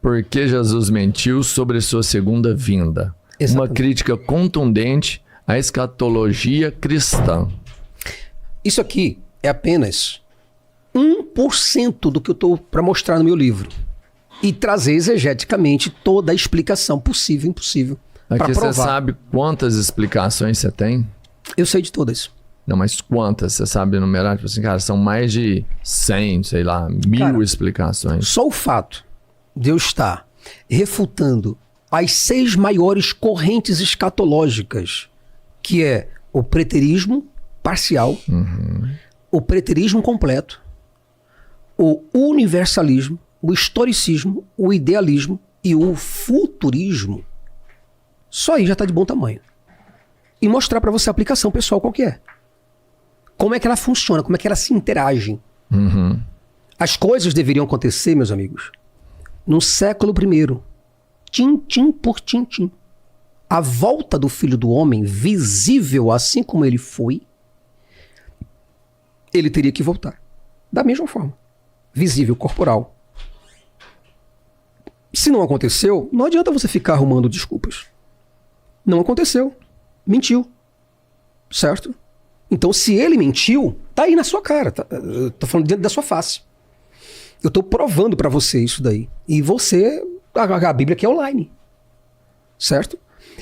Por que Jesus mentiu sobre sua segunda vinda? Uma crítica contundente à escatologia cristã. Isso aqui é apenas 1% do que eu estou para mostrar no meu livro. E trazer exegeticamente toda a explicação possível e impossível para Aqui provar. você sabe quantas explicações você tem? Eu sei de todas. Não, mas quantas? Você sabe enumerar? Tipo assim, cara, são mais de 100, sei lá, 1000 explicações. Só o fato de eu estar refutando as 6 maiores correntes escatológicas, que é o preterismo parcial, o preterismo completo, o universalismo, o historicismo, o idealismo e o futurismo, só aí já está de bom tamanho. E mostrar para você a aplicação pessoal qual que é. Como é que ela funciona, como é que ela se interage. As coisas deveriam acontecer, meus amigos, no século I, tintim por tintim. A volta do Filho do Homem, visível assim como ele foi, ele teria que voltar. Da mesma forma. Visível, corporal. Se não aconteceu, não adianta você ficar arrumando desculpas. Não aconteceu. Mentiu. Certo? Então, se ele mentiu, tá aí na sua cara. Tô falando dentro da sua face. Eu tô provando pra você isso daí. E você, a Bíblia aqui é online. Certo?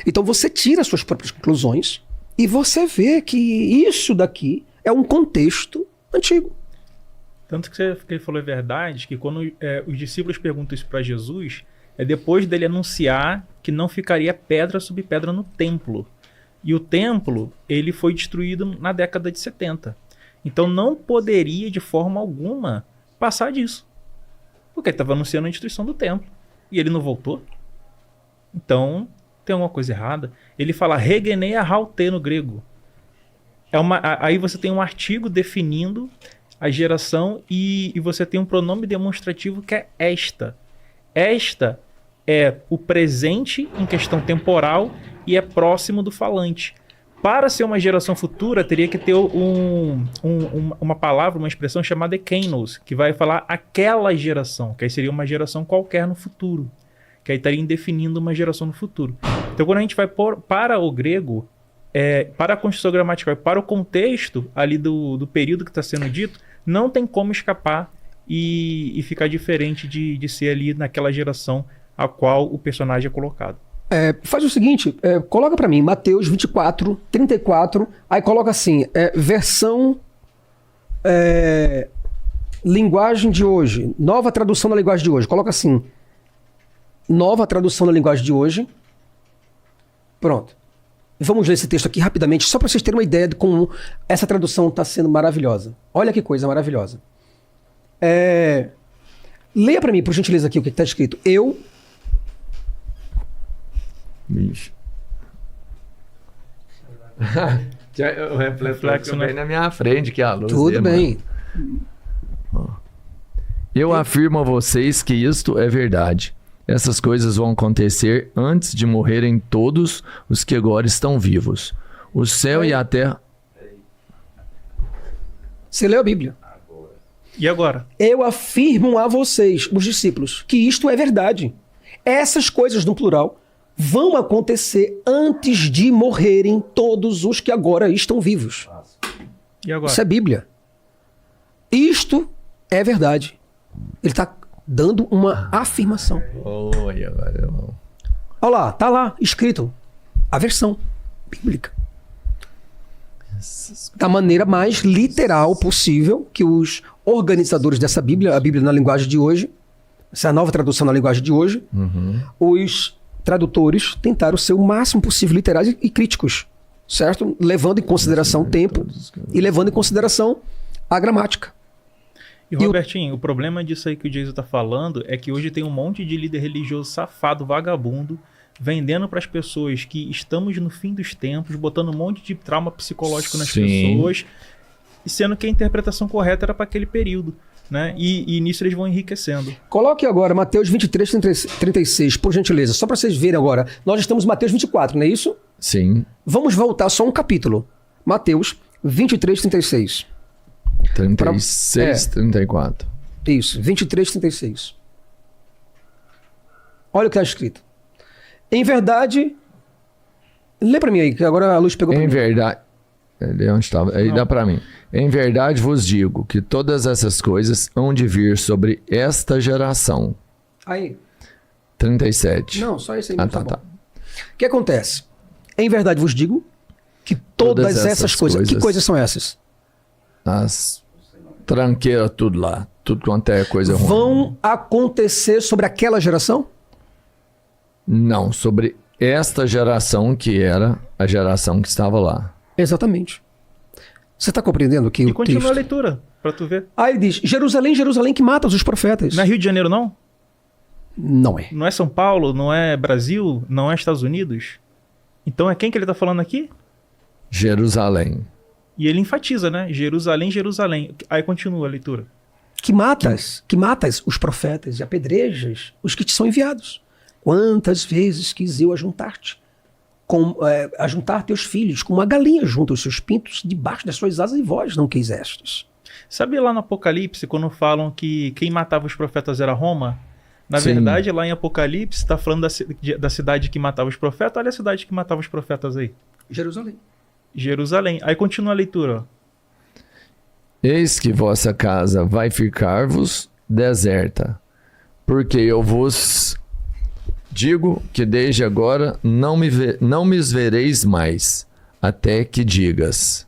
Então, você tira as suas próprias conclusões e você vê que isso daqui é um contexto antigo. Tanto que ele falou é verdade, que quando os discípulos perguntam isso para Jesus, é depois dele anunciar que não ficaria pedra sobre pedra no templo. E o templo, ele foi destruído na década de 70. Então não poderia de forma alguma passar disso. Porque ele estava anunciando a destruição do templo. E ele não voltou. Então tem alguma coisa errada. Ele fala regeneia haute no grego. Aí você tem um artigo definindo a geração e você tem um pronome demonstrativo que é esta. Esta é o presente em questão temporal e é próximo do falante. Para ser uma geração futura, teria que ter uma palavra, uma expressão chamada ekeinos, que vai falar aquela geração, que aí seria uma geração qualquer no futuro, que aí estaria definindo uma geração no futuro. Então, quando a gente vai para o grego, para a construção gramatical, para o contexto ali do período que está sendo dito, não tem como escapar e ficar diferente de ser ali naquela geração a qual o personagem é colocado. Faz o seguinte, coloca para mim Mateus 24, 34, aí coloca assim, versão linguagem de hoje, nova tradução da linguagem de hoje, coloca assim, nova tradução da linguagem de hoje, pronto. Vamos ler esse texto aqui rapidamente, só para vocês terem uma ideia de como essa tradução está sendo maravilhosa. Olha que coisa maravilhosa. Leia para mim, por gentileza, aqui o que está escrito. Bicho. O reflexo bem na minha frente, que é a luz. Tudo bem. Eu afirmo a vocês que isto é verdade. Essas coisas vão acontecer antes de morrerem todos os que agora estão vivos. O céu e a terra... Você leu a Bíblia. E agora? Eu afirmo a vocês, os discípulos, que isto é verdade. Essas coisas, no plural, vão acontecer antes de morrerem todos os que agora estão vivos. E agora? Isso é Bíblia. Isto é verdade. Ele está dando uma afirmação. Olha lá, tá lá, escrito. A versão bíblica. Da maneira mais literal possível que os organizadores dessa Bíblia, a Bíblia na linguagem de hoje, essa nova tradução na linguagem de hoje, os tradutores tentaram ser o máximo possível literais e críticos, certo? Levando em consideração o tempo e levando em consideração a gramática. E Robertinho, o problema disso aí que o Jason tá falando é que hoje tem um monte de líder religioso safado, vagabundo, vendendo para as pessoas que estamos no fim dos tempos, botando um monte de trauma psicológico nas pessoas, sendo que a interpretação correta era para aquele período, né? E nisso eles vão enriquecendo. Coloque agora Mateus 23, 36, por gentileza, só para vocês verem agora. Nós estamos em Mateus 24, não é isso? Sim. Vamos voltar só um capítulo. Mateus 23, 36. 36, 34. Isso, 23, 36. Olha o que está escrito. Em verdade... Lê para mim aí, que agora a luz pegou pra Em mim. verdade... Onde estava? Aí dá para mim. Em verdade vos digo que todas essas coisas hão de vir sobre esta geração. Aí. 37. Não, só isso aí. Ah, mesmo, tá. bom. O que acontece? Em verdade vos digo que todas essas coisas... Que coisas são essas? As tranqueiras, tudo lá. Tudo quanto é coisa ruim. Vão acontecer sobre aquela geração? Não, sobre esta geração que era a geração que estava lá. Exatamente. Você está compreendendo que E o continua texto... a leitura, pra tu ver. Aí ele diz, Jerusalém, Jerusalém, que mata os profetas. Não é Rio de Janeiro, não? Não é. Não é São Paulo, não é Brasil, não é Estados Unidos. Então é quem que ele tá falando aqui? Jerusalém. E ele enfatiza, né? Jerusalém, Jerusalém. Aí continua a leitura. Que matas os profetas e apedrejas os que te são enviados. Quantas vezes quis eu ajuntar-te, ajuntar teus filhos, como uma galinha junta os seus pintos debaixo das suas asas, e vós não quisestes. Sabe lá no Apocalipse, quando falam que quem matava os profetas era Roma? Na Sim. verdade, lá em Apocalipse, está falando da cidade que matava os profetas. Olha a cidade que matava os profetas aí. Jerusalém. Jerusalém. Aí continua a leitura, ó. Eis que vossa casa vai ficar-vos deserta, porque eu vos digo que desde agora não me vereis mais, até que digas,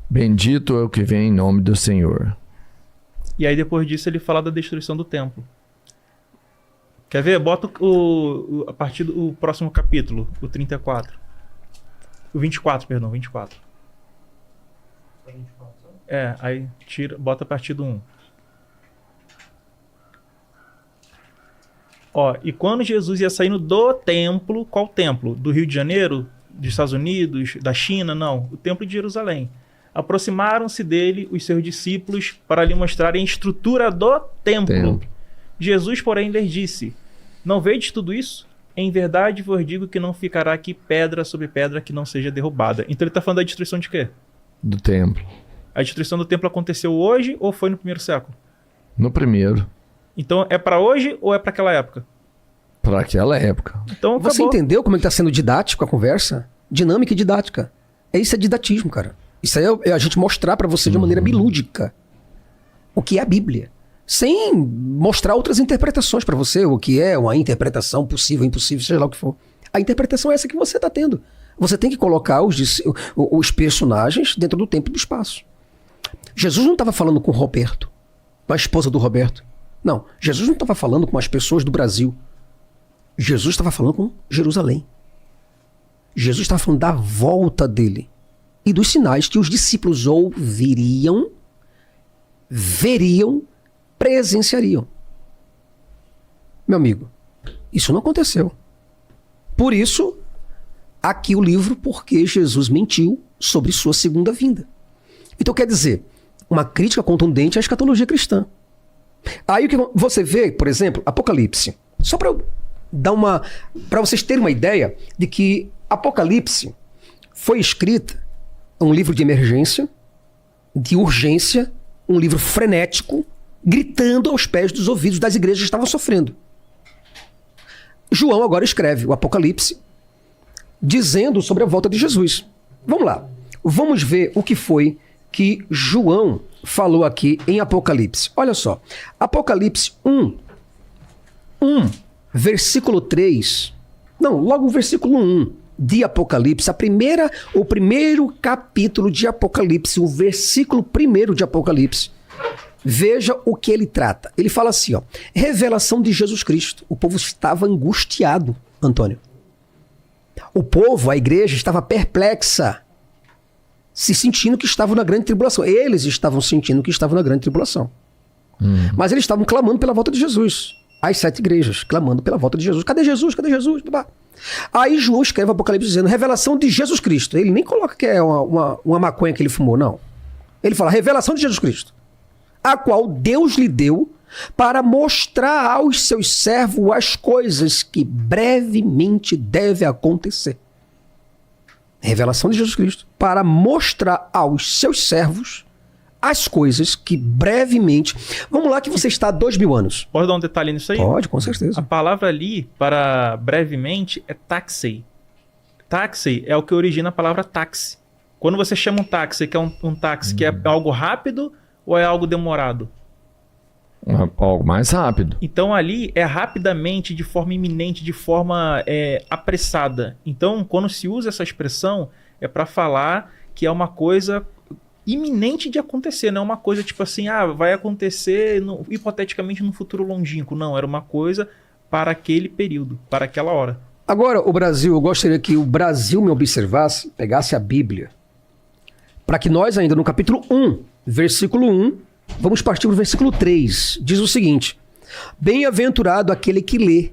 bendito é o que vem em nome do Senhor. E aí depois disso ele fala da destruição do templo. Quer ver? Bota a partir do próximo capítulo, o 34. O 24, perdão, 24. Aí bota a partir do 1. Ó, e quando Jesus ia saindo do templo, qual templo? Do Rio de Janeiro? Dos Estados Unidos? Da China? Não, o templo de Jerusalém. Aproximaram-se dele os seus discípulos para lhe mostrarem a estrutura do templo. Jesus, porém, lhes disse, não vedes tudo isso? Em verdade vos digo que não ficará aqui pedra sobre pedra que não seja derrubada. Então ele está falando da destruição de quê? Do templo. A destruição do templo aconteceu hoje ou foi no primeiro século? No primeiro. Então é para hoje ou é para aquela época? Para aquela época. Então Você acabou. entendeu como ele está sendo didático a conversa? Dinâmica e didática. Isso é didatismo, cara. Isso aí é a gente mostrar para você de uma maneira bilúdica o que é a Bíblia. Sem mostrar outras interpretações para você, o que é uma interpretação possível, impossível, seja lá o que for. A interpretação é essa que você está tendo. Você tem que colocar os personagens dentro do tempo e do espaço. Jesus não estava falando com Roberto, com a esposa do Roberto. Não, Jesus não estava falando com as pessoas do Brasil. Jesus estava falando com Jerusalém. Jesus estava falando da volta dele e dos sinais que os discípulos ouviriam, veriam, presenciariam. Meu amigo, isso não aconteceu. Por isso, aqui o livro Porque Jesus Mentiu sobre sua segunda vinda. Então quer dizer, uma crítica contundente à escatologia cristã. Aí o que você vê, por exemplo, Apocalipse. Só para vocês terem uma ideia de que Apocalipse foi escrita um livro de emergência, de urgência, um livro frenético, gritando aos pés dos ouvidos das igrejas que estavam sofrendo. João agora escreve o Apocalipse dizendo sobre a volta de Jesus. Vamos lá. Vamos ver o que foi que João falou aqui em Apocalipse. Olha só. Apocalipse 1, versículo 3. Não, logo o versículo 1 de Apocalipse. O primeiro capítulo de Apocalipse, o versículo 1 de Apocalipse. Veja o que ele trata. Ele fala assim, ó, revelação de Jesus Cristo. O povo estava angustiado, Antônio. O povo, a igreja, estava perplexa, se sentindo que estavam na grande tribulação. Eles estavam sentindo que estavam na grande tribulação. Mas eles estavam clamando pela volta de Jesus. As 7 igrejas clamando pela volta de Jesus. Cadê Jesus? Cadê Jesus? Aí João escreve o Apocalipse dizendo revelação de Jesus Cristo. Ele nem coloca que é uma maconha que ele fumou, não. Ele fala revelação de Jesus Cristo, a qual Deus lhe deu para mostrar aos seus servos as coisas que brevemente devem acontecer. Revelação de Jesus Cristo para mostrar aos seus servos as coisas que brevemente... Vamos lá que você está há 2000 anos. Pode dar um detalhe nisso aí? Pode, com A certeza. palavra ali, para brevemente, é táxi. Táxi é o que origina a palavra táxi. Quando você chama um táxi, que é um táxi que é algo rápido ou é algo demorado? Algo mais rápido. Então ali é rapidamente, de forma iminente, de forma apressada. Então, quando se usa essa expressão, é para falar que é uma coisa iminente de acontecer, não é uma coisa tipo assim, vai acontecer hipoteticamente no futuro longínquo. Não, era uma coisa para aquele período, para aquela hora. Agora, o Brasil, eu gostaria que o Brasil me observasse, pegasse a Bíblia, para que nós ainda no capítulo 1, versículo 1, vamos partir para o versículo 3, diz o seguinte: bem-aventurado aquele que lê,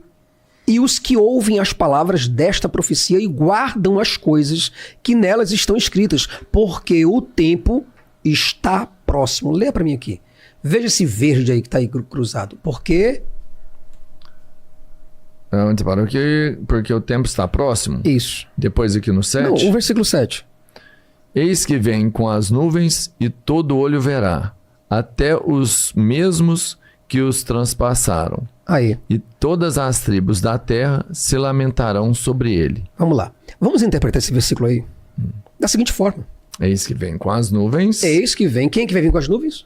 e os que ouvem as palavras desta profecia e guardam as coisas que nelas estão escritas, porque o tempo está próximo. Leia para mim aqui. Veja esse verde aí que está aí cruzado. Porque... Onde parou? Porque o tempo está próximo. Isso. Depois aqui no 7. Não, o versículo 7. Eis que vem com as nuvens e todo olho verá, até os mesmos que os transpassaram. Aí. E todas as tribos da terra se lamentarão sobre ele. Vamos lá. Vamos interpretar esse versículo aí da seguinte forma. Eis que vem com as nuvens. Eis que vem. Quem é que vai vir com as nuvens?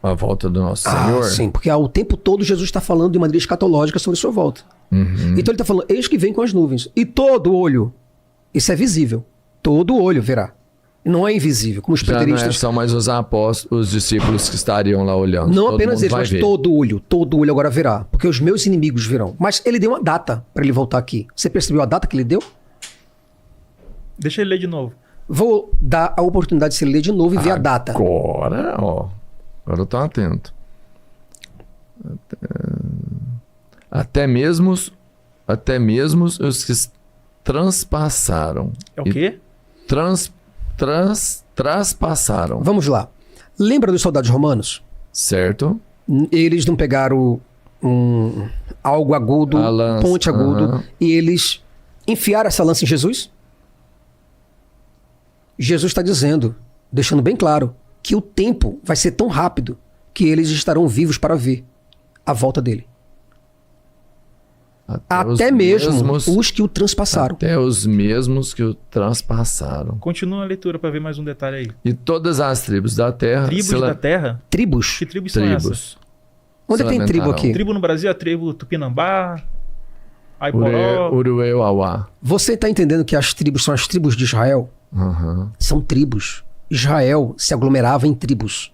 A volta do nosso Senhor. Sim, porque o tempo todo Jesus está falando de maneira escatológica sobre sua volta. Uhum. Então ele está falando, eis que vem com as nuvens. E todo olho, isso é visível, todo olho verá. Não é invisível, como os Já não preteristas. são mais os apóstolos, os discípulos que estariam lá olhando. Não Todo apenas mundo eles, vai mas ver. todo olho agora verá. Porque os meus inimigos virão. Mas ele deu uma data para ele voltar aqui. Você percebeu a data que ele deu? Deixa ele ler de novo. Vou dar a oportunidade de você ler de novo e ver a data. Agora, agora eu tô atento. Até mesmo os que transpassaram. É o quê? Traspassaram. Vamos lá. Lembra dos soldados romanos? Certo? Eles não pegaram algo agudo, A lança, ponte agudo, aham. e eles enfiaram essa lança em Jesus? Jesus está dizendo, deixando bem claro, que o tempo vai ser tão rápido que eles estarão vivos para ver a volta dele. Até mesmo os que o transpassaram. Até os mesmos que o transpassaram. Continua a leitura para ver mais um detalhe aí. E todas as tribos da terra... Tribos da terra? Tribos? Que tribos são essas? Tribos. Onde se tem tribo lamentaram. aqui? Tribo no Brasil é a tribo Tupinambá, Aiporó. Urueuauá. Você está entendendo que as tribos são as tribos de Israel? Uhum. São tribos. Israel se aglomerava em tribos.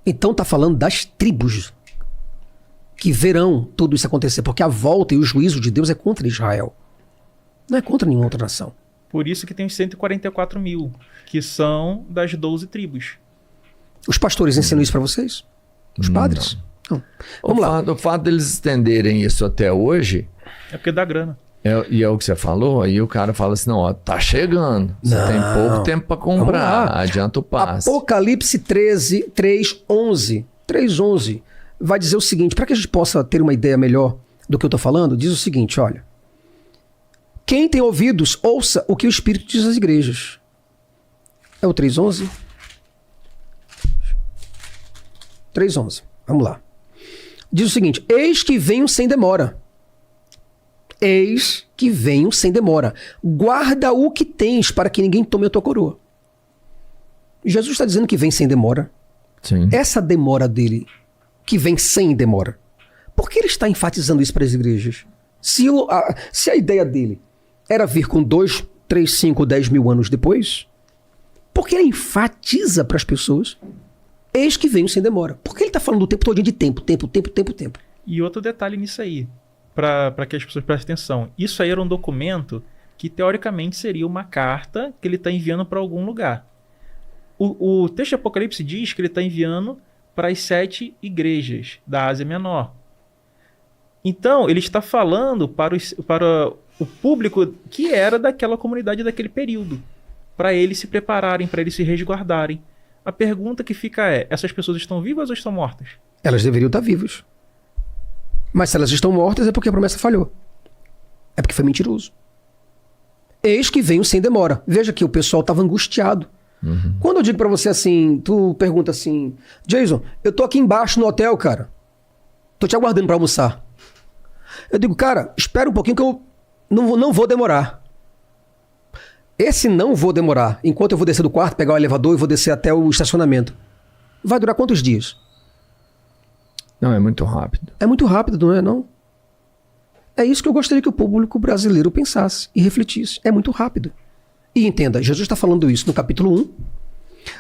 Então está falando das tribos que verão tudo isso acontecer, porque a volta e o juízo de Deus é contra Israel. Não é contra nenhuma outra nação. Por isso que tem os 144 mil, que são das 12 tribos. Os pastores ensinam isso para vocês? Os padres? Não. Vamos lá. O fato deles estenderem isso até hoje, É porque dá grana. e é o que você falou, aí o cara fala assim, não, tá chegando. Você Não. tem pouco tempo para Vamos comprar, lá. adianta o passe. Apocalipse 13, 3:11. 3:11 vai dizer o seguinte, para que a gente possa ter uma ideia melhor do que eu estou falando, diz o seguinte, olha. Quem tem ouvidos, ouça o que o Espírito diz às igrejas. É o 3:11? 3:11. Vamos lá. Diz o seguinte, eis que venho sem demora. Eis que venho sem demora. Guarda o que tens para que ninguém tome a tua coroa. Jesus está dizendo que vem sem demora. Sim. Essa demora dele, que vem sem demora, por que ele está enfatizando isso para as igrejas? Se a ideia dele era vir com 2, 3, 5, 10 mil anos depois, por que ele enfatiza para as pessoas, eis que venho sem demora? Por que ele está falando o tempo todo de tempo? E outro detalhe nisso aí, para que as pessoas prestem atenção. Isso aí era um documento que, teoricamente, seria uma carta que ele está enviando para algum lugar. O texto de Apocalipse diz que ele está enviando para as 7 igrejas da Ásia Menor. Então, ele está falando para o público que era daquela comunidade daquele período, para eles se prepararem, para eles se resguardarem. A pergunta que fica é, essas pessoas estão vivas ou estão mortas? Elas deveriam estar vivas. Mas se elas estão mortas é porque a promessa falhou. É porque foi mentiroso. Eis que venho sem demora. Veja que o pessoal estava angustiado. Quando eu digo pra você assim, tu pergunta assim, Jason, eu tô aqui embaixo no hotel, cara. Tô te aguardando pra almoçar. Eu digo, cara, espera um pouquinho que eu não vou demorar. Esse não vou demorar, enquanto eu vou descer do quarto, pegar o elevador e vou descer até o estacionamento. Vai durar quantos dias? Não, é muito rápido. É muito rápido, não é não? É isso que eu gostaria que o público brasileiro pensasse e refletisse. É muito rápido. E entenda, Jesus está falando isso no capítulo 1.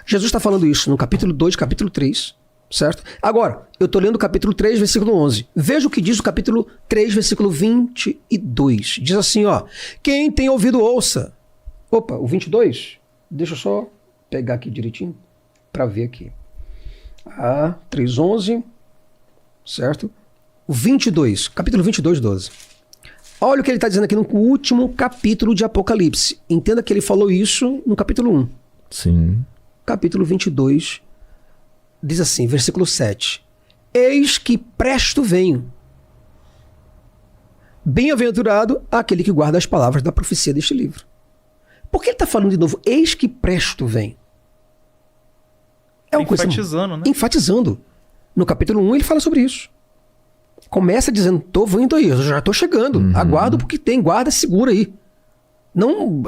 Jesus está falando isso no capítulo 2, capítulo 3. Certo? Agora, eu estou lendo o capítulo 3, versículo 11. Veja o que diz o capítulo 3, versículo 22. Diz assim, ó. Quem tem ouvido, ouça. Opa, o 22? Deixa eu só pegar aqui direitinho para ver aqui. 3:11, certo? O 22, capítulo 22, 12. Olha o que ele está dizendo aqui no último capítulo de Apocalipse. Entenda que ele falou isso no capítulo 1. Sim. Capítulo 22, diz assim, versículo 7. Eis que presto venho. Bem-aventurado aquele que guarda as palavras da profecia deste livro. Por que ele está falando de novo? Eis que presto venho. É uma coisa enfatizando, né? Enfatizando. No capítulo 1 ele fala sobre isso. Começa dizendo, tô vindo aí, eu já tô chegando. Aguardo porque tem, guarda, segura aí. Não,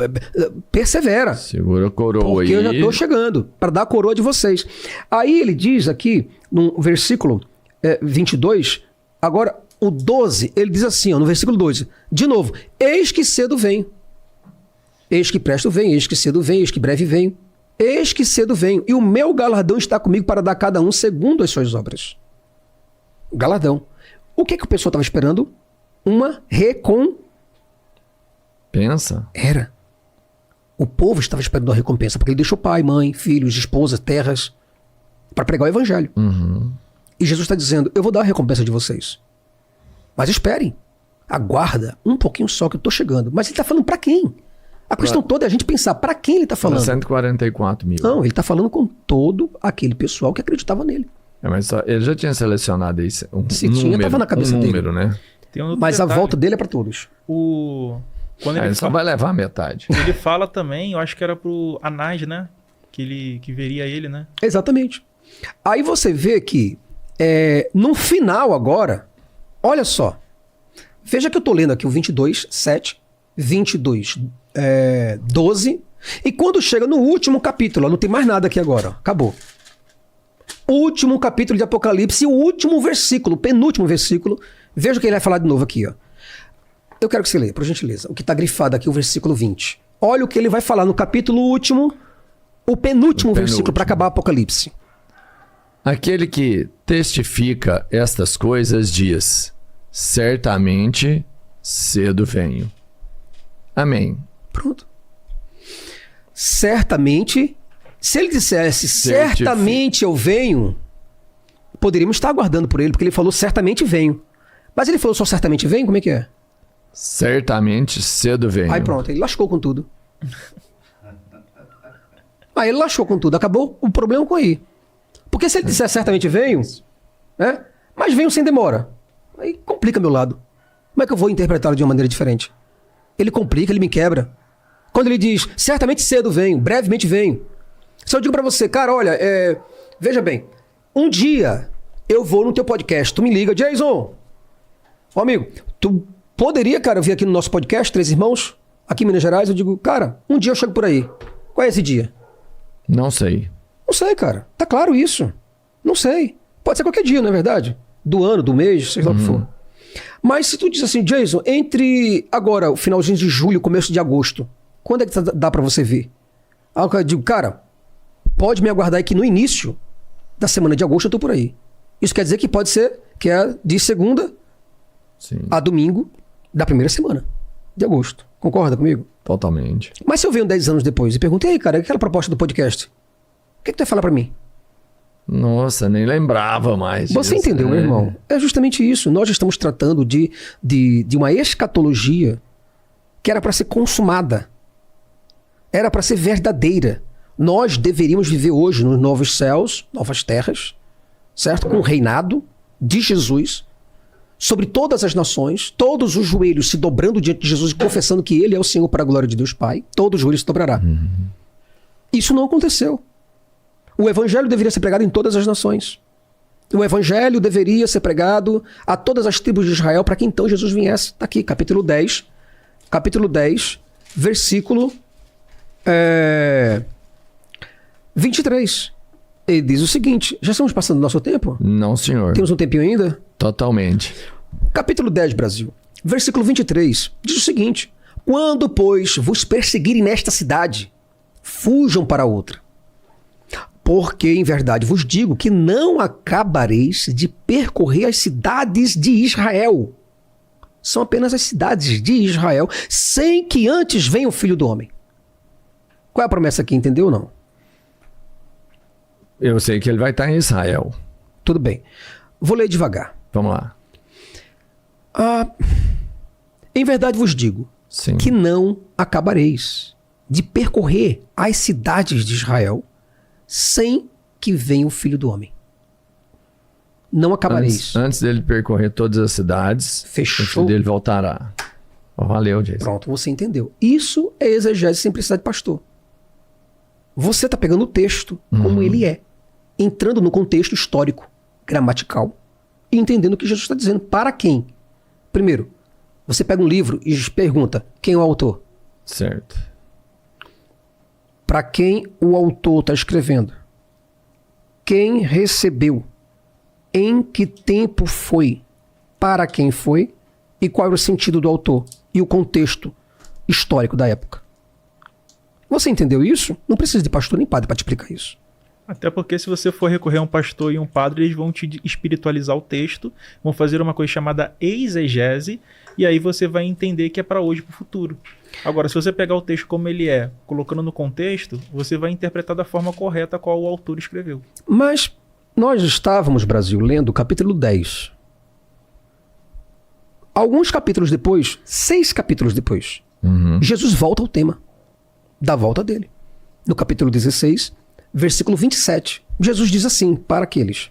persevera. Segura a coroa aí. Porque eu já tô chegando, para dar a coroa de vocês. Aí ele diz aqui, no versículo 22, agora o 12, ele diz assim, ó, no versículo 12, de novo, eis que cedo venho. Eis que presto venho, eis que cedo venho, eis que breve venho. Eis que cedo venho, e o meu galardão está comigo para dar a cada um segundo as suas obras. Galardão. O que o pessoal estava esperando? Uma Pensa. Era. O povo estava esperando uma recompensa, porque ele deixou pai, mãe, filhos, esposa, terras, para pregar o evangelho. E Jesus está dizendo, eu vou dar a recompensa de vocês. Mas esperem. Aguarda um pouquinho só que eu estou chegando. Mas ele está falando para quem? A questão toda é a gente pensar para quem ele está falando. 144 mil. Não, ele está falando com todo aquele pessoal que acreditava nele. Mas ele já tinha selecionado isso. Se tinha, estava na cabeça dele. Né? Tem um Mas detalhe. a volta dele é para todos. Quando ele só vai levar a metade. Ele fala também, eu acho que era pro Anás, né? Que veria ele, né? Exatamente. Aí você vê que no final agora, olha só. Veja que eu estou lendo aqui o 22, 7, 22, 12. E quando chega no último capítulo, não tem mais nada aqui agora, ó, acabou. O último capítulo de Apocalipse, o último versículo, o penúltimo versículo. Veja o que ele vai falar de novo aqui, ó. Eu quero que você leia, por gentileza, o que está grifado aqui, o versículo 20. Olha o que ele vai falar no capítulo último, o penúltimo versículo para acabar Apocalipse. Aquele que testifica estas coisas diz, certamente cedo venho. Amém. Pronto. Certamente, se ele dissesse certamente eu venho, poderíamos estar aguardando por ele, porque ele falou certamente venho. Mas ele falou só certamente venho, como é que é? Certamente cedo venho. Aí pronto, ele lascou com tudo. Aí ele lascou com tudo, acabou o problema com aí. Porque se ele disser certamente venho, né? Mas venho sem demora. Aí complica meu lado. Como é que eu vou interpretá-lo de uma maneira diferente? Ele complica, ele me quebra. Quando ele diz, certamente cedo venho, brevemente venho. Se eu digo pra você, cara, olha, veja bem, um dia eu vou no teu podcast, tu me liga, Jason, ó amigo, tu poderia, cara, vir aqui no nosso podcast, Três Irmãos, aqui em Minas Gerais, eu digo, cara, um dia eu chego por aí. Qual é esse dia? Não sei. Não sei, cara. Tá claro isso. Não sei. Pode ser qualquer dia, não é verdade? Do ano, do mês, sei lá o que for. Mas se tu diz assim, Jason, entre agora, o finalzinho de julho, começo de agosto, quando é que dá pra você ver? Aí eu digo, cara, pode me aguardar aí que no início da semana de agosto eu tô por aí. Isso quer dizer que pode ser que é de segunda a domingo da primeira semana de agosto. Concorda comigo? Totalmente. Mas se eu venho 10 anos depois e pergunto, e aí, cara, aquela proposta do podcast, o que tu vai falar pra mim? Nossa, nem lembrava mais Você disso, entendeu, né? meu irmão? É justamente isso. Nós estamos tratando de uma escatologia que era para ser consumada. Era para ser verdadeira. Nós deveríamos viver hoje nos novos céus, novas terras, certo? Com o reinado de Jesus sobre todas as nações, todos os joelhos se dobrando diante de Jesus e confessando que Ele é o Senhor para a glória de Deus Pai. Todo joelho se dobrará. Isso não aconteceu. O evangelho deveria ser pregado em todas as nações. O evangelho deveria ser pregado a todas as tribos de Israel para que então Jesus viesse. Está aqui, capítulo 10, versículo 23. Ele diz o seguinte, já estamos passando o nosso tempo? Não, senhor. Temos um tempinho ainda? Totalmente. Capítulo 10, Brasil. Versículo 23. Diz o seguinte: quando, pois, vos perseguirem nesta cidade, fujam para outra. Porque, em verdade, vos digo que não acabareis de percorrer as cidades de Israel. São apenas as cidades de Israel, sem que antes venha o Filho do Homem. Qual é a promessa aqui, entendeu ou não? Eu sei que ele vai estar em Israel. Tudo bem. Vou ler devagar. Vamos lá. Em verdade vos digo Sim. que não acabareis de percorrer as cidades de Israel sem que venha o Filho do Homem. Não acabareis. Antes dele percorrer todas as cidades, Fechou. o Filho dele voltará. Valeu, Jason. Pronto, você entendeu. Isso é exegese sem precisar de pastor. Você está pegando o texto como ele é, entrando no contexto histórico, gramatical, e entendendo o que Jesus está dizendo. Para quem? Primeiro, você pega um livro e pergunta quem é o autor. Certo. Para quem o autor está escrevendo? Quem recebeu? Em que tempo foi? Para quem foi? E qual era o sentido do autor? E o contexto histórico da época? Você entendeu isso? Não precisa de pastor nem padre para te explicar isso. Até porque se você for recorrer a um pastor e um padre, eles vão te espiritualizar o texto, vão fazer uma coisa chamada exegese, e aí você vai entender que é para hoje e para o futuro. Agora, se você pegar o texto como ele é, colocando no contexto, você vai interpretar da forma correta a qual o autor escreveu. Mas nós estávamos, Brasil, lendo o capítulo 10. Alguns capítulos depois, 6 capítulos depois, Jesus volta ao tema da volta dele. No capítulo 16, versículo 27, Jesus diz assim para aqueles.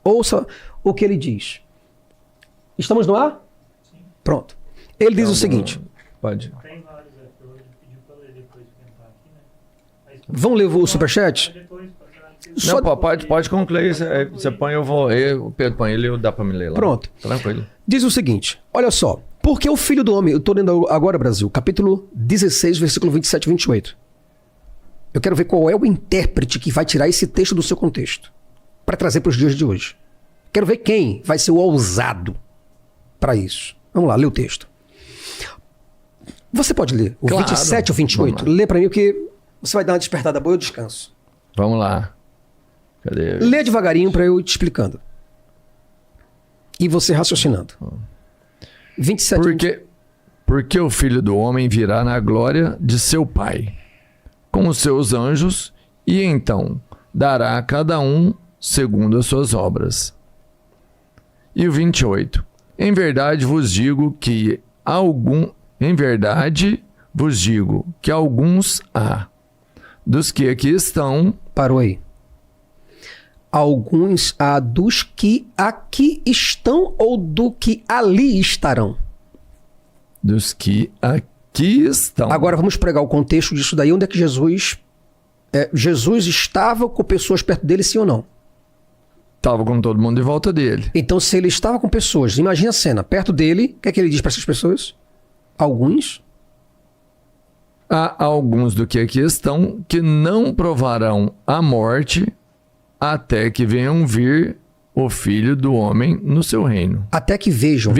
Ouça o que ele diz. Estamos no ar? Sim. Pronto. Ele diz o seguinte. Pode. Tem vários, eu vou pedir para ler depois que entrar aqui, né? Vamos ler o superchat? Não, pode concluir. Você põe, o Pedro põe ele, dá para me ler lá. Pronto. Tranquilo. Diz o seguinte, olha só. Porque o Filho do Homem, eu estou lendo agora, Brasil, capítulo 16, versículo 27 e 28. Eu quero ver qual é o intérprete que vai tirar esse texto do seu contexto para trazer para os dias de hoje. Quero ver quem vai ser o ousado para isso. Vamos lá, lê o texto. Você pode ler o 27 ou 28? Lê para mim, porque você vai dar uma despertada boa e eu descanso. Vamos lá. Cadê? Lê devagarinho para eu ir te explicando. E você raciocinando. 27. Porque o Filho do Homem virá na glória de seu Pai, com os seus anjos, e então dará a cada um segundo as suas obras. E o 28. Em verdade vos digo que alguns há dos que aqui estão. Parou aí. Alguns há dos que aqui estão ou do que ali estarão? Dos que aqui estão. Agora vamos pregar o contexto disso daí. Onde é que Jesus estava com pessoas perto dele, sim ou não? Estava com todo mundo em volta dele. Então, se ele estava com pessoas, imagina a cena, perto dele, o que é que ele diz para essas pessoas? Alguns? Há alguns do que aqui estão que não provarão a morte até que venham vir o Filho do Homem no seu reino. Até que vejam.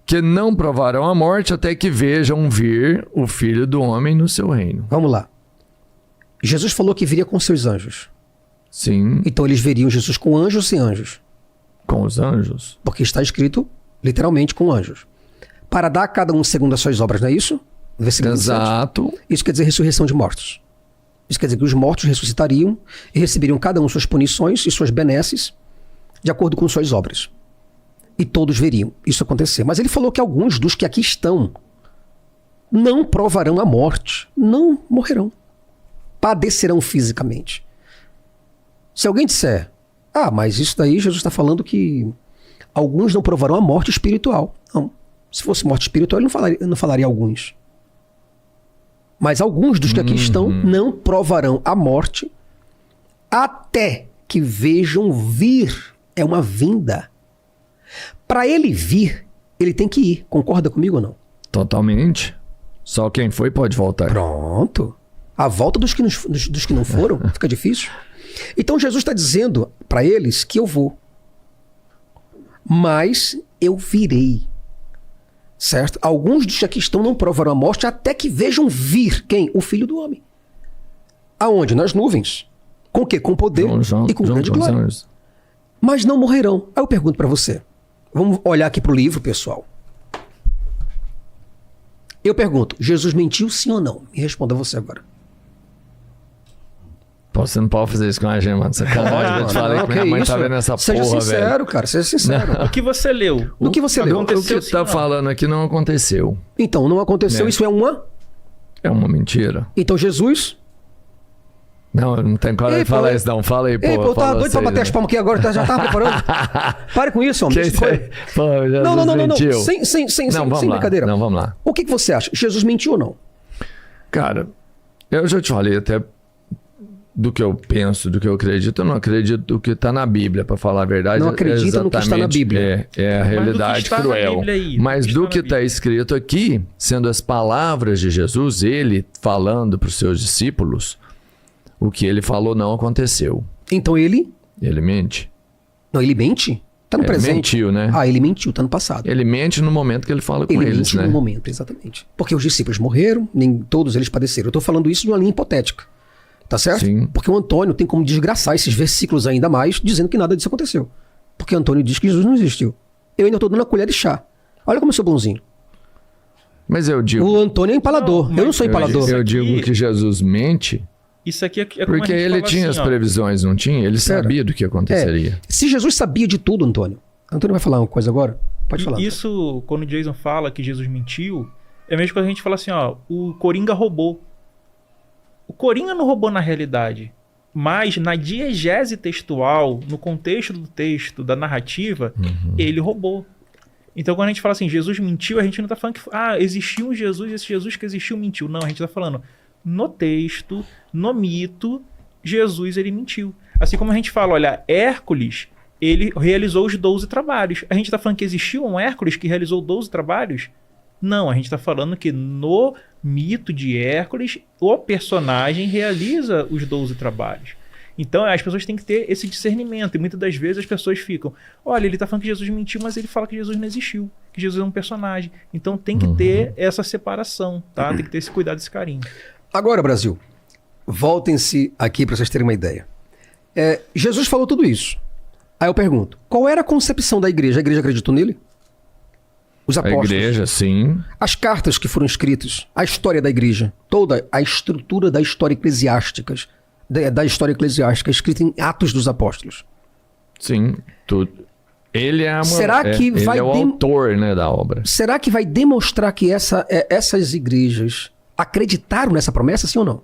Que não provarão a morte até que vejam vir o Filho do Homem no seu reino. Vamos lá. Jesus falou que viria com seus anjos. Sim. Então eles veriam Jesus com anjos ou sem anjos? Com os anjos. Porque está escrito literalmente com anjos. Para dar a cada um segundo as suas obras, não é isso? Versículo 27. Exato. Isso quer dizer ressurreição de mortos. Isso quer dizer que os mortos ressuscitariam e receberiam cada um suas punições e suas benesses de acordo com suas obras. E todos veriam isso acontecer. Mas ele falou que alguns dos que aqui estão não provarão a morte, não morrerão, padecerão fisicamente. Se alguém disser, mas isso daí Jesus está falando que alguns não provarão a morte espiritual. Não. Se fosse morte espiritual, ele não falaria alguns. Mas alguns dos que aqui estão não provarão a morte até que vejam vir. É uma vinda. Para ele vir, ele tem que ir. Concorda comigo ou não? Totalmente. Só quem foi pode voltar. Pronto. A volta dos que não foram fica difícil. Então Jesus está dizendo para eles que eu vou. Mas eu virei. Certo? Alguns dos que aqui estão não provarão a morte até que vejam vir quem? O Filho do Homem. Aonde? Nas nuvens. Com o quê? Com poder e com grande glória. Mas não morrerão. Aí eu pergunto para você. Vamos olhar aqui para o livro, pessoal. Eu pergunto, Jesus mentiu sim ou não? Me responda você agora. Pô, você não pode fazer isso com a gente, mano. Sacanagem. Eu te falei que minha mãe tá vendo essa Seja porra, sincero, velho. cara. Seja sincero. O que você leu? O que você leu? O que Aconteceu tu tá assim, ó. falando aqui não aconteceu. Então, não aconteceu. É. Isso é uma... É uma mentira. Então, Jesus... Não, não tem coragem Ei, de falar pô, isso, não. Fala aí, pô. Ei, pô, eu tava fala doido pra você, bater né? as palmas aqui agora. Já tava preparando. Pare com isso, homem. Quem Isso foi- Pô, Jesus Não. mentiu. Sem vamos lá. brincadeira. Não, vamos lá. O que você acha? Jesus mentiu ou não? Cara, eu já te falei até do que eu penso, do que eu acredito. Eu não acredito do que tá na Bíblia, pra falar a verdade. Não acredita no que está na Bíblia. É a realidade está na cruel. Bíblia aí? Mas O do que que está na está escrito aqui, sendo as palavras de Jesus, ele falando para os seus discípulos, o que ele falou não aconteceu. Então ele... Ele mente. Não, ele mente? Tá no Ele presente. mentiu, né? Ah, ele mentiu, tá no passado. Ele mente no momento que ele fala com Ele eles, mente né? no momento, exatamente. Porque os discípulos morreram, nem todos eles padeceram. Eu tô falando isso de uma linha hipotética. Tá certo? Sim. Porque o Antônio tem como desgraçar esses versículos ainda mais, dizendo que nada disso aconteceu. Porque o Antônio diz que Jesus não existiu. Eu ainda tô dando uma colher de chá. Olha como eu sou bonzinho. Mas eu digo... O Antônio é empalador. Não, eu não mas sou empalador. Eu Isso digo aqui- que Jesus mente Isso aqui é como porque a gente ele fala tinha assim, as ó. previsões, não tinha? Ele Pera. sabia do que aconteceria. Se Jesus sabia de tudo, Antônio. Antônio vai falar uma coisa agora? Pode falar. Isso, quando o Jason fala que Jesus mentiu, é a mesma coisa que a gente fala assim, ó, o Coringa roubou. O Coringa não roubou na realidade, mas na diegese textual, no contexto do texto, da narrativa, ele roubou. Então quando a gente fala assim, Jesus mentiu, a gente não tá falando que existiu um Jesus e esse Jesus que existiu mentiu. Não, a gente tá falando no texto, no mito, Jesus ele mentiu. Assim como a gente fala, olha, Hércules, ele realizou os 12 trabalhos. A gente está falando que existiu um Hércules que realizou 12 trabalhos? Não, a gente está falando que no mito de Hércules, o personagem realiza os 12 trabalhos. Então as pessoas têm que ter esse discernimento. E muitas das vezes as pessoas ficam, olha, ele está falando que Jesus mentiu, mas ele fala que Jesus não existiu, que Jesus é um personagem. Então tem que ter essa separação, tá? Tem que ter esse cuidado, esse carinho. Agora, Brasil, voltem-se aqui para vocês terem uma ideia. Jesus falou tudo isso. Aí eu pergunto, qual era a concepção da igreja? A igreja acreditou nele? Os A apóstolos? igreja, sim. As cartas que foram escritas, a história da igreja, toda a estrutura da história eclesiástica, escrita em Atos dos Apóstolos. Sim, tudo. Ele é, Será que ele vai é o autor, né, da obra. Será que vai demonstrar que essas igrejas acreditaram nessa promessa, sim ou não?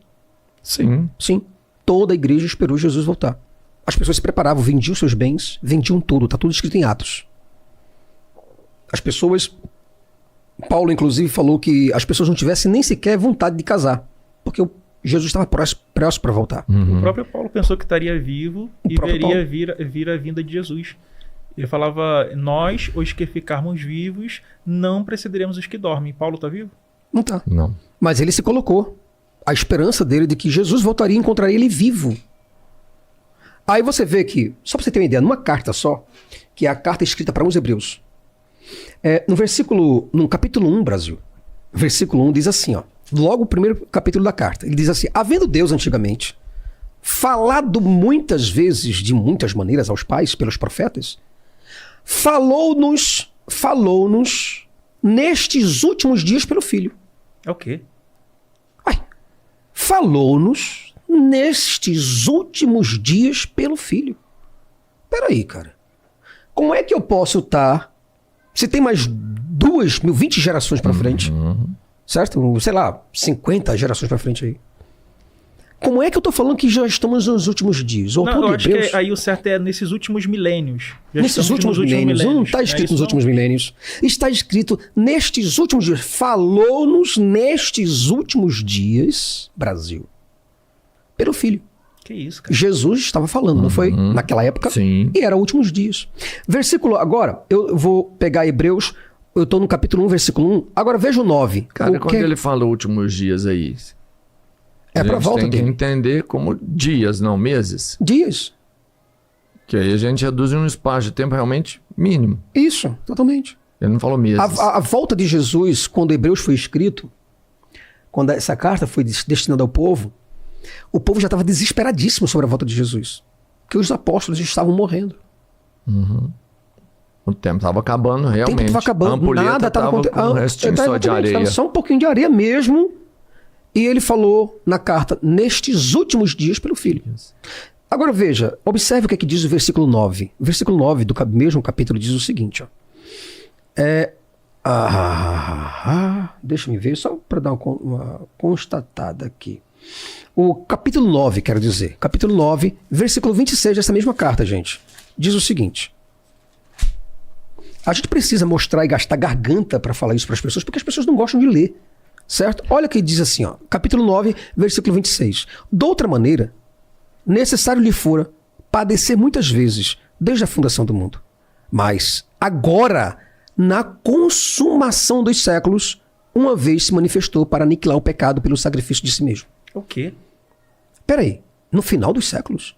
Sim. Sim. Toda a igreja esperou Jesus voltar. As pessoas se preparavam, vendiam seus bens, vendiam tudo. Está tudo escrito em Atos. As pessoas... Paulo, inclusive, falou que as pessoas não tivessem nem sequer vontade de casar. Porque Jesus estava próximo para voltar. O próprio Paulo pensou que estaria vivo O e próprio veria vir a vinda de Jesus. Ele falava, nós, os que ficarmos vivos, não precederemos os que dormem. Paulo está vivo? Não tá. Não. Mas ele se colocou. A esperança dele de que Jesus voltaria e encontraria ele vivo. Aí você vê que, só para você ter uma ideia, numa carta só, que é a carta escrita para os hebreus, no capítulo 1, Brasil, versículo 1 diz assim, ó, logo o primeiro capítulo da carta, ele diz assim, havendo Deus antigamente falado muitas vezes, de muitas maneiras aos pais, pelos profetas, falou-nos nestes últimos dias pelo Filho. É o quê? Falou-nos nestes últimos dias pelo Filho. Peraí, cara. Como é que eu posso estar... Se tem mais 20 gerações pra frente, certo? Sei lá, 50 gerações pra frente aí. Como é que eu tô falando que já estamos nos últimos dias? O Não, autor eu de acho Hebreus, que aí o certo é nesses últimos milênios. Já nesses estamos últimos nos milênios, não está não é escrito isso, nos não? últimos milênios. Está escrito nestes últimos dias. Falou-nos nestes últimos dias, Brasil, pelo Filho. Que isso, cara. Jesus estava falando, não foi? Naquela época. Sim. E era últimos dias. Versículo, agora, eu vou pegar Hebreus, eu estou no capítulo 1, versículo 1. Agora veja o 9. Cara, O quando que- ele fala últimos dias aí, É pra a gente volta tem que dele. entender como dias, não meses. Dias. Que aí a gente reduz em um espaço de tempo realmente mínimo. Isso, totalmente. Ele não falou meses. A volta de Jesus, quando Hebreus foi escrito, quando essa carta foi destinada ao povo, o povo já estava desesperadíssimo sobre a volta de Jesus. Porque os apóstolos estavam morrendo. O tempo estava acabando, O realmente. tempo estava acabando, A ampulheta nada estava tava acontecendo. com um restinho só de areia. Só um pouquinho de areia mesmo. E ele falou na carta, nestes últimos dias, pelo Filho. Agora veja, observe o que é que diz o versículo 9. O versículo 9 do mesmo capítulo diz o seguinte, ó. Deixa eu ver, só para dar uma constatada aqui. O capítulo 9, quero dizer. Capítulo 9, versículo 26 dessa mesma carta, gente. Diz o seguinte. A gente precisa mostrar e gastar garganta para falar isso para as pessoas, porque as pessoas não gostam de ler. Certo? Olha que diz assim, ó. Capítulo 9, versículo 26. De outra maneira, necessário lhe fora padecer muitas vezes, desde a fundação do mundo. Mas agora, na consumação dos séculos, uma vez se manifestou para aniquilar o pecado pelo sacrifício de si mesmo. O quê? Peraí, no final dos séculos?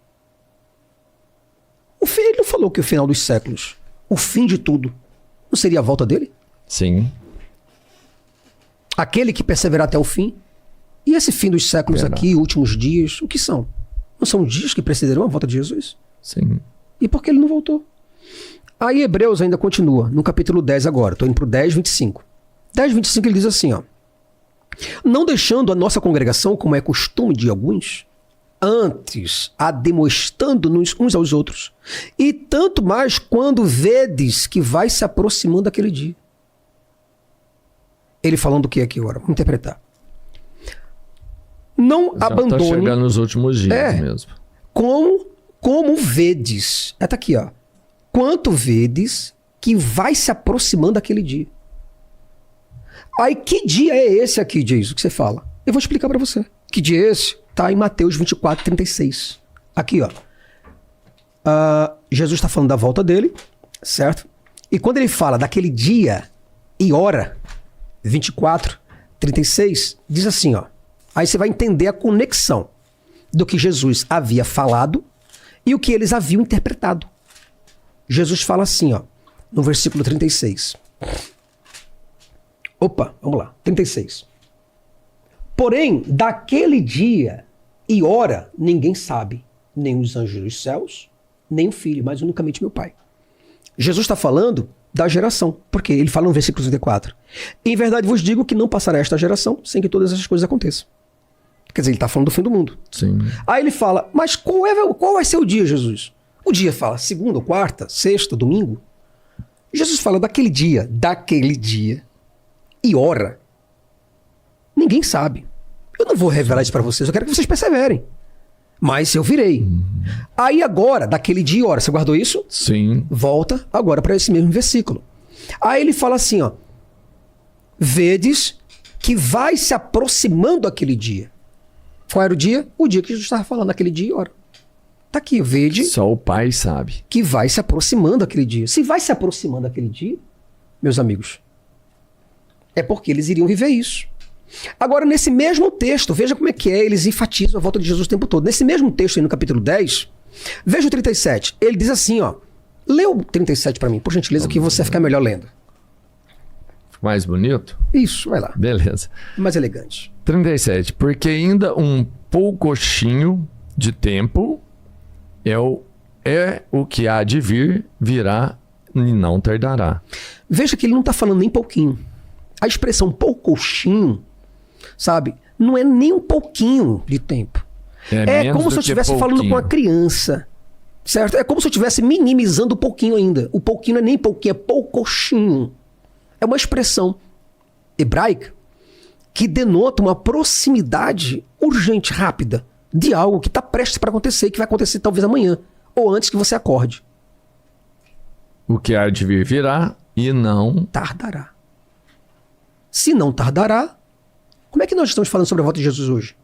Ele não falou que o final dos séculos, o fim de tudo, não seria a volta dele? Sim. Aquele que perseverar até o fim? E esse fim dos séculos Verdade. aqui, últimos dias, o que são? Não são dias que precederão a volta de Jesus? Sim. E por que ele não voltou? Aí Hebreus ainda continua, no capítulo 10 agora. Estou indo para o 10, 25. 10, 25 ele diz assim, ó. Não deixando a nossa congregação, como é costume de alguns, antes ademoestando-nos uns aos outros, e tanto mais quando vedes que vai se aproximando aquele dia. Ele falando o que aqui agora? Vamos interpretar. Não Já abandone... tá chegando nos últimos dias É. mesmo. Como vedes, tá aqui, ó. Quanto vedes que vai se aproximando aquele dia. Aí, que dia é esse aqui, diz o que você fala? Eu vou explicar para você. Que dia é esse? Tá em Mateus 24, 36. Aqui, ó. Jesus está falando da volta dele, certo? E quando ele fala daquele dia e hora, 24, 36, diz assim, ó. Aí você vai entender a conexão do que Jesus havia falado e o que eles haviam interpretado. Jesus fala assim, ó, no versículo 36. Opa, vamos lá, 36. Porém, daquele dia e hora, ninguém sabe, nem os anjos dos céus, nem o Filho, mas unicamente meu Pai. Jesus está falando da geração, porque ele fala no versículo 34. Em verdade vos digo que não passará esta geração sem que todas essas coisas aconteçam. Quer dizer, ele está falando do fim do mundo. Sim. Aí ele fala, mas qual vai ser o dia, Jesus? O dia fala segunda, quarta, sexta, domingo. Jesus fala daquele dia e hora. Ninguém sabe. Eu não vou revelar isso para vocês, eu quero que vocês perseverem. Mas eu virei. Aí agora, daquele dia e hora, você guardou isso? Sim. Volta agora para esse mesmo versículo. Aí ele fala assim, ó. Vedes que vai se aproximando aquele dia. Qual era o dia? O dia que Jesus estava falando, aquele dia e hora. Tá aqui, vede Só o pai sabe. que vai se aproximando aquele dia. Se vai se aproximando aquele dia, meus amigos, é porque eles iriam viver isso. Agora, nesse mesmo texto, veja como é que é, eles enfatizam a volta de Jesus o tempo todo. Nesse mesmo texto aí no capítulo 10, veja o 37. Ele diz assim, ó. Lê o 37 para mim, por gentileza, que você vai ficar melhor lendo. Mais bonito? Isso, vai lá. Beleza. Mais elegante. 37. Porque ainda um poucochinho de tempo é o que há de vir, virá e não tardará. Veja que ele não está falando nem pouquinho. A expressão poucochinho, sabe, não é nem um pouquinho de tempo. É menos como do se eu que estivesse falando pouquinho. com a criança, certo? É como se eu estivesse minimizando um pouquinho ainda. O pouquinho não é nem pouquinho, é poucochinho. É uma expressão hebraica que denota uma proximidade urgente, rápida, de algo que está prestes para acontecer, que vai acontecer talvez amanhã, ou antes que você acorde. O que há de vir virá e não... Tardará. Se não tardará, como é que nós estamos falando sobre a volta de Jesus hoje?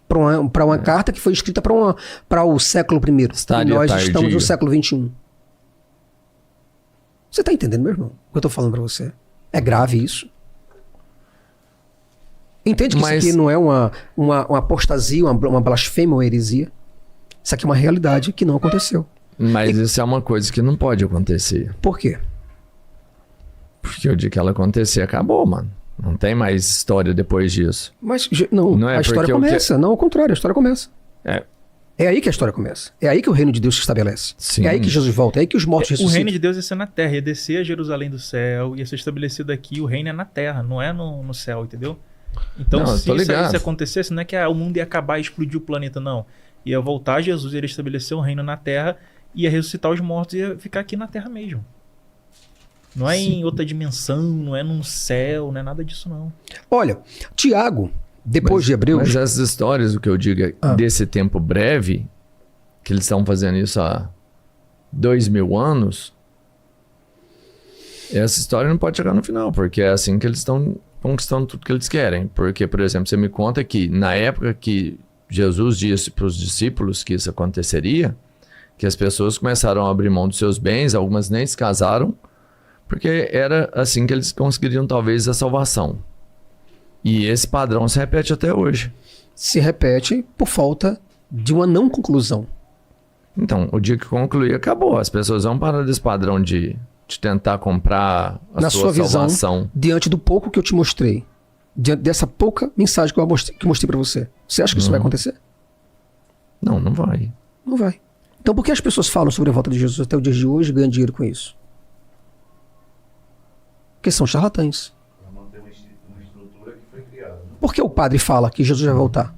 Para uma carta que foi escrita para o século I. Estaria e nós tardio. estamos no século XXI. Você está entendendo, meu irmão? O que eu estou falando para você? É grave isso. Entende que Mas- isso aqui não é uma apostasia, uma blasfêmia, uma heresia? Isso aqui é uma realidade que não aconteceu. Mas isso é uma coisa que não pode acontecer. Por quê? Porque o dia que ela acontecer, acabou, mano. Não tem mais história depois disso. Mas não, Não é a história porque o que- começa. Não, ao contrário, a história começa. É, É aí que a história começa. É aí que o reino de Deus se estabelece. Sim. É aí que Jesus volta. É aí que os mortos O ressuscitam. reino de Deus ia ser na terra, ia descer a Jerusalém do céu, ia ser estabelecido aqui, o reino é na terra, não é no céu, entendeu? Então, Não, eu se tô isso ligado. acontecesse, não é que o mundo ia acabar e explodir o planeta, não. Ia voltar Jesus, ia estabelecer um reino na terra, ia ressuscitar os mortos e ia ficar aqui na terra mesmo. Não é em outra dimensão, não é num céu, não é nada disso, não. Olha, Tiago, depois de Hebreus... Mas essas histórias, o que eu digo é desse tempo breve, que eles estão fazendo isso há 2000 anos, essa história não pode chegar no final, porque é assim que eles estão conquistando tudo que eles querem. Porque, por exemplo, você me conta que na época que Jesus disse para os discípulos que isso aconteceria, que as pessoas começaram a abrir mão dos seus bens, algumas nem se casaram, porque era assim que eles conseguiriam talvez a salvação. E esse padrão se repete até hoje. se repete por falta de uma não conclusão. Então, o dia que concluir, acabou. As pessoas vão parar desse padrão de tentar comprar a Na sua sua visão, salvação. diante do pouco que eu te mostrei, diante dessa pouca mensagem que eu mostrei para você, você acha que isso vai acontecer? Não, não vai. Não vai. Então por que as pessoas falam sobre a volta de Jesus até o dia de hoje e ganham dinheiro com isso? Porque são charlatães. Para manter uma estrutura que foi criada. Né? Por que o padre fala que Jesus vai voltar?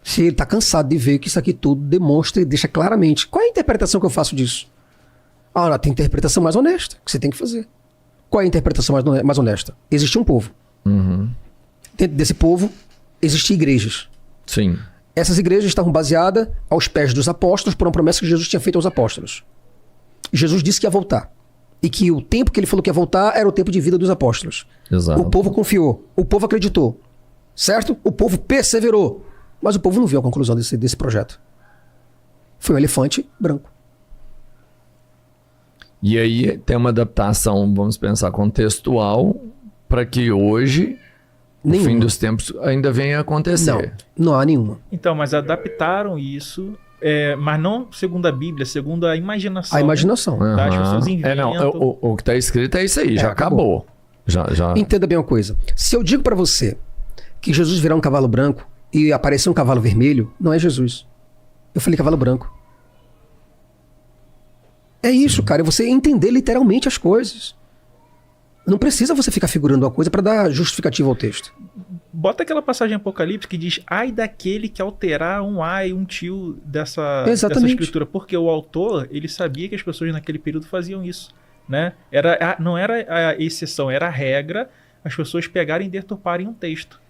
Se ele está cansado de ver que isso aqui tudo demonstra e deixa claramente. Qual é a interpretação que eu faço disso? Ah, tem interpretação mais honesta que você tem que fazer. Qual é a interpretação mais honesta? Existe um povo. Uhum. Dentro desse povo, existem igrejas. Sim. Essas igrejas estavam baseadas aos pés dos apóstolos por uma promessa que Jesus tinha feito aos apóstolos. Jesus disse que ia voltar. E que o tempo que ele falou que ia voltar era o tempo de vida dos apóstolos. Exato. O povo confiou. O povo acreditou. Certo? O povo perseverou. Mas o povo não viu a conclusão desse projeto. Foi um elefante branco. E aí tem uma adaptação, vamos pensar, contextual, para que hoje, no Nenhuma. fim dos tempos, ainda venha a acontecer. Não há nenhuma. Então, mas adaptaram isso, mas não segundo a Bíblia, segundo a imaginação. A imaginação. Tá, as pessoas Não, inventam. o que está escrito é isso aí, já acabou. acabou. Já. Entenda bem uma coisa. Se eu digo para você que Jesus virá um cavalo branco e aparecer um cavalo vermelho, não é Jesus. Eu falei cavalo branco. É isso, cara. É você entender literalmente as coisas. Não precisa você ficar figurando uma coisa para dar justificativa ao texto. Bota aquela passagem em Apocalipse que diz: ai daquele que alterar um ai, um tio dessa Exatamente. escritura. Porque o autor, ele sabia que as pessoas naquele período faziam isso. Né? Não era a exceção, era a regra as pessoas pegarem e deturparem um texto.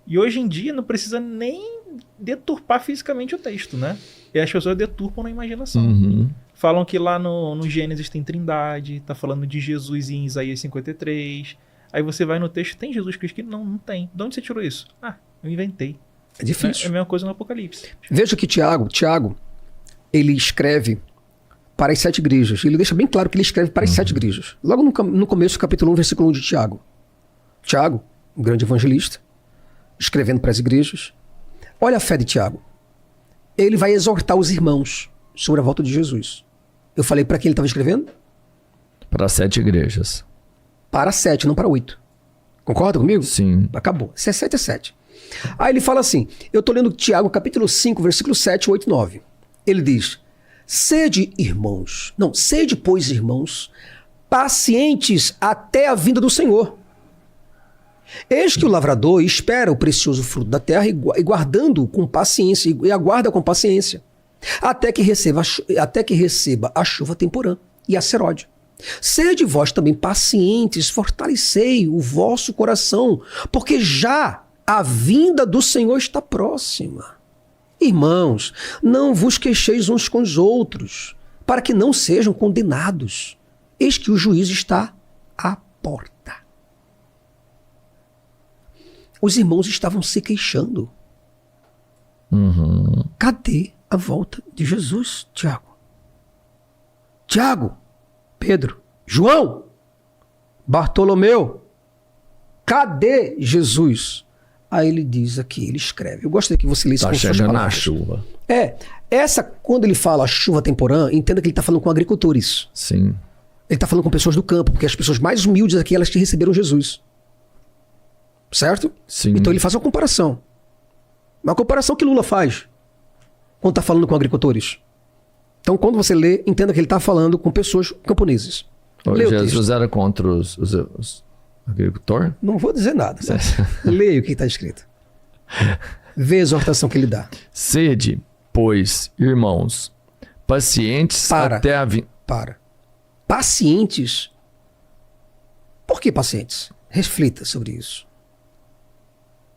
E hoje em dia não precisa nem deturpar fisicamente o texto, né? E as pessoas deturpam na imaginação. Uhum. Falam que lá no Gênesis tem trindade, tá falando de Jesus em Isaías 53. Aí você vai no texto, tem Jesus Cristo? Não tem. De onde você tirou isso? Ah, eu inventei. É difícil. É a mesma coisa no Apocalipse. Veja que Tiago, ele escreve para as 7 igrejas. Ele deixa bem claro que ele escreve para as 7 igrejas. Logo no começo do capítulo 1, versículo 1 de Tiago. Tiago, um grande evangelista, escrevendo para as igrejas. Olha a fé de Tiago. Ele vai exortar os irmãos sobre a volta de Jesus. Eu falei para quem ele estava escrevendo? Para 7 igrejas. Para 7, não para 8. Concorda comigo? Sim. Acabou. Se é 7, é 7. Aí ele fala assim, eu estou lendo Tiago capítulo 5, versículo 7, 8 e 9. Ele diz, sede, pois, irmãos, pacientes até a vinda do Senhor. Eis que o lavrador espera o precioso fruto da terra e guardando com paciência, e aguarda com paciência, até que receba a chuva temporã e a seródia. Sede vós também pacientes, fortalecei o vosso coração, porque já A vinda do Senhor está próxima. Irmãos, não vos queixeis uns com os outros, para que não sejam condenados. Eis que o juízo está à porta. Os irmãos estavam se queixando. Cadê a volta de Jesus, Tiago? Tiago, Pedro, João, Bartolomeu, cadê Jesus? Aí ele diz aqui, ele escreve. Eu gostaria que você lesse Tá com suas chegando a palavras. chuva. Quando ele fala chuva temporã, entenda que ele está falando com agricultores. Sim. Ele está falando com pessoas do campo, porque as pessoas mais humildes aqui, elas que receberam Jesus. Certo? Sim. Então ele faz uma comparação. Uma comparação que Lula faz quando está falando com agricultores. Então, quando você lê, entenda que ele está falando com pessoas camponeses. Lê o Jesus texto. era contra os agricultores? Não vou dizer nada. Leia o que está escrito. Vê a exortação que ele dá. Sede, pois, irmãos, pacientes Para. até a vinda. Para. Pacientes. Por que pacientes? Reflita sobre isso.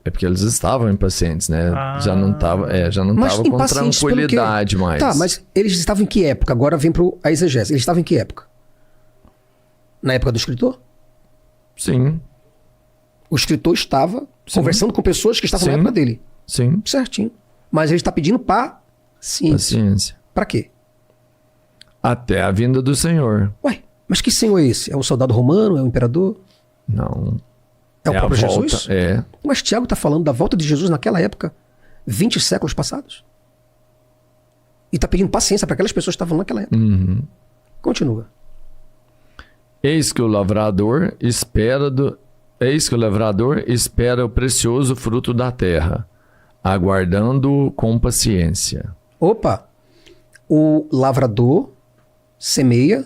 É porque eles estavam impacientes, né? Ah. Já não tava com impacientes pelo quê? tranquilidade mais. Tá, mas eles estavam em que época? Agora vem para a exegese. Eles estavam em que época? Na época do escritor? Sim, O escritor estava conversando com pessoas que estavam na Sim. época dele. sim. Certinho. Mas ele está pedindo paciência. Paciência. Para quê? Até a vinda do Senhor. Ué, mas que senhor é esse? É um soldado romano? É um imperador? Não. É o a próprio volta, Jesus? É. Mas Tiago está falando da volta de Jesus naquela época, 20 séculos passados. E está pedindo paciência para aquelas pessoas que estavam naquela época. Uhum. Continua. Eis que o lavrador espera o precioso fruto da terra, aguardando-o com paciência. Opa! O lavrador semeia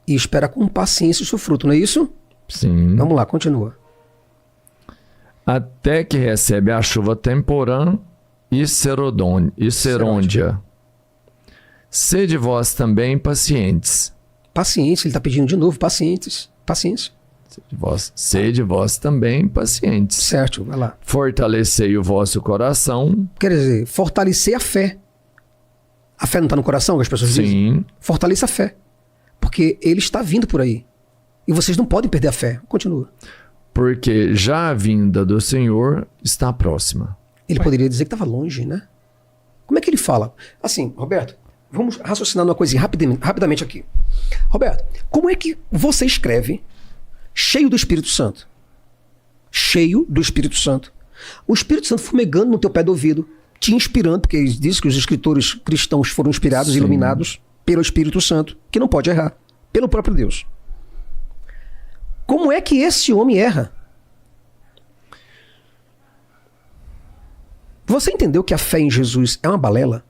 e espera com paciência o seu fruto, não é isso? Sim. Vamos lá, continua. Até que recebe a chuva temporã e serôndia. Sede vós também pacientes. Paciência, ele está pedindo de novo, pacientes. Paciência. Sede vós também pacientes. Certo, vai lá. Fortalecei o vosso coração. Quer dizer, fortalecer a fé. A fé não está no coração, que as pessoas dizem? Sim. Fortaleça a fé. Porque ele está vindo por aí. E vocês não podem perder a fé. Continua. Porque já a vinda do Senhor está próxima. Ele poderia dizer que estava longe, né? Como é que ele fala? Assim, Roberto, vamos raciocinar uma coisinha rapidamente aqui. Roberto, como é que você escreve cheio do Espírito Santo? Cheio do Espírito Santo. O Espírito Santo fumegando no teu pé do ouvido, te inspirando, porque diz que os escritores cristãos foram inspirados e Sim. iluminados pelo Espírito Santo, que não pode errar, pelo próprio Deus. Como é que esse homem erra? Você entendeu que a fé em Jesus é uma balela?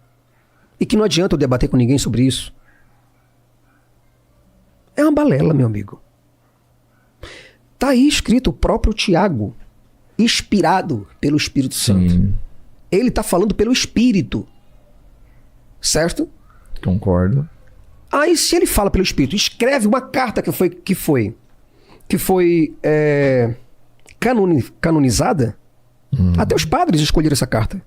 E que não adianta eu debater com ninguém sobre isso? É uma balela, meu amigo. Está aí escrito o próprio Tiago, inspirado pelo Espírito Santo. Sim. Ele está falando pelo Espírito. Certo? Concordo. Aí se ele fala pelo Espírito, escreve uma carta que foi canonizada, até os padres escolheram essa carta.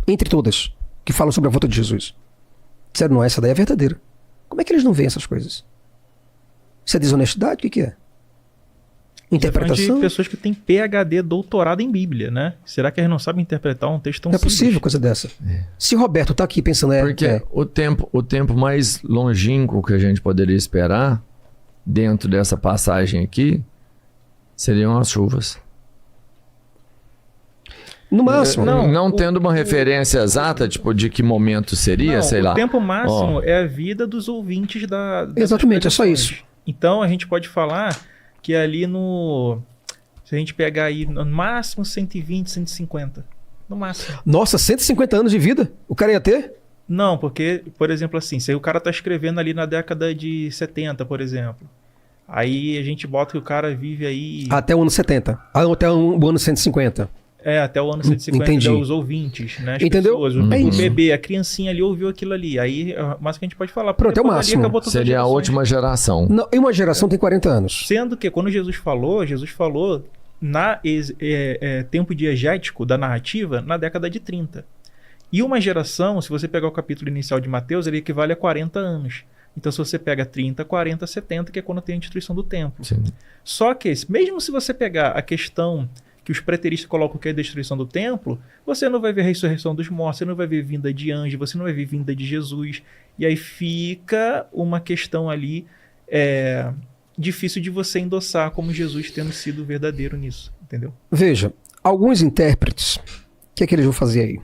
Entre todas, que falam sobre a volta de Jesus. Disseram, não, essa daí é verdadeira. Como é que eles não veem essas coisas? Isso é desonestidade? O que é? Interpretação? De pessoas que têm PhD, doutorado em Bíblia, né? Será que eles não sabem interpretar um texto tão Não é simples? possível coisa dessa. Se Roberto tá aqui pensando... Porque o tempo mais longínquo que a gente poderia esperar dentro dessa passagem aqui seriam as chuvas. No máximo. Não tendo uma referência exata, tipo, de que momento seria, Não, sei lá. O tempo máximo é a vida dos ouvintes dessas Exatamente, é só pregações. isso. Então a gente pode falar que ali se a gente pegar aí no máximo 120, 150. No máximo. Nossa, 150 anos de vida? O cara ia ter? Não, porque, por exemplo, assim, se o cara tá escrevendo ali na década de 70, por exemplo. Aí a gente bota que o cara vive aí... Até o ano 70. Até o ano 150. até o ano 150, Entendi. os ouvintes, né? As Entendeu? pessoas, É o isso. bebê, a criancinha ali ouviu aquilo ali. Aí, mas que a gente pode falar... Pronto, é o depois ali máximo. acabou todas as Seria a gerações. última geração. Não, e uma geração tem 40 anos. Sendo que quando Jesus falou tempo diegético da narrativa na década de 30. E uma geração, se você pegar o capítulo inicial de Mateus, ele equivale a 40 anos. Então, se você pega 30, 40, 70, que é quando tem a destruição do templo. Sim. Só que, mesmo se você pegar a questão que os preteristas colocam que é a destruição do templo, você não vai ver a ressurreição dos mortos, você não vai ver vinda de anjo, você não vai ver vinda de Jesus. E aí fica uma questão ali difícil de você endossar como Jesus tendo sido verdadeiro nisso, entendeu? Veja, alguns intérpretes, o que é que eles vão fazer aí?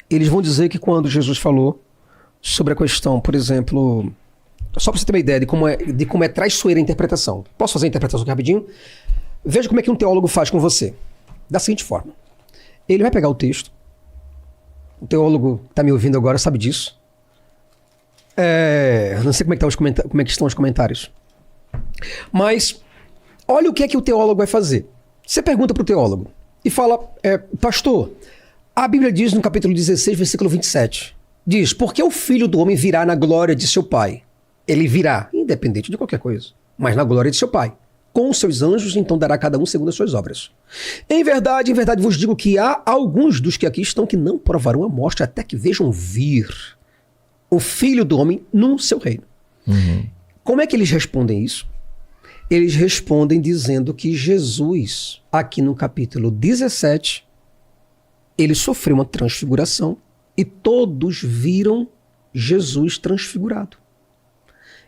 Eles vão dizer que quando Jesus falou sobre a questão, por exemplo, só para você ter uma ideia de como é traiçoeira a interpretação. Posso fazer a interpretação aqui rapidinho? Veja como é que um teólogo faz com você. Da seguinte forma. Ele vai pegar o texto. O teólogo que está me ouvindo agora sabe disso. Não sei como é que estão os comentários. Mas, olha o que é que o teólogo vai fazer. Você pergunta para o teólogo e fala, pastor, a Bíblia diz no capítulo 16, versículo 27, diz, porque o filho do homem virá na glória de seu pai. Ele virá, independente de qualquer coisa, mas na glória de seu pai. Com os seus anjos, então dará cada um segundo as suas obras. Em verdade vos digo que há alguns dos que aqui estão que não provarão a morte até que vejam vir o Filho do Homem no seu reino. Uhum. Como é que eles respondem isso? Eles respondem dizendo que Jesus, aqui no capítulo 17, ele sofreu uma transfiguração e todos viram Jesus transfigurado.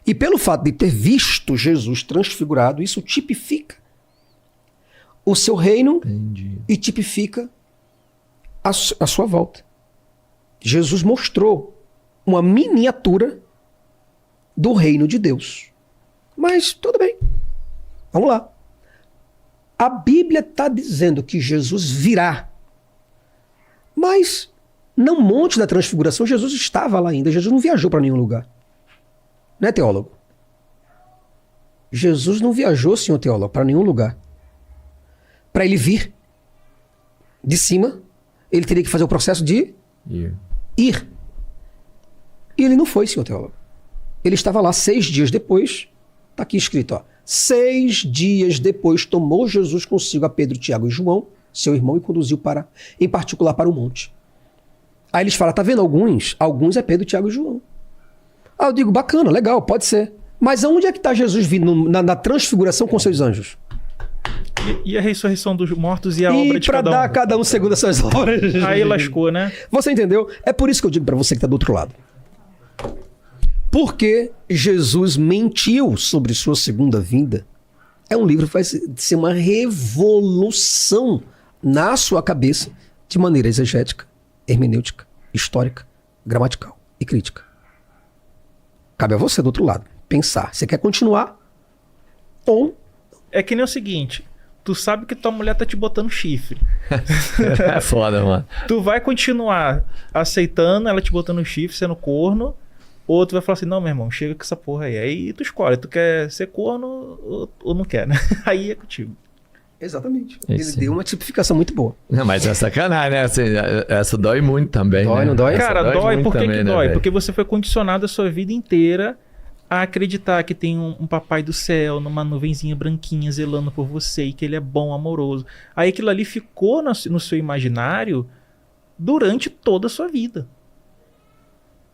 E pelo fato de ter visto Jesus transfigurado, isso tipifica o seu reino. Entendi. E tipifica a sua volta. Jesus mostrou uma miniatura do reino de Deus. Mas tudo bem. Vamos lá. A Bíblia está dizendo que Jesus virá. Mas no Monte da Transfiguração, Jesus estava lá ainda. Jesus não viajou para nenhum lugar. Né, teólogo? Jesus não viajou, senhor teólogo, para nenhum lugar. Para ele vir de cima, ele teria que fazer o processo de ir. E ele não foi, senhor teólogo. Ele estava lá 6 dias depois. Está aqui escrito, 6 dias depois tomou Jesus consigo a Pedro, Tiago e João, seu irmão, e conduziu em particular para o monte. Aí eles falam, tá vendo alguns é Pedro, Tiago e João. Eu digo, bacana, legal, pode ser. Mas aonde é que está Jesus vindo na transfiguração com seus anjos? E a ressurreição dos mortos e a obra de cada um? E para dar cada um segundo as suas obras. Aí lascou, né? Você entendeu? É por isso que eu digo para você que está do outro lado. Porque Jesus mentiu sobre sua segunda vinda. É um livro que vai ser uma revolução na sua cabeça de maneira exegética, hermenêutica, histórica, gramatical e crítica. Cabe a você do outro lado pensar. Você quer continuar ou... É que nem o seguinte, tu sabe que tua mulher tá te botando chifre. É foda, mano. Tu vai continuar aceitando ela te botando chifre, sendo corno, ou tu vai falar assim, não, meu irmão, chega com essa porra aí. Aí tu escolhe, tu quer ser corno ou não quer, né? Aí é contigo. Exatamente. Ele deu uma tipificação muito boa. Não, mas é sacanagem, né? Assim, essa dói muito também, dói, né? não dói? Cara, dói. Por que também, dói? Né, porque você foi condicionado a sua vida inteira a acreditar que tem um papai do céu, numa nuvenzinha branquinha zelando por você e que ele é bom, amoroso. Aí aquilo ali ficou no seu imaginário durante toda a sua vida.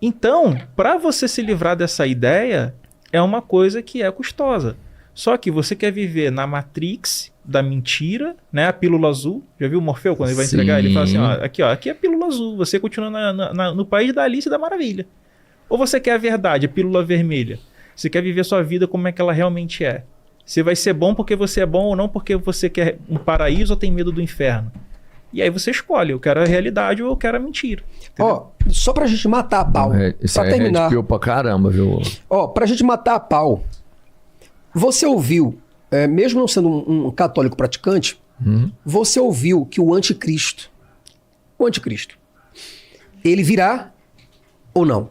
Então, para você se livrar dessa ideia, é uma coisa que é custosa. Só que você quer viver na Matrix da mentira, né? A pílula azul. Já viu o Morfeu quando ele vai entregar? Ele fala assim, aqui é a pílula azul. Você continua no país da Alice e da Maravilha. Ou você quer a verdade, a pílula vermelha? Você quer viver a sua vida como é que ela realmente é? Você vai ser bom porque você é bom ou não porque você quer um paraíso ou tem medo do inferno? E aí você escolhe, eu quero a realidade ou eu quero a mentira. Só pra gente matar a pau. Isso pra aí terminar. É red pill pra caramba, viu? Pra gente matar a pau. Você ouviu, mesmo não sendo um católico praticante, você ouviu que o anticristo, ele virá ou não?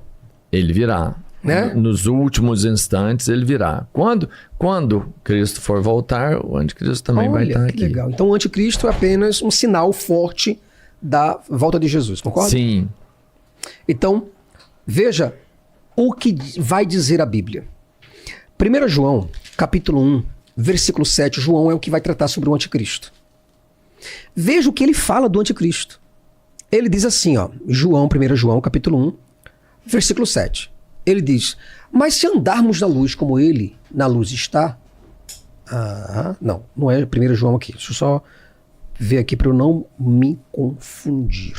Ele virá. Né? Nos últimos instantes ele virá. Quando Cristo for voltar, o anticristo também vai estar aqui. Legal. Então o anticristo é apenas um sinal forte da volta de Jesus, concorda? Sim. Então, veja o que vai dizer a Bíblia. 1 João, capítulo 1, versículo 7, João é o que vai tratar sobre o anticristo. Veja o que ele fala do anticristo. Ele diz assim, ó, 1 João, capítulo 1, versículo 7. Ele diz, mas se andarmos na luz como ele na luz está... não é 1 João aqui. Deixa eu só ver aqui para eu não me confundir.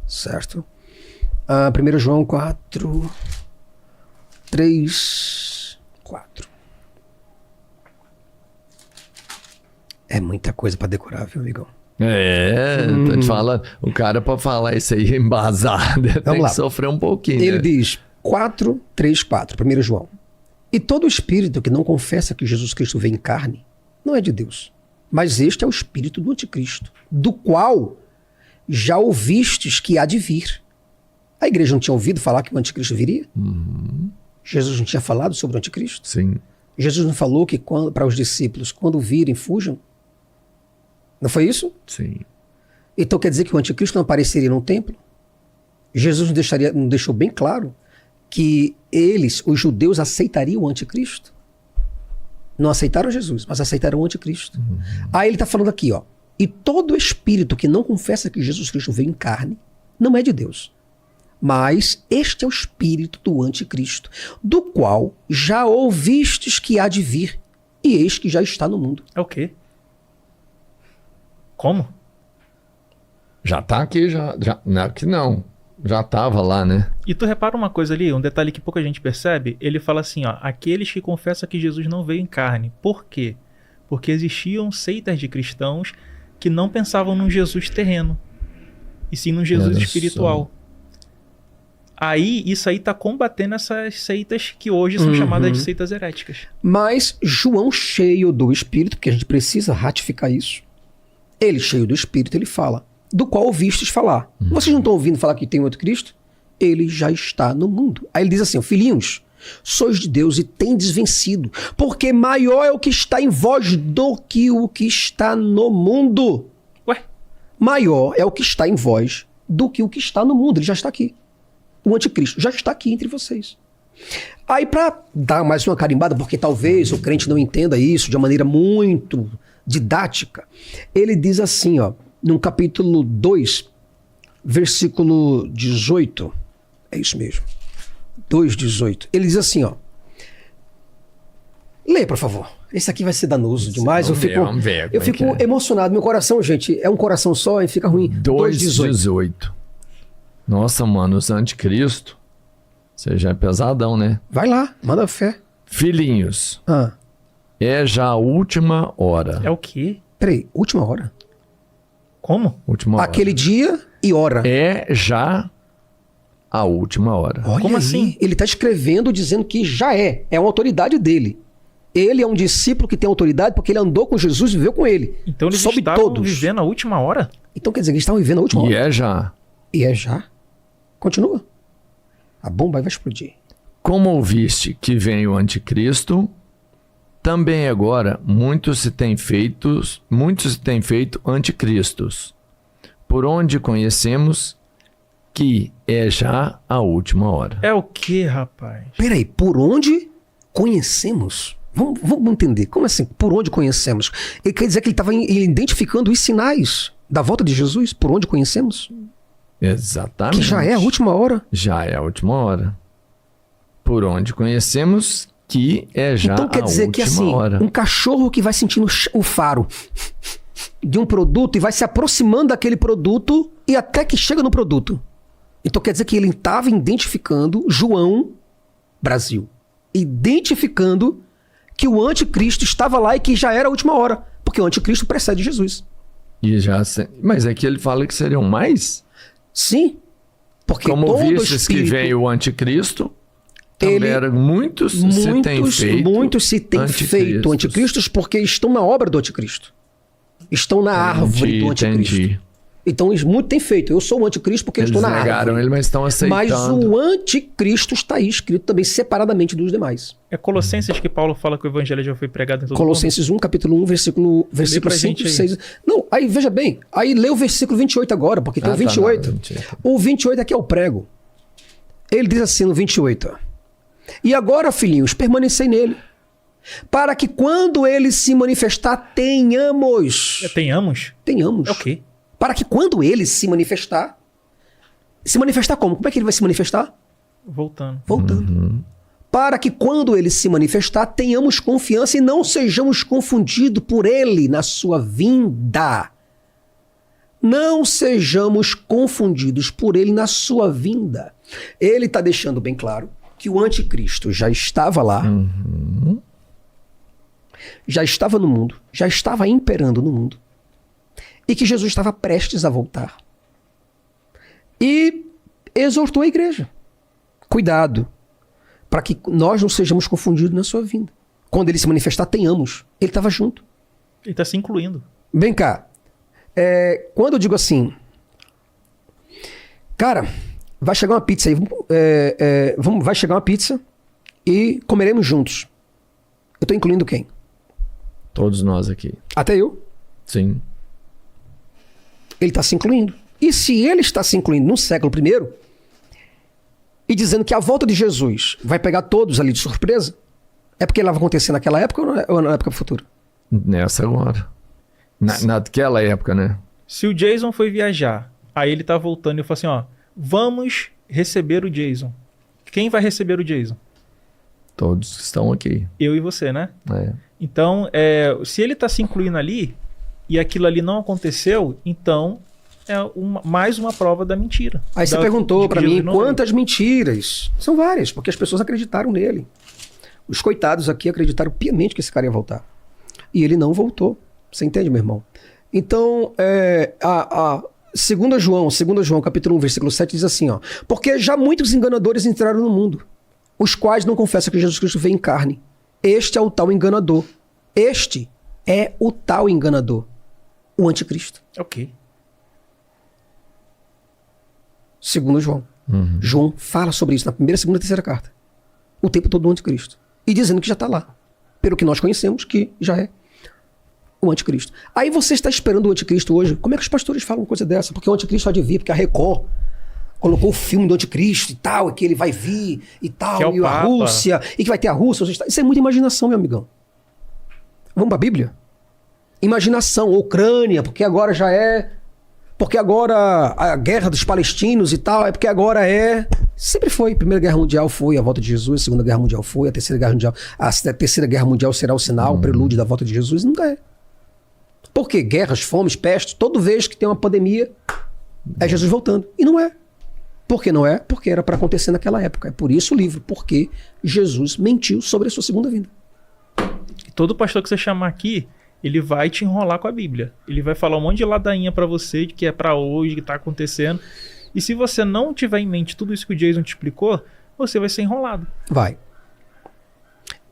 Certo? 1 João 4, 3, 4. É muita coisa para decorar, viu, amigão? Tô te falando. O cara, pra falar isso aí embasado, tem lá. que sofrer um pouquinho. Ele né? diz 4, 3, 4, 1 João. E todo espírito que não confessa que Jesus Cristo veio em carne, não é de Deus. Mas este é o espírito do anticristo, do qual já ouvistes que há de vir. A igreja não tinha ouvido falar que o anticristo viria? Jesus não tinha falado sobre o anticristo? Sim. Jesus não falou que para os discípulos, quando virem, fujam? Não foi isso? Sim. Então quer dizer que o anticristo não apareceria num templo? Jesus não deixou bem claro que eles, os judeus, aceitariam o anticristo? Não aceitaram Jesus, mas aceitaram o anticristo. Aí ele está falando aqui, ó. E todo espírito que não confessa que Jesus Cristo veio em carne, não é de Deus. Mas este é o espírito do anticristo, do qual já ouvistes que há de vir, e eis que já está no mundo. É o quê? Como? Já tá aqui, já não é que não. Já tava lá, né? E tu repara uma coisa ali, um detalhe que pouca gente percebe, ele fala assim, ó, aqueles que confessam que Jesus não veio em carne. Por quê? Porque existiam seitas de cristãos que não pensavam num Jesus terreno, e sim num Jesus espiritual. Aí, isso aí tá combatendo essas seitas que hoje são chamadas de seitas heréticas. Mas João, cheio do Espírito, porque a gente precisa ratificar isso, ele, cheio do Espírito, ele fala, do qual ouvistes falar. Vocês não estão ouvindo falar que tem outro Cristo? Ele já está no mundo. Aí ele diz assim, filhinhos, sois de Deus e tendes vencido, porque maior é o que está em vós do que o que está no mundo. Ué? Maior é o que está em vós do que o que está no mundo. Ele já está aqui. O anticristo já está aqui entre vocês. Aí, para dar mais uma carimbada, porque talvez o crente não entenda isso de uma maneira muito didática, ele diz assim, ó, no capítulo 2, versículo 18, é isso mesmo, 2:18, ele diz assim, ó, leia, por favor, esse aqui vai ser danoso demais, vamos ver eu fico emocionado, meu coração, gente, é um coração só e fica ruim. 2:18. Nossa, mano, os anticristo, você já é pesadão, né? Vai lá, manda fé. Filhinhos, é já a última hora. É o quê? Peraí, última hora? Como? Última hora. Aquele dia e hora. É já a última hora. Olha Como aí, assim? Ele está escrevendo dizendo que já é uma autoridade dele. Ele é um discípulo que tem autoridade porque ele andou com Jesus e viveu com ele. Então eles Sobre estavam todos. vivendo a última hora? Então quer dizer que eles estavam vivendo a última E hora. é já. E é já. Continua. A bomba aí vai explodir. Como ouviste que vem o anticristo, também agora muitos se têm feito anticristos, por onde conhecemos que é já a última hora. É o quê, rapaz? Peraí, por onde conhecemos? Vamos entender. Como assim? Por onde conhecemos? Ele quer dizer que ele estava identificando os sinais da volta de Jesus? Por onde conhecemos? Exatamente. Que já é a última hora. Já é a última hora. Por onde conhecemos que é já Então quer dizer a que última assim, hora. um cachorro que vai sentindo o faro de um produto e vai se aproximando daquele produto e até que chega no produto. Então quer dizer que ele estava identificando João, Brasil, identificando que o anticristo estava lá e que já era a última hora, porque o anticristo precede Jesus. Mas aqui ele fala que seriam mais? Sim, porque Como todo vistes que espírito, veio o anticristo, também muitos se têm feito anticristos porque estão na obra do anticristo. Estão na árvore do anticristo. Entendi. Então, muito tem feito. Eu sou o anticristo porque eu Eles estou na negaram árvore. ele, mas estão aceitando. Mas o anticristo está aí escrito também separadamente dos demais. É Colossenses que Paulo fala que o evangelho já foi pregado em todo mundo? Colossenses 1, capítulo 1, versículo pra 5 gente e aí. 6. Não, aí veja bem. Aí lê o versículo 28 agora, porque tem o 28. O 28 aqui é o prego. Ele diz assim no 28. Ó, e agora, filhinhos, permanecei nele. Para que quando ele se manifestar, tenhamos. Tenhamos? Tenhamos. É o quê? Para que quando ele se manifestar. Se manifestar como? Como é que ele vai se manifestar? Voltando. Voltando. Para que quando ele se manifestar, tenhamos confiança e não sejamos confundidos por ele na sua vinda. Não sejamos confundidos por ele na sua vinda. Ele está deixando bem claro que o anticristo já estava lá, já estava no mundo, já estava imperando no mundo, e que Jesus estava prestes a voltar. E exortou a igreja. Cuidado, para que nós não sejamos confundidos na sua vinda. Quando ele se manifestar, tenhamos. Ele estava junto. Ele está se incluindo. Vem cá. Quando eu digo assim, cara, vai chegar uma pizza aí, vai chegar uma pizza e comeremos juntos. Eu estou incluindo quem? Todos nós aqui. Até eu. Sim. Ele está se incluindo. E se ele está se incluindo no século I e dizendo que a volta de Jesus vai pegar todos ali de surpresa, é porque ela vai acontecer naquela época ou na época futura? Nessa agora. Naquela época, né? Se o Jason foi viajar, aí ele tá voltando e eu falo assim, ó, vamos receber o Jason. Quem vai receber o Jason? Todos que estão aqui. Eu e você, né? É. Então, se ele tá se incluindo ali e aquilo ali não aconteceu, então mais uma prova da mentira. Aí você perguntou para mim quantas mentiras. São várias, porque as pessoas acreditaram nele. Os coitados aqui acreditaram piamente que esse cara ia voltar. E ele não voltou. Você entende, meu irmão? Então, 2 João, capítulo 1, versículo 7, diz assim, ó. Porque já muitos enganadores entraram no mundo, os quais não confessam que Jesus Cristo veio em carne. Este é o tal enganador. Este é o tal enganador. O anticristo. Ok. 2 João. João fala sobre isso na primeira, segunda e terceira carta. O tempo todo do anticristo. E dizendo que já está lá. Pelo que nós conhecemos, que já é o anticristo. Aí você está esperando o anticristo hoje. Como é que os pastores falam uma coisa dessa? Porque o anticristo há de vir, porque a Record colocou o filme do anticristo e tal, e que ele vai vir e tal, que é o e a Papa. Rússia, e que vai ter a Rússia. Isso é muita imaginação, meu amigão. Vamos para a Bíblia? Imaginação, Ucrânia, porque agora já é... Porque agora a guerra dos palestinos e tal, é porque agora é... Sempre foi. Primeira Guerra Mundial foi a volta de Jesus, a Segunda Guerra Mundial foi, a Terceira Guerra Mundial... A Terceira Guerra Mundial será o sinal, o prelúdio da volta de Jesus. Nunca é. Por quê? Guerras, fomes, pestes, toda vez que tem uma pandemia, é Jesus voltando. E não é. Por que não é? Porque era para acontecer naquela época. É por isso o livro. Porque Jesus mentiu sobre a sua segunda vinda. E todo pastor que você chamar aqui, ele vai te enrolar com a Bíblia. Ele vai falar um monte de ladainha para você, de que é para hoje, que tá acontecendo. E se você não tiver em mente tudo isso que o Jason te explicou, você vai ser enrolado. Vai.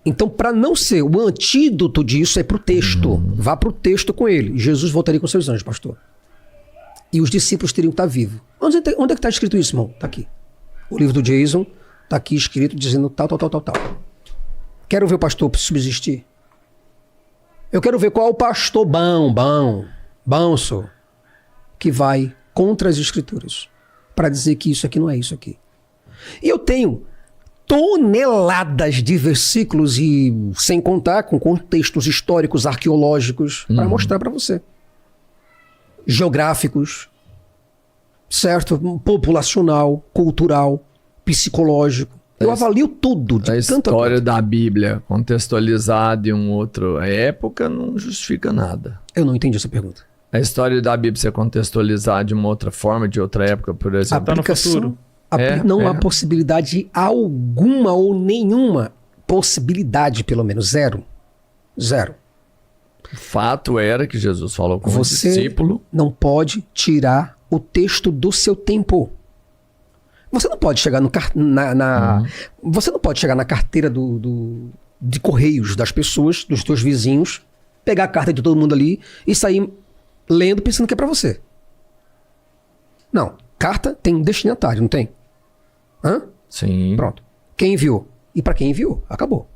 Então, para não ser o antídoto disso, é pro texto. Vá pro texto com ele. Jesus voltaria com seus anjos, pastor. E os discípulos teriam que estar vivos. Onde é que está escrito isso, irmão? Está aqui. O livro do Jason está aqui escrito dizendo tal. Quero ver o pastor subsistir. Eu quero ver qual é o pastor bom, senhor, que vai contra as escrituras para dizer que isso aqui não é isso aqui. E eu tenho toneladas de versículos e sem contar com contextos históricos, arqueológicos para mostrar para você. Geográficos, certo? Populacional, cultural, psicológico. Eu avalio tudo. A história da Bíblia contextualizada em uma outra época não justifica nada. Eu não entendi essa pergunta. A história da Bíblia ser contextualizada de uma outra forma, de outra época, por exemplo. Tá no futuro. Não há possibilidade alguma ou nenhuma possibilidade, pelo menos. Zero. O fato era que Jesus falou com o Você discípulo. não pode tirar o texto do seu tempo. Você não pode chegar Você não pode chegar na carteira de correios das pessoas, dos teus vizinhos, pegar a carta de todo mundo ali e sair lendo pensando que é pra você. Não. Carta tem um destinatário, não tem? Sim. Pronto. Quem enviou? E para quem enviou? Acabou.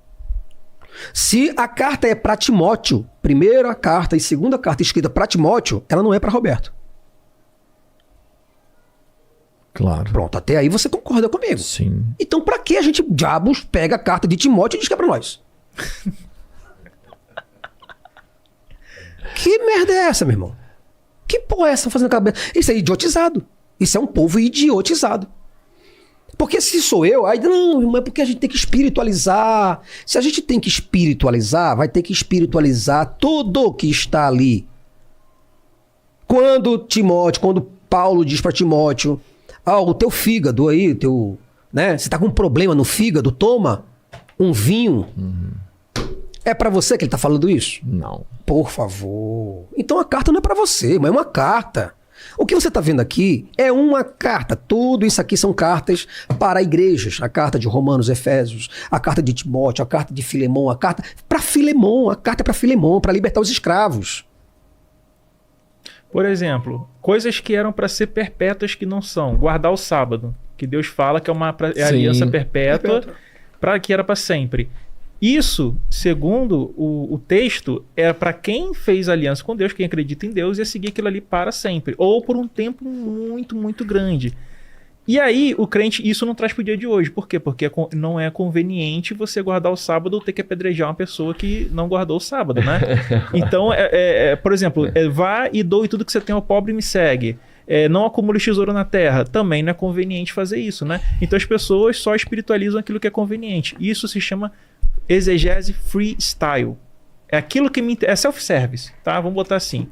Se a carta é para Timóteo, primeira carta e segunda carta escrita para Timóteo, ela não é para Roberto. Claro. Pronto, até aí você concorda comigo. Sim. Então para que a gente, diabos, pega a carta de Timóteo e diz que é para nós? Que merda é essa, meu irmão? Que porra é essa fazendo cabeça? Isso é idiotizado. Isso é um povo idiotizado. Porque se sou eu, aí não, é porque a gente tem que espiritualizar. Se a gente tem que espiritualizar, vai ter que espiritualizar tudo que está ali. Quando Paulo diz para Timóteo, o teu fígado aí, né? Você tá com um problema no fígado, toma um vinho. É para você que ele tá falando isso? Não. Por favor. Então a carta não é para você, mas é uma carta. O que você está vendo aqui é uma carta. Tudo isso aqui são cartas para igrejas. A carta de Romanos, Efésios, a carta de Timóteo, a carta de Filemão, a carta para Filemão, a carta é para Filemão, para libertar os escravos. Por exemplo, coisas que eram para ser perpétuas que não são. Guardar o sábado, que Deus fala que é a aliança perpétua, que era para sempre. Isso, segundo o texto, é para quem fez aliança com Deus, quem acredita em Deus, ia seguir aquilo ali para sempre. Ou por um tempo muito, muito grande. E aí, o crente, isso não traz para o dia de hoje. Por quê? Porque não é conveniente você guardar o sábado ou ter que apedrejar uma pessoa que não guardou o sábado, né? Então, por exemplo, vá e doe tudo que você tem ao pobre e me segue. Não acumule tesouro na terra. Também não é conveniente fazer isso, né? Então, as pessoas só espiritualizam aquilo que é conveniente. Isso se chama exegese freestyle. É aquilo que me interessa. É self-service, tá? Vamos botar assim.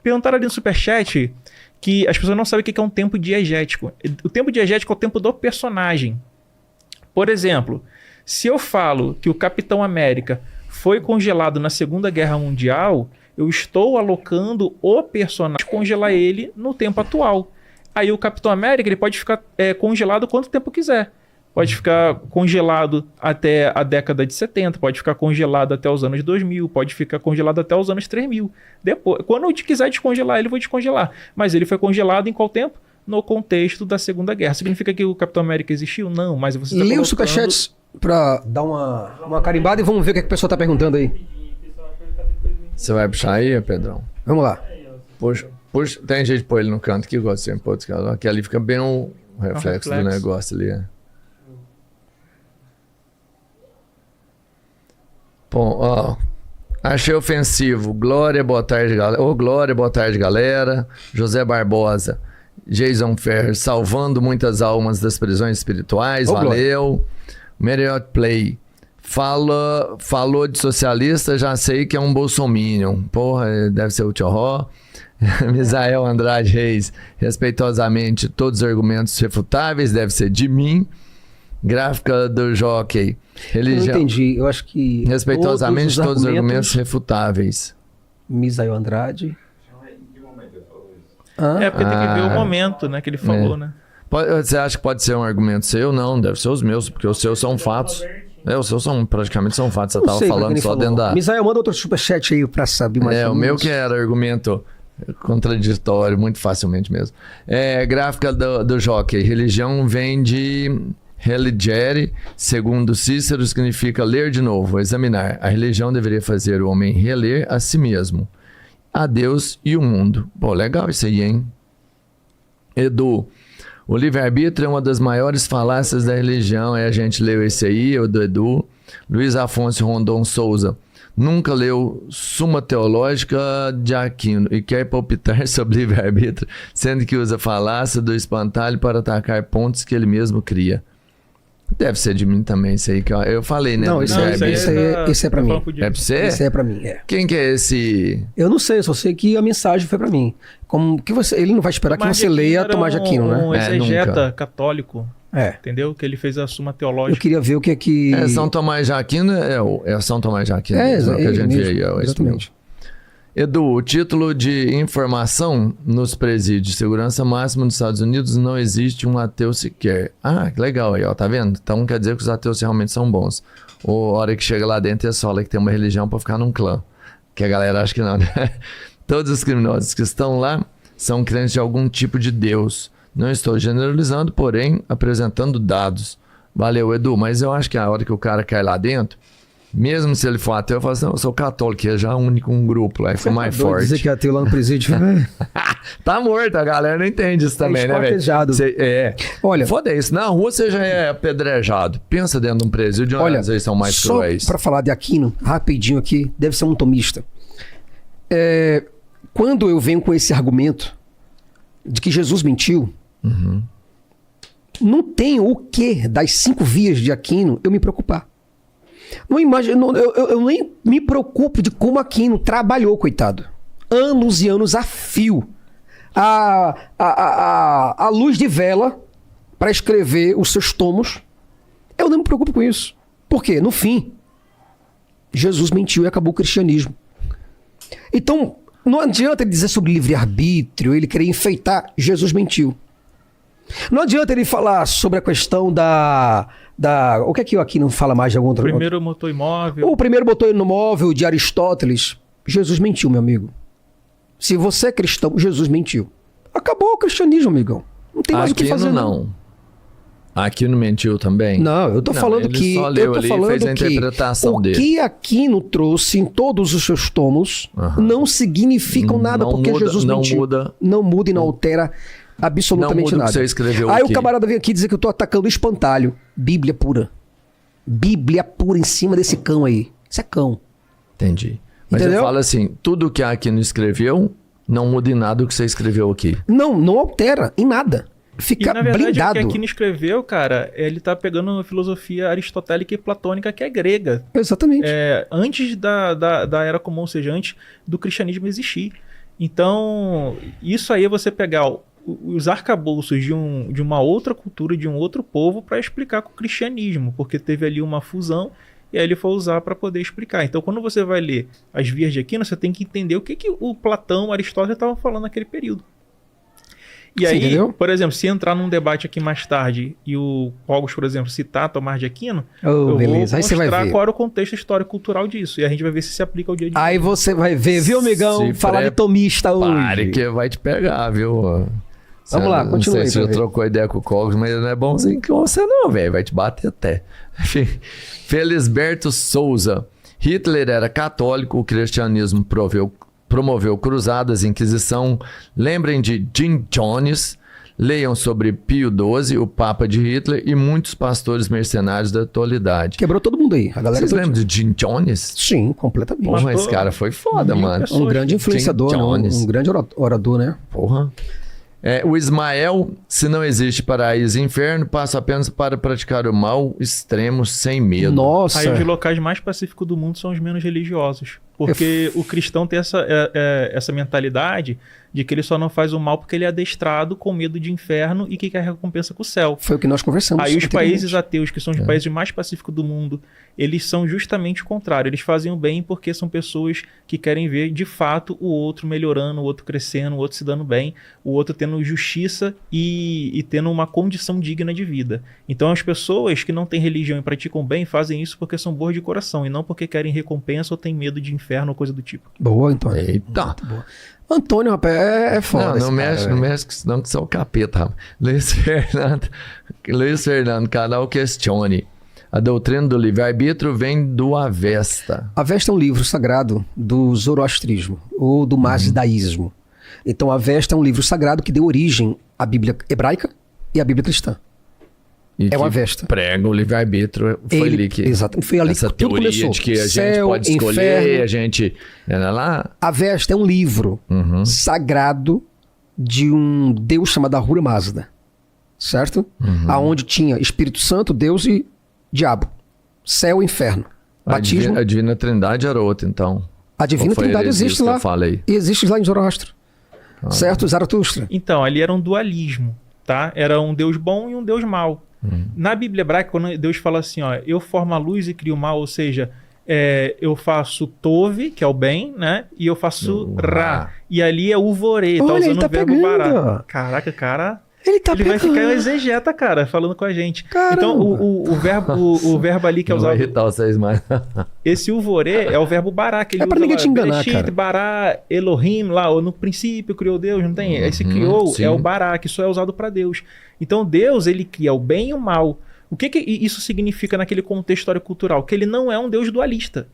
Perguntaram ali no Superchat que as pessoas não sabem o que é um tempo diegético. O tempo diegético é o tempo do personagem. Por exemplo, se eu falo que o Capitão América foi congelado na Segunda Guerra Mundial, eu estou alocando o personagem, congelar ele no tempo atual. Aí o Capitão América ele pode ficar congelado quanto tempo quiser. Pode ficar congelado até a década de 70, pode ficar congelado até os anos 2000, pode ficar congelado até os anos 3000. Depois, quando eu quiser descongelar ele, eu vou descongelar. Mas ele foi congelado em qual tempo? No contexto da Segunda Guerra. Significa que o Capitão América existiu? Não, mas você está Lê os superchats para dar uma carimbada e vamos ver o que a pessoa está perguntando aí. Você vai puxar aí, Pedrão? Vamos lá. Puxa. Tem jeito de pôr ele no canto que gosta sempre pôr que ali fica bem um reflexo do negócio ali. Bom, achei ofensivo. Glória, boa tarde, galera. Glória, boa tarde, galera. José Barbosa, Jason Ferrer, salvando muitas almas das prisões espirituais. Valeu. Marriott Play. Falou de socialista, já sei que é um bolsominion. Porra, deve ser o Tchorró. Misael Andrade Reis, respeitosamente, todos os argumentos refutáveis, deve ser de mim. Gráfica do Jockey. Religião. Eu não entendi, eu acho que... Respeitosamente, todos os argumentos refutáveis. Misael Andrade. Porque tem que ver o momento, né, que ele falou, né? Você acha que pode ser um argumento seu? Não, deve ser os meus, porque os seus são fatos. Os seus praticamente são fatos. Você estava falando só dentro da... Misael, manda outro superchat aí pra saber mais ou menos. O meu que era argumento contraditório, muito facilmente mesmo. Gráfica do Jockey. Religião vem de... Religere, segundo Cícero, significa ler de novo, examinar. A religião deveria fazer o homem reler a si mesmo, a Deus e o mundo. Pô, legal isso aí, hein? Edu, o livre-arbítrio é uma das maiores falácias da religião. A gente leu esse aí, o do Edu. Luiz Afonso Rondon Souza, nunca leu Suma Teológica de Aquino e quer palpitar sobre livre-arbítrio, sendo que usa falácia do espantalho para atacar pontos que ele mesmo cria. Deve ser de mim também, isso aí que eu falei, né? Não, esse é pra mim. É pra você? Esse é pra mim, Quem que é esse? Eu não sei, só sei que a mensagem foi pra mim. Ele não vai esperar que você leia Tomás de Aquino, né? Um exegeta católico, entendeu? Que ele fez a Suma Teológica. Eu queria ver o que é que... São Tomás de Aquino, é São Tomás de Aquino. Que a gente vê aí. Exatamente. Edu, o título de informação nos presídios de segurança máxima nos Estados Unidos não existe um ateu sequer. Que legal aí, ó, tá vendo? Então quer dizer que os ateus realmente são bons. Ou a hora que chega lá dentro é só que tem uma religião pra ficar num clã. Que a galera acha que não, né? Todos os criminosos que estão lá são crentes de algum tipo de Deus. Não estou generalizando, porém apresentando dados. Valeu, Edu, mas eu acho que a hora que o cara cai lá dentro, mesmo se ele for ateu, eu falo assim, não, eu sou católico, que é já único um grupo lá, fica mais forte. Dizer que é ateu lá no presídio. Tá morto, a galera não entende isso também, né, velho? Olha, foda isso, na rua você já é apedrejado. Pensa dentro de um presídio, às vezes são mais cruéis. Só pra falar de Aquino, rapidinho aqui, deve ser um tomista. quando eu venho com esse argumento de que Jesus mentiu, não tem o que das 5 vias de Aquino eu me preocupar. Não imagino, eu nem me preocupo de como Aquino trabalhou, coitado. Anos e anos a fio. A luz de vela para escrever os seus tomos. Eu não me preocupo com isso. Por quê? No fim, Jesus mentiu e acabou o cristianismo. Então, não adianta ele dizer sobre livre-arbítrio, ele querer enfeitar. Jesus mentiu. Não adianta ele falar sobre a questão da o que é que aqui não fala mais de algum outro? Primeiro motor imóvel. O primeiro motor imóvel de Aristóteles. Jesus mentiu, meu amigo. Se você é cristão, Jesus mentiu. Acabou o cristianismo, amigão. Não tem mais o que fazer. Não. Aquino mentiu também? Não, eu tô falando ele que... só leu eu tô ali e falando fez a que interpretação dele. O que Aquino trouxe em todos os seus tomos não significam nada, Não porque muda- Jesus não mentiu. muda. Não muda e não altera absolutamente Não muda o nada. que você escreveu Aí aqui. o camarada vem aqui dizer que eu tô atacando o espantalho. Bíblia pura. Bíblia pura em cima desse cão aí. Isso é cão. Entendi. Mas Entendeu? eu falo assim, tudo que Aquino escreveu, não muda em nada o que você escreveu aqui. Não altera em nada. E, Fica na verdade, blindado. o que Aquino escreveu, cara, ele tá pegando a filosofia aristotélica e platônica, que é grega. Exatamente. Antes da Era Comum, ou seja, antes do cristianismo existir. Então, isso aí é você pegar os arcabouços de uma outra cultura, de um outro povo, para explicar com o cristianismo, porque teve ali uma fusão e aí ele foi usar para poder explicar. Então, quando você vai ler as vias de Aquino, você tem que entender o que o Platão, o Aristóteles estavam falando naquele período. E Você aí, entendeu? por exemplo, se entrar num debate aqui mais tarde e o Pogos, por exemplo, citar Tomás de Aquino, eu beleza. vou Aí você vai mostrar ver. qual era o contexto histórico-cultural disso. E a gente vai ver se se aplica ao dia de hoje. Aí você vai ver, viu, amigão? Se Falar de tomista hoje. Pare que vai te pegar, viu? Vamos lá, continua Não aí sei se pra você ver. trocou ideia com o Cogos, mas ele não é bonzinho com você não, velho. Vai te bater até. Enfim, Felisberto Souza. Hitler era católico, o cristianismo promoveu cruzadas, Inquisição. Lembrem de Jim Jones. Leiam sobre Pio XII, o Papa de Hitler e muitos pastores mercenários da atualidade. Quebrou todo mundo aí. A galera Vocês toda- lembram de Jim Jones? Sim, completamente. Porra, Matou esse cara foi foda, 1000 mano. pessoas. Um grande influenciador, Jim né? Jones. Um grande orador, né? Porra. O Ismael, se não existe paraíso e inferno, passa apenas para praticar o mal extremo sem medo. Nossa. Aí os locais mais pacíficos do mundo são os menos religiosos. Porque o cristão tem essa mentalidade de que ele só não faz o mal porque ele é adestrado com medo de inferno e que quer recompensa com o céu. Foi o que nós conversamos. Aí os anteriormente. países ateus, que são os países mais pacíficos do mundo, eles são justamente o contrário. Eles fazem o bem porque são pessoas que querem ver, de fato, o outro melhorando, o outro crescendo, o outro se dando bem, o outro tendo justiça e tendo uma condição digna de vida. Então as pessoas que não têm religião e praticam bem fazem isso porque são boas de coração e não porque querem recompensa ou têm medo de inferno ou coisa do tipo. Boa, Antônio. Eita. Muito boa. Antônio, rapaz, é foda. Não mexe, senão que você é o capeta, rapaz. Luiz Fernando, canal Questione. A doutrina do livre-arbítrio vem do Avesta. Avesta é um livro sagrado do zoroastrismo ou do mazdaísmo. Então, Avesta é um livro sagrado que deu origem à Bíblia hebraica e à Bíblia cristã. E É que o Avesta. prega o livre-arbítrio. Foi ali que... Exatamente. Foi ali essa que tudo teoria começou. de que a gente Céu, pode escolher, inferno. a gente... Era lá... Avesta é um livro sagrado de um deus chamado Ahura Mazda. Certo? Aonde tinha Espírito Santo, Deus e diabo. Céu e inferno. Batismo. A Divina Trindade era outra, então. A Divina Ou foi Trindade heresia existe que lá. eu falei? E existe lá em Zoroastro. Certo? Zaratustra. Então, ali era um dualismo, tá? Era um Deus bom e um Deus mau. Na Bíblia hebraica, quando Deus fala assim, ó, eu formo a luz e crio o mal, ou seja, eu faço tove, que é o bem, né? E eu faço ra. E ali é uvorê, tá Olha, usando ele tá o verbo pegando. bará. Caraca, cara... Ele tá Ele vai pegando. ficar um exegeta, cara, falando com a gente. Caramba. Então, o verbo ali que é Não vai usado... irritar vocês mais. Esse uvorê é o verbo bará, que ele É pra usa ninguém lá, te enganar, Bereshit, cara. bará, Elohim, lá, ou no princípio criou Deus, não tem? Esse criou sim. é o bará, que só é usado para Deus. Então Deus, ele cria o bem e o mal. O que isso significa naquele contexto histórico-cultural? Que ele não é um Deus dualista.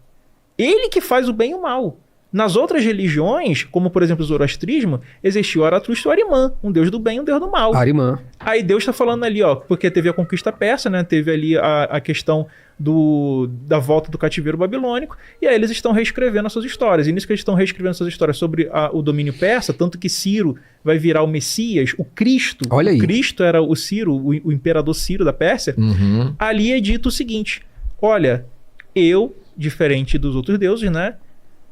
Ele que faz o bem e o mal. Nas outras religiões, como por exemplo o zoroastrismo, existiu o Aratrusta e o Arimã, um deus do bem e um deus do mal. Arimã. Aí Deus está falando ali, ó, porque teve a conquista persa, né? Teve ali a questão da volta do cativeiro babilônico, e aí eles estão reescrevendo as suas histórias. E nisso que eles estão reescrevendo suas histórias sobre o domínio persa, tanto que Ciro vai virar o Messias, o Cristo. Olha aí. O Cristo era o Ciro, o imperador Ciro da Pérsia. Uhum. Ali é dito o seguinte: olha, eu, diferente dos outros deuses, né?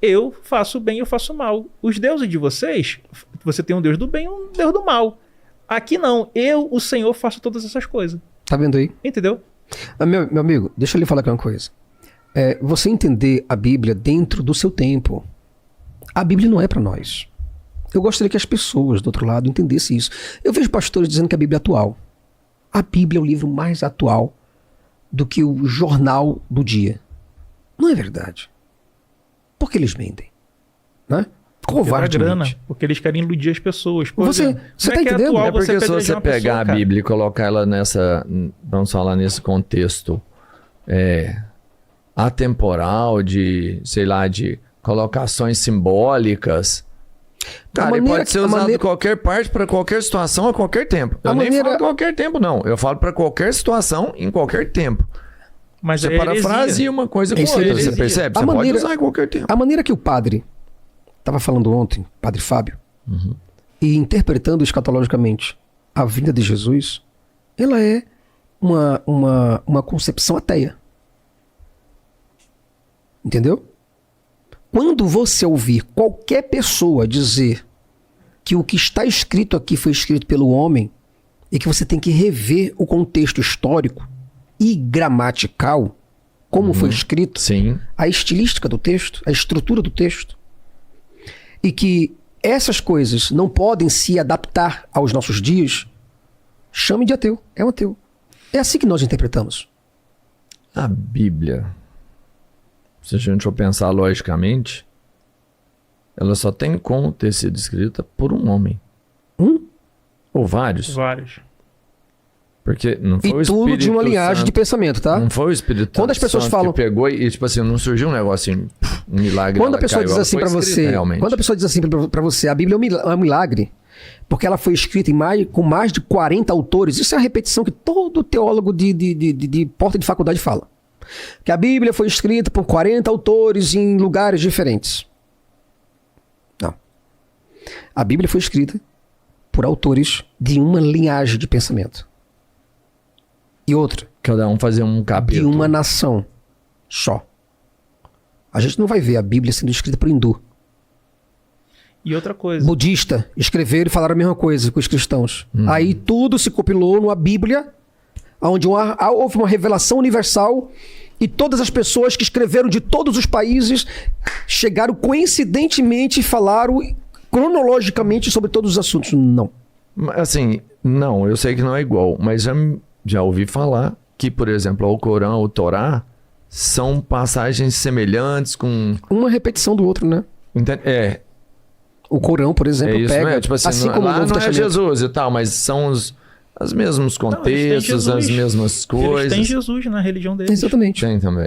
Eu faço o bem e eu faço o mal. Os deuses de vocês, você tem um deus do bem e um deus do mal. Aqui não, eu, o Senhor, faço todas essas coisas. Tá vendo aí? Entendeu? Meu amigo, deixa eu lhe falar aqui uma coisa. Você entender a Bíblia dentro do seu tempo. A Bíblia não é para nós. Eu gostaria que as pessoas do outro lado entendessem isso. Eu vejo pastores dizendo que a Bíblia é atual. A Bíblia é o livro mais atual do que o jornal do dia. Não é verdade. Por que eles mentem? Né? Covardemente. Grana, porque eles querem iludir as pessoas. Você tá entendendo? É porque se você pegar a Bíblia e colocar ela vamos falar nesse contexto atemporal, de colocações simbólicas, cara, ele pode ser usado em qualquer parte, para qualquer situação, a qualquer tempo. Eu nem falo qualquer tempo, não. Eu falo para qualquer situação, em qualquer tempo. Mas você parafraseia uma coisa com outra, você percebe? Você pode usar em qualquer tempo. A maneira que o padre estava falando ontem, Padre Fábio, e interpretando escatologicamente a vinda de Jesus, ela é uma concepção ateia. Entendeu? Quando você ouvir qualquer pessoa dizer que o que está escrito aqui foi escrito pelo homem e que você tem que rever o contexto histórico e gramatical, como foi escrito, sim, a estilística do texto, a estrutura do texto, e que essas coisas não podem se adaptar aos nossos dias, chame de ateu. É um ateu. É assim que nós interpretamos. A Bíblia, se a gente for pensar logicamente, ela só tem como ter sido escrita por um homem. Ou vários. Vários. Porque não foi e tudo de uma linhagem de pensamento, tá? Não foi o Espírito Quando as pessoas falam que pegou e, tipo assim, não surgiu um negócio assim, um milagre. Quando a pessoa diz assim pra você, quando a pessoa diz assim pra você, a Bíblia é um milagre, porque ela foi escrita com mais de 40 autores, isso é a repetição que todo teólogo de porta de faculdade fala. Que a Bíblia foi escrita por 40 autores em lugares diferentes. Não. A Bíblia foi escrita por autores de uma linhagem de pensamento. E outra. Cada um fazia um capítulo. De uma nação só. A gente não vai ver a Bíblia sendo escrita por hindu. E outra coisa. Budista escreveram e falaram a mesma coisa com os cristãos. Aí tudo se compilou numa Bíblia, onde houve uma revelação universal e todas as pessoas que escreveram de todos os países chegaram coincidentemente e falaram cronologicamente sobre todos os assuntos. Não. Assim, não, eu sei que não é igual, mas já ouvi falar que, por exemplo, o Corão, o Torá, são passagens semelhantes com... Uma repetição do outro, né? O Corão, por exemplo, isso, pega... Né? Tipo assim, como lá o Novo Testamento. É Jesus e tal, mas são os mesmos contextos, as mesmas coisas. Eles têm Jesus na religião deles. Exatamente. Tem também.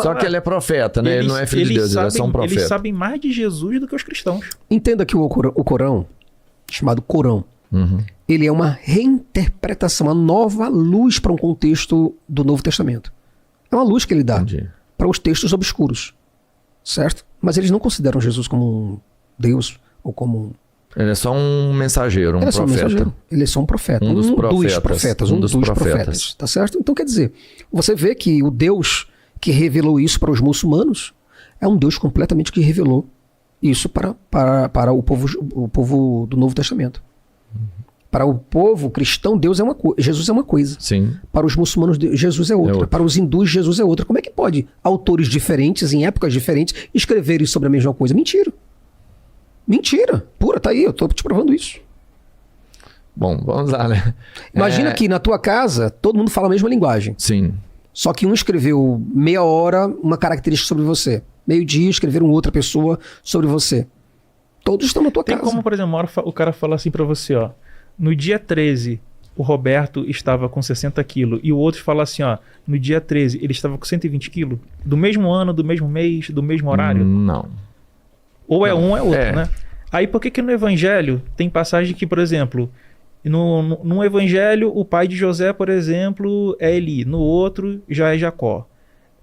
Só que ele é profeta, né? Ele não é filho de Deus, ele é só um profeta. Eles sabem mais de Jesus do que os cristãos. Entenda que o Corão, chamado Corão, ele é uma reinterpretação, uma nova luz para um contexto do Novo Testamento. É uma luz que ele dá para os textos obscuros, certo? Mas eles não consideram Jesus como um Deus ou como... Ele é só um mensageiro, um profeta. Ele é só um profeta. Um dos profetas. Um dos profetas. Tá certo? Então, quer dizer, você vê que o Deus que revelou isso para os muçulmanos é um Deus completamente que revelou isso para o povo do Novo Testamento. Para o povo cristão, Jesus é uma coisa. Sim. Para os muçulmanos, Jesus é outra. Para os hindus, Jesus é outra. Como é que pode autores diferentes, em épocas diferentes, escreverem sobre a mesma coisa? Mentira. Mentira. Pura, tá aí. Eu tô te provando isso. Bom, vamos lá, né? Imagina que na tua casa, todo mundo fala a mesma linguagem. Sim. Só que um escreveu meia hora uma característica sobre você. Meio-dia escreveram outra pessoa sobre você. Todos estão na tua casa. Tem como, por exemplo, o cara falar assim pra você, ó. No dia 13, o Roberto estava com 60 quilos. E o outro fala assim, ó. No dia 13, ele estava com 120 quilos. Do mesmo ano, do mesmo mês, do mesmo horário? Não. Ou é Não, um ou é outro, é. né? Aí por que no evangelho tem passagem que, por exemplo, num evangelho o pai de José, por exemplo, é Eli, no outro já é Jacó.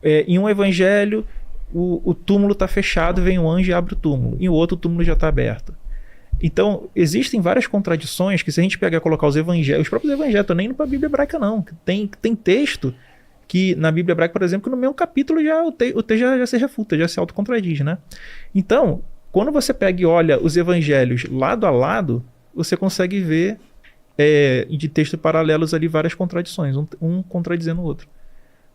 Em um evangelho o túmulo está fechado, vem um anjo e abre o túmulo. Em outro o túmulo já está aberto. Então, existem várias contradições que se a gente pegar e colocar os próprios evangelhos, nem para a Bíblia hebraica não. Tem texto que na Bíblia hebraica, por exemplo, que no mesmo capítulo o texto já se refuta, já se autocontraduz, né? Então, quando você pega e olha os evangelhos lado a lado, você consegue ver de textos paralelos ali várias contradições, um contradizendo o outro.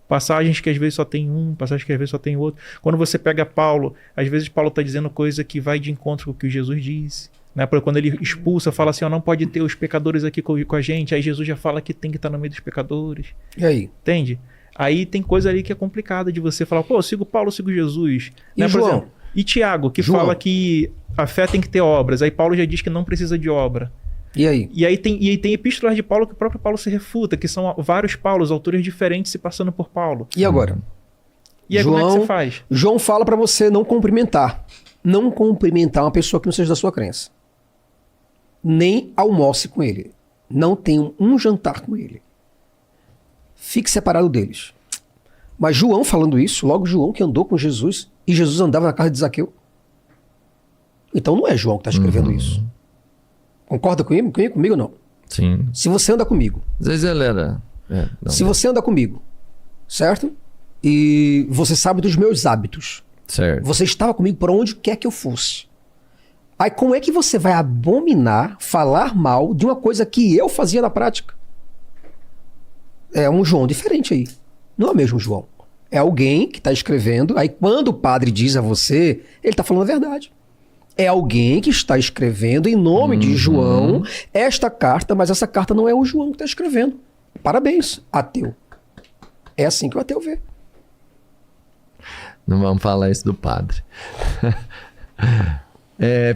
Passagens que às vezes só tem um, passagens que às vezes só tem outro. Quando você pega Paulo, às vezes Paulo está dizendo coisa que vai de encontro com o que Jesus disse. Né? Porque quando ele expulsa, fala assim, não pode ter os pecadores aqui com a gente. Aí Jesus já fala que tem que estar no meio dos pecadores. E aí? Entende? Aí tem coisa ali que é complicada de você falar, pô, eu sigo Paulo, eu sigo Jesus. E né? Por João? exemplo, e Tiago, que fala que a fé tem que ter obras. Aí Paulo já diz que não precisa de obra. E aí? E aí tem epístolas de Paulo que o próprio Paulo se refuta, que são vários Paulos, autores diferentes se passando por Paulo. E agora? E aí como é que você faz? João fala para você não cumprimentar. Não cumprimentar uma pessoa que não seja da sua crença. Nem almoce com ele. Não tenha um jantar com ele. Fique separado deles. Mas João falando isso, logo João que andou com Jesus, e Jesus andava na casa de Zaqueu. Então não é João que está escrevendo isso. Concorda comigo ou não? Sim. Se você anda comigo. Às vezes ele era... Se você anda comigo, certo? E você sabe dos meus hábitos. Certo. Você estava comigo por onde quer que eu fosse. Aí como é que você vai abominar, falar mal de uma coisa que eu fazia na prática? É um João diferente aí. Não é o mesmo João. É alguém que está escrevendo. Aí quando o padre diz a você, ele está falando a verdade. É alguém que está escrevendo em nome de João esta carta, mas essa carta não é o João que está escrevendo. Parabéns, ateu. É assim que o ateu vê. Não vamos falar isso do padre.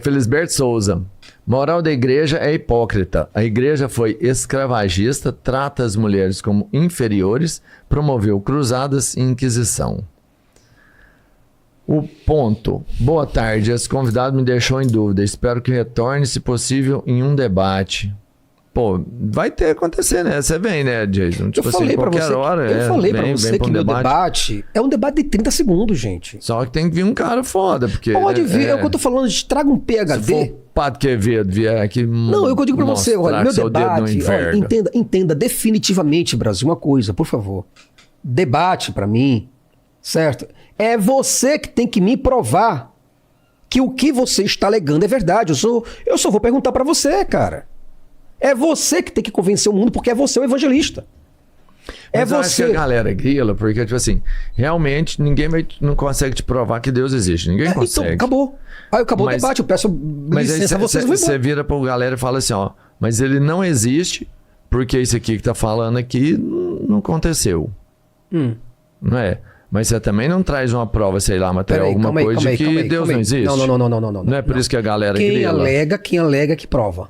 Felisberto Souza. Moral da igreja é hipócrita. A igreja foi escravagista, trata as mulheres como inferiores, promoveu cruzadas e inquisição. O ponto. Boa tarde. Esse convidado me deixou em dúvida. Espero que retorne, se possível, em um debate. Pô, vai ter que acontecer, né? Você vem, né, Jason? Tipo eu assim, falei pra qualquer você, hora. eu falei pra vem você pra que um meu debate é um debate de 30 segundos, gente. Só que tem que vir um cara foda, porque... Pode vir, é o que eu tô falando, traga um PhD. Se for o Padre Quevedo vier aqui... Não, eu digo pra você, olha, meu seu dedo no debate, olha, inferno. entenda definitivamente, Brasil, uma coisa, por favor. Debate pra mim, certo? É você que tem que me provar que o que você está alegando é verdade. Eu só vou perguntar pra você, cara. É você que tem que convencer o mundo, porque é você o evangelista. Mas eu acho que a galera grila, porque, tipo assim, realmente ninguém não consegue te provar que Deus existe. Ninguém consegue. Então, acabou. Aí acabou o debate, eu peço licença a vocês. Você vira pra galera e fala assim, ó, mas ele não existe porque isso aqui que tá falando aqui não aconteceu. Não é? Mas você também não traz uma prova, sei lá, material, alguma coisa de que Deus não existe. Não. Não é por isso que a galera grila. Quem alega que prova.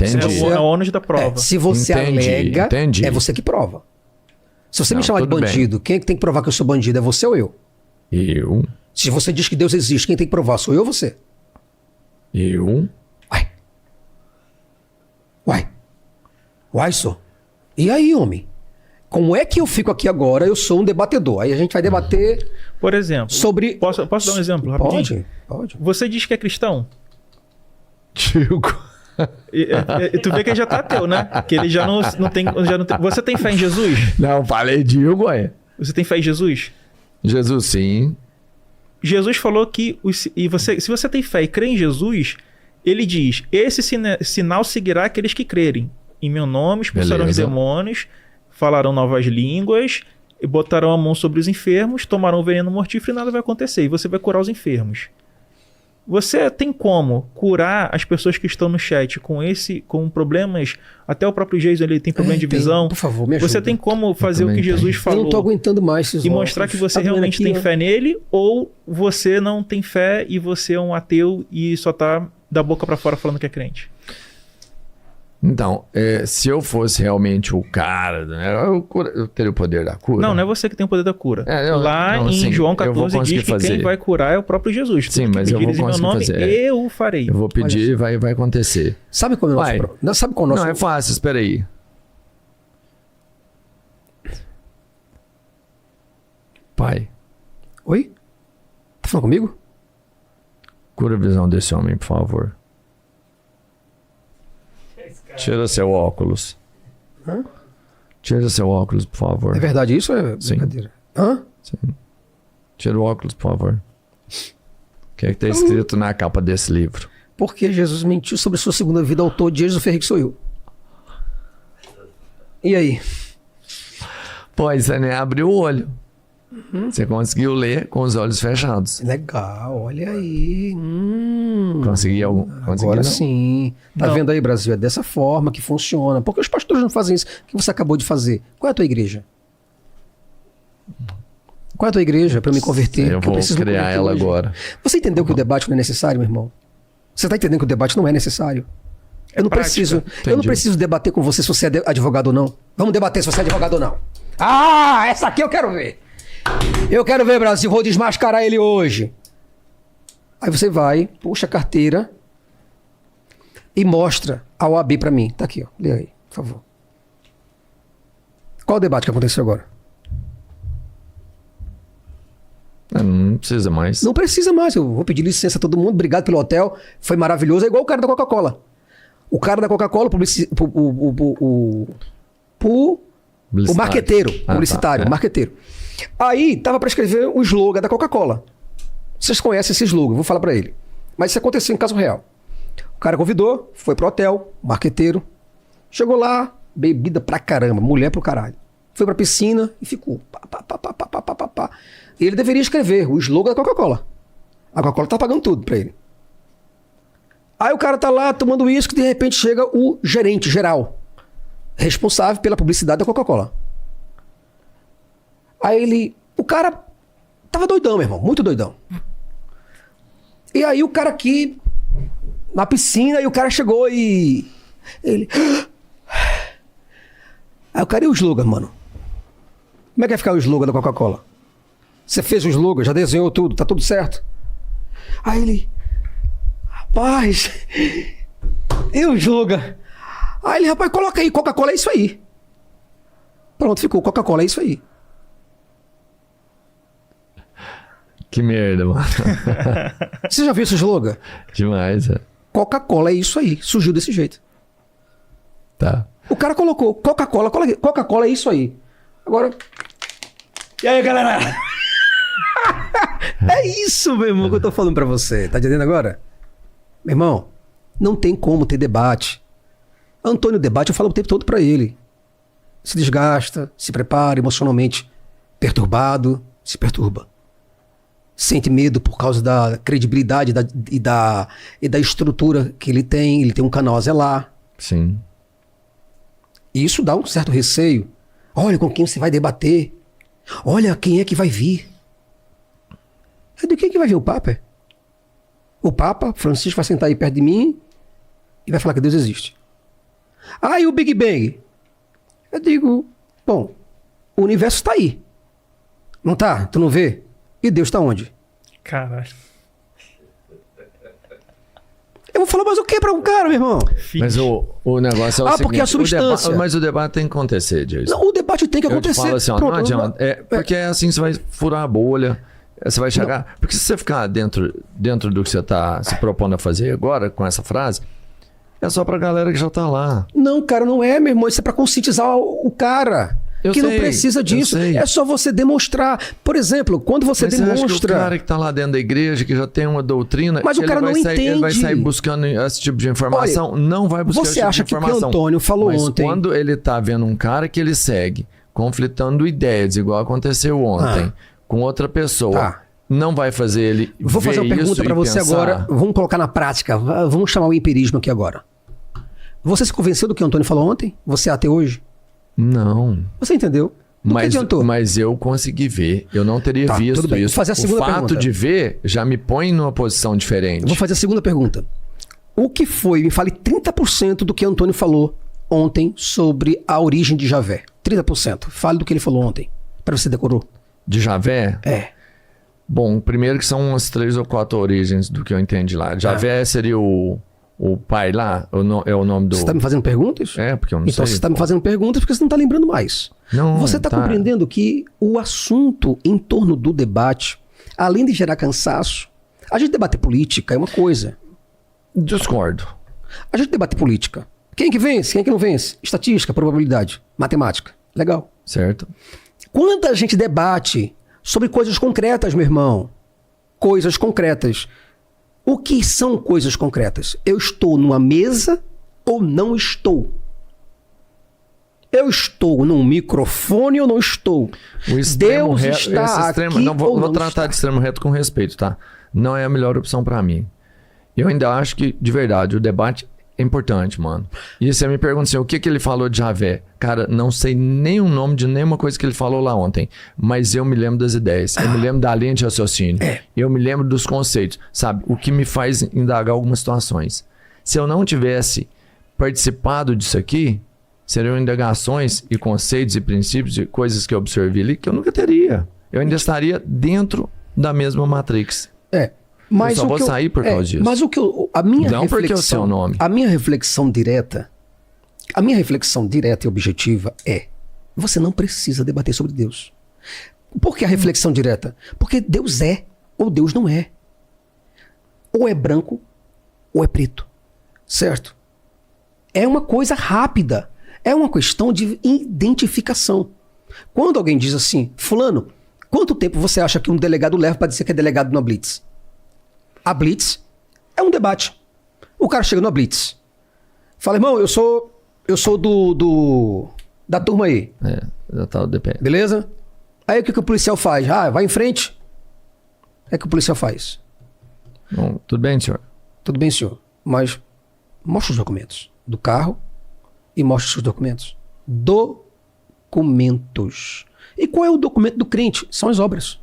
Entendi. É o ônus da prova. Se você alega, é você que prova. Se você me chamar de bandido, quem é que tem que provar que eu sou bandido? É você ou eu? Eu. Se você diz que Deus existe, quem tem que provar? Sou eu ou você? Eu. Uai, só. E aí, homem? Como é que eu fico aqui agora? Eu sou um debatedor. Aí a gente vai debater Por exemplo, sobre... posso dar um exemplo rapidinho? Pode. Você diz que é cristão? Digo. E tu vê que ele já tá ateu, né? Que ele já não tem. Você tem fé em Jesus? Não, falei Digo, ué. Você tem fé em Jesus? Jesus, sim. Jesus falou que se você tem fé e crê em Jesus, ele diz: esse sinal seguirá aqueles que crerem. Em meu nome expulsarão os demônios, falarão novas línguas, botarão a mão sobre os enfermos, tomarão veneno mortífero e nada vai acontecer. E você vai curar os enfermos. Você tem como curar as pessoas que estão no chat com problemas? Até o próprio Jason ele tem problema de visão. Por favor, me ajuda. Você tem como fazer o que Jesus falou? Eu não tô aguentando mais esses e mostrar que você realmente tem fé nele, ou você não tem fé e você é um ateu e só tá da boca para fora falando que é crente? Então, se eu fosse realmente o cara, né, eu teria o poder da cura. Não é você que tem o poder da cura. Lá não, em sim, João eu vou 14 diz que conseguir quem fazer. vai curar é o próprio Jesus. Sim, Tudo que mas eu vou pedires em meu conseguir nome, fazer. eu o farei. Eu vou pedir e vai acontecer. Sabe qual é o nosso Vai. problema? Sabe qual é o nosso... Não, é fácil, espera aí. Pai, Oi? Tá falando comigo? cura a visão desse homem, por favor. Tira seu óculos. Hã? Tira seu óculos, por favor. É verdade isso ou é Sim. brincadeira? Hã? Sim. Tira o óculos, por favor. O que é que tá escrito na capa desse livro? Porque Jesus mentiu sobre sua segunda vida, autor de Jesus Ferreira que sou eu. E aí? Pois, você nem abriu o olho. Você conseguiu ler com os olhos fechados. Legal, olha aí. Conseguiu? Agora não? sim. Tá Não. vendo aí, Brasil? É dessa forma que funciona. Porque os pastores não fazem isso que você acabou de fazer. Qual é a tua igreja? Qual é a tua igreja para me converter? Eu Que vou preciso me criar converter ela hoje. agora. Você entendeu que o debate não é necessário, meu irmão? Você tá entendendo que o debate não é necessário? Eu não prática. preciso. Eu não Entendi. preciso debater com você se você é advogado ou não. Vamos debater se você é advogado ou não. Ah, essa aqui eu quero ver. Eu quero ver, Brasil. Vou desmascarar ele hoje. Aí você vai, puxa a carteira e mostra a OAB pra mim. Tá aqui, ó. Lê aí, por favor. Qual o debate que aconteceu agora? Não precisa mais. Não precisa mais. Eu vou pedir licença a todo mundo. Obrigado pelo hotel. Foi maravilhoso. É igual o cara da Coca-Cola. O cara da Coca-Cola, o marqueteiro, Ah, publicitário, tá, é. marqueteiro. Aí tava pra escrever o slogan da Coca-Cola. Vocês conhecem esse slogan, vou falar pra ele. Mas isso aconteceu em caso real. O cara convidou, foi pro hotel, marqueteiro. Chegou lá, bebida pra caramba, mulher pro caralho. Foi pra piscina e ficou. Pá, pá, pá, pá, pá, pá, pá, pá, pá. Ele deveria escrever o slogan da Coca-Cola. A Coca-Cola tá pagando tudo pra ele. Aí o cara tá lá tomando uísque, de repente chega o gerente geral, responsável pela publicidade da Coca-Cola. Aí o cara tava doidão, meu irmão, muito doidão. E aí o cara aqui, na piscina, e o cara chegou e... Ele... Aí o cara, e o slogan, mano? Como é que vai ficar o slogan da Coca-Cola? Você fez o slogan, já desenhou tudo, tá tudo certo? Aí ele... Rapaz... E o slogan? Aí ele, rapaz, coloca aí, Coca-Cola é isso aí. Pronto, ficou, Coca-Cola é isso aí. Que merda, mano. Você já viu esse slogan? Demais, é. Coca-Cola é isso aí. Surgiu desse jeito. Tá. O cara colocou Coca-Cola, Coca-Cola é isso aí. Agora... E aí, galera? É isso, meu irmão, que eu tô falando pra você. Tá entendendo agora? Meu irmão, não tem como ter debate. Antônio debate, eu falo o tempo todo pra ele. Se desgasta, se prepara emocionalmente perturbado, se perturba. Sente medo por causa da credibilidade e da estrutura que ele tem um canal a zelar. Sim. E isso dá um certo receio. Olha com quem você vai debater. Olha quem é que vai vir. É de quem que vai vir o Papa? O Papa, Francisco, vai sentar aí perto de mim e vai falar que Deus existe. Ah, e o Big Bang? Eu digo, bom, o universo está aí. Não tá? Tu não vê? E Deus está onde? Caralho. Eu vou falar mais o que para um cara, meu irmão? Mas o negócio é o seguinte... porque a substância... Mas o debate tem que acontecer, Jason. Não, o debate tem que Eu te acontecer. falo assim, ó, Pronto, não adianta. Porque assim você vai furar a bolha. Você vai chegar... Porque se você ficar dentro do que você está se propondo a fazer agora, com essa frase, é só pra galera que já tá lá. Não, cara, não é, meu irmão. Isso é pra conscientizar o cara. Eu que sei, não precisa disso. eu sei. É só você demonstrar. Por exemplo, quando você Mas você acha que o demonstra... cara que tá lá dentro da igreja, que já tem uma doutrina... Mas o ele cara vai não sair, Ele vai entende. sair buscando esse tipo de informação? Não vai buscar esse Você tipo acha de que o que informação. o Antônio falou Mas ontem... quando ele tá vendo um cara que ele segue, conflitando ideias, igual aconteceu ontem, com outra pessoa... Tá. Não vai fazer ele Vou fazer ver uma pergunta isso pra e você pensar. agora. Vamos colocar na prática. Vamos chamar o empirismo aqui agora. Você se convenceu do que o Antônio falou ontem? Você é até hoje? Não. Você entendeu? Do que adiantou? Mas eu consegui ver. Eu não teria Tá, visto tudo bem. isso. Vou fazer a segunda o fato pergunta. de ver já me põe numa posição diferente. Eu vou fazer a segunda pergunta. O que foi? Me fale 30% do que Antônio falou ontem sobre a origem de Javé. 30%. Fale do que ele falou ontem. Para você decorou. De Javé? É. Bom, primeiro que são umas 3 ou 4 origens do que eu entendi lá. Javé seria o pai lá? É o nome do... Você está me fazendo perguntas? É, porque eu não sei. Então você está me fazendo perguntas porque você não está lembrando mais. Não, Você está compreendendo que o assunto em torno do debate, além de gerar cansaço, a gente debater política é uma coisa. Discordo. A gente debate política. Quem é que vence? Quem é que não vence? Estatística, probabilidade, matemática. Legal. Certo. Quando a gente debate sobre coisas concretas, meu irmão, coisas concretas. O que são coisas concretas? Eu estou numa mesa ou não estou? Eu estou num microfone ou não estou? O extremo Deus reto, está esse extremo, aqui não, vou ou não tratar está? de extremo reto com respeito, tá? Não é a melhor opção pra mim. Eu ainda acho que, de verdade, o debate é importante, mano. E você me pergunta assim, o que ele falou de Javé? Cara, não sei nem o nome de nenhuma coisa que ele falou lá ontem, mas eu me lembro das ideias, eu me lembro da linha de raciocínio, eu me lembro dos conceitos, sabe? O que me faz indagar algumas situações. Se eu não tivesse participado disso aqui, seriam indagações e conceitos e princípios e coisas que eu absorvi ali que eu nunca teria. Eu ainda estaria dentro da mesma Matrix. Mas eu só vou sair por causa disso. Mas a minha Não porque é o reflexão, seu nome. a minha reflexão direta e objetiva é: você não precisa debater sobre Deus. Por que a reflexão direta? Porque Deus é ou Deus não é. Ou é branco ou é preto. Certo? É uma coisa rápida. É uma questão de identificação. Quando alguém diz assim, fulano, quanto tempo você acha que um delegado leva para dizer que é delegado na Blitz? A Blitz é um debate. O cara chega na Blitz. Fala, irmão, eu sou da turma aí. Já tá o DP. Beleza? Aí o que o policial faz? Vai em frente. É que o policial faz. Bom, tudo bem, senhor? Tudo bem, senhor. Mas mostra os documentos do carro e mostra os seus documentos. Documentos. E qual é o documento do crente? São as obras.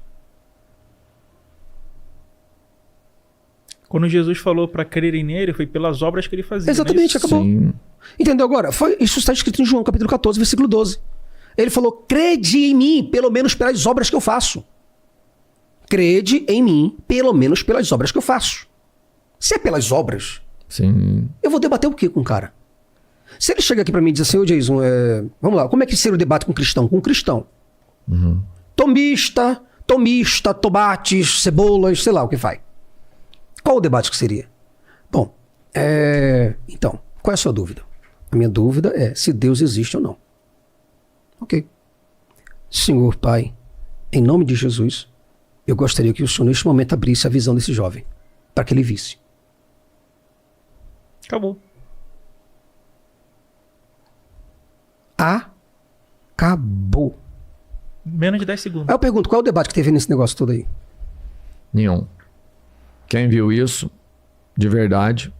Quando Jesus falou para crerem nele, foi pelas obras que ele fazia. Exatamente, né? acabou. Sim. Entendeu agora? Isso está escrito em João, capítulo 14, versículo 12. Ele falou, crede em mim, pelo menos pelas obras que eu faço. Crede em mim, pelo menos pelas obras que eu faço. Se é pelas obras, Sim. eu vou debater o que com o cara? Se ele chega aqui para mim e diz assim, ô Jason, vamos lá, como é que seria o debate com um cristão? Com um cristão. Tomista, tomates, cebolas, sei lá o que faz. Qual o debate que seria? Bom, então, qual é a sua dúvida? A minha dúvida é se Deus existe ou não. Ok. Senhor Pai, em nome de Jesus, eu gostaria que o Senhor neste momento abrisse a visão desse jovem, para que ele visse. Acabou. Acabou. Menos de 10 segundos. Aí eu pergunto, qual é o debate que teve nesse negócio todo aí? Nenhum. Quem viu isso, de verdade,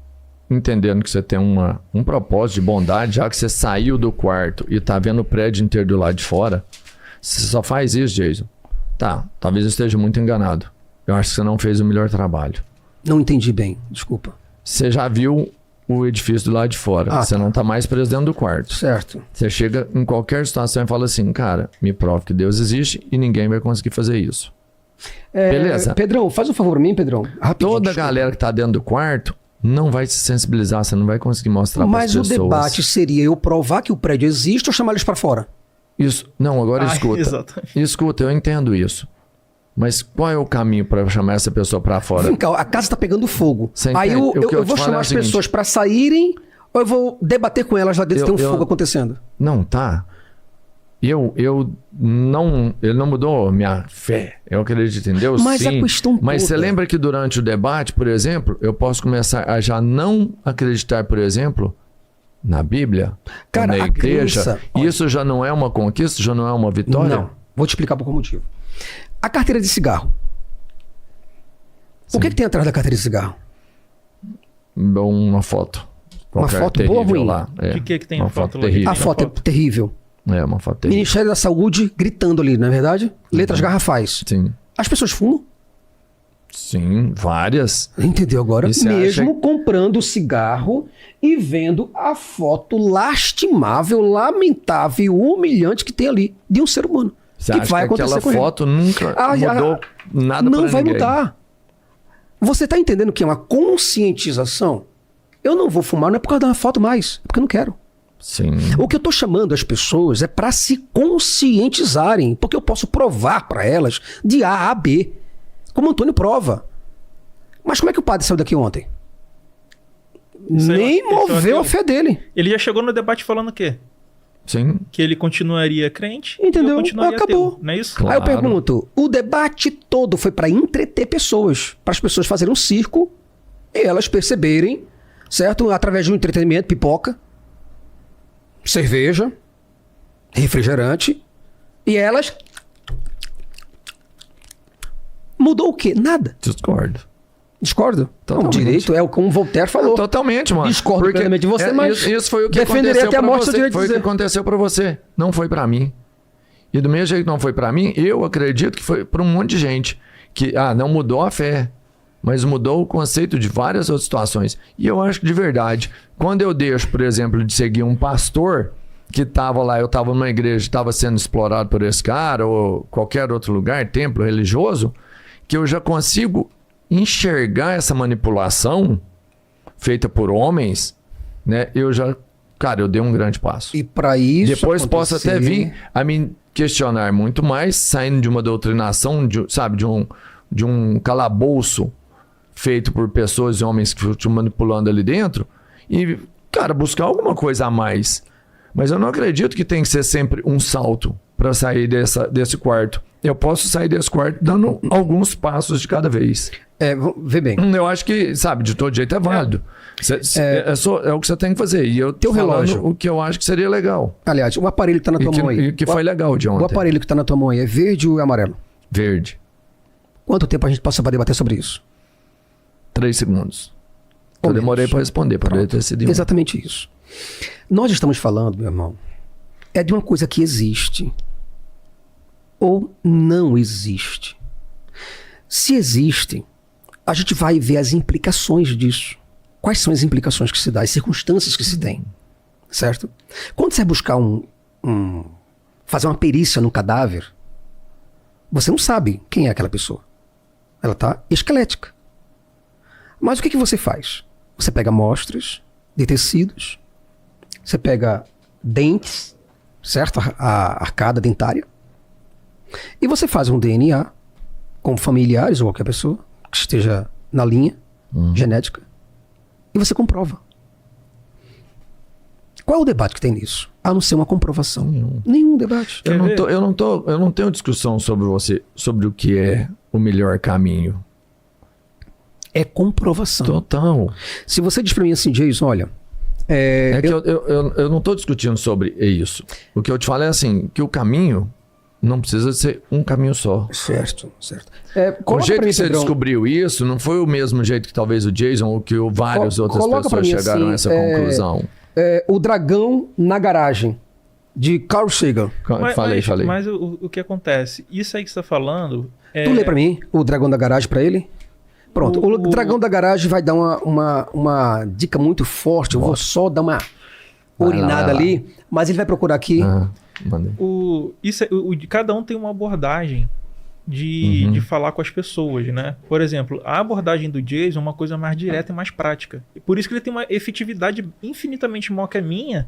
entendendo que você tem um propósito de bondade, já que você saiu do quarto e tá vendo o prédio inteiro do lado de fora, você só faz isso, Jason. Tá, talvez eu esteja muito enganado. Eu acho que você não fez o melhor trabalho. Não entendi bem, desculpa. Você já viu o edifício do lado de fora. Você não tá mais preso dentro do quarto. Certo. Você chega em qualquer situação e fala assim, cara, me prove que Deus existe e ninguém vai conseguir fazer isso. Beleza. Pedrão, faz um favor pra mim, Pedrão. Rapidinho, Toda a desculpa. galera que tá dentro do quarto não vai se sensibilizar, você não vai conseguir mostrar para as Mas o pessoas. debate seria eu provar que o prédio existe ou chamar eles pra fora? Isso. Não, agora escuta. Exatamente. Escuta, eu entendo isso. Mas qual é o caminho para chamar essa pessoa para fora? Vem cá, a casa tá pegando fogo. Você Aí entende? O que eu eu te vou falo chamar é o as seguinte. pessoas pra saírem ou eu vou debater com elas lá dentro se tem um fogo acontecendo? Não, tá. Ele não mudou minha fé. Eu acredito em Deus, Mas sim. a questão Mas toda... você lembra que durante o debate, por exemplo, eu posso começar a já não acreditar, por exemplo, na Bíblia, Cara, ou na a igreja. crença- Isso já não é uma conquista? Já não é uma vitória? Não. Vou te explicar por qual motivo. A carteira de cigarro. O que tem atrás da carteira de cigarro? Uma foto. Uma Qualquer foto boa ou terrível ruim? lá. O que tem uma a foto foto lá? terrível. A foto é terrível. É, uma foto terrível. Ministério da Saúde gritando ali, não é verdade? Letras garrafais. Sim. As pessoas fumam? Sim, várias. Entendeu agora? E você Mesmo acha- comprando cigarro e vendo a foto lastimável, lamentável, humilhante que tem ali de um ser humano. Você que acha vai que acontecer aquela com ele. foto nunca mudou nada Não pra vai ninguém? mudar. Você está entendendo que é uma conscientização? Eu não vou fumar, não é por causa da foto mais, é porque eu não quero. Sim. O que eu estou chamando as pessoas é para se conscientizarem, porque eu posso provar para elas de A a B, como o Antônio prova. Mas como é que o padre saiu daqui ontem? Sei lá, Nem ele saiu moveu a aqui. fé dele. Ele já chegou no debate falando o quê? Sim. Que ele continuaria crente Entendeu? e eu continuaria Acabou. ateu, não é isso? Claro. Aí eu pergunto, o debate todo foi para entreter pessoas, para as pessoas fazerem um circo e elas perceberem, certo? Através de um entretenimento, pipoca, cerveja, refrigerante, e elas... Mudou o quê? Nada. Discordo. Discordo. Não, o Totalmente. direito é o como Voltaire falou. Totalmente, mano. Discordo Porque plenamente de você, mas isso foi o que defenderei aconteceu até a pra morte seu você. direito de Foi o que dizer. aconteceu pra você. Não foi pra mim. E do mesmo jeito que não foi pra mim, eu acredito que foi pra um monte de gente. Que, não mudou a fé, mas mudou o conceito de várias outras situações. E eu acho que de verdade, quando eu deixo, por exemplo, de seguir um pastor que tava lá, eu tava numa igreja, estava sendo explorado por esse cara, ou qualquer outro lugar, templo religioso, que eu já consigo enxergar essa manipulação feita por homens, né? Eu dei um grande passo. E para isso Depois posso até acontecer- vir a me questionar muito mais, saindo de uma doutrinação, de um calabouço feito por pessoas e homens que estão manipulando ali dentro, e, cara, buscar alguma coisa a mais. Mas eu não acredito que tem que ser sempre um salto para sair desse quarto. Eu posso sair desse quarto dando alguns passos de cada vez. Vê bem. Eu acho que, sabe, de todo jeito é válido. É o que você tem que fazer. E eu tô Teu falando relógio. o que eu acho que seria legal. Aliás, o aparelho que tá na tua mão aí. E que foi legal de O ontem. aparelho que tá na tua mão aí é verde ou é amarelo? Verde. Quanto tempo a gente passa para debater sobre isso? 3 segundos. Ou Eu demorei menos. para responder, poderia ter sido em um. Exatamente isso. Nós estamos falando, meu irmão, é de uma coisa que existe ou não existe. Se existe, a gente vai ver as implicações disso. Quais são as implicações que se dá, as circunstâncias que se tem, certo? Quando você vai buscar fazer uma perícia no cadáver, você não sabe quem é aquela pessoa. Ela está esquelética. Mas o que você faz? Você pega amostras de tecidos, você pega dentes, certo? A arcada dentária, e você faz um DNA com familiares ou qualquer pessoa que esteja na linha genética, e você comprova. Qual é o debate que tem nisso? A não ser uma comprovação. Nenhum debate. Eu não tenho discussão sobre o que é o melhor caminho. É comprovação. Total. Se você diz pra mim assim, Jason, olha... Eu não estou discutindo sobre isso. O que eu te falo é assim, que o caminho não precisa ser um caminho só. Certo. O jeito que você descobriu isso não foi o mesmo jeito que talvez o Jason ou que várias outras coloca pra pessoas mim chegaram assim, a essa conclusão. O Dragão na Garagem, de Carl Sagan. Falei. Mas o que acontece? Isso aí que você está falando... Tu lê pra mim o Dragão da Garagem pra ele? Pronto, o Dragão da Garagem vai dar uma dica muito forte. Eu vou só dar uma urinada ali, mas ele vai procurar aqui. Mandei. Cada um tem uma abordagem de falar com as pessoas, né? Por exemplo, a abordagem do Jason é uma coisa mais direta e mais prática. Por isso que ele tem uma efetividade infinitamente maior que a minha,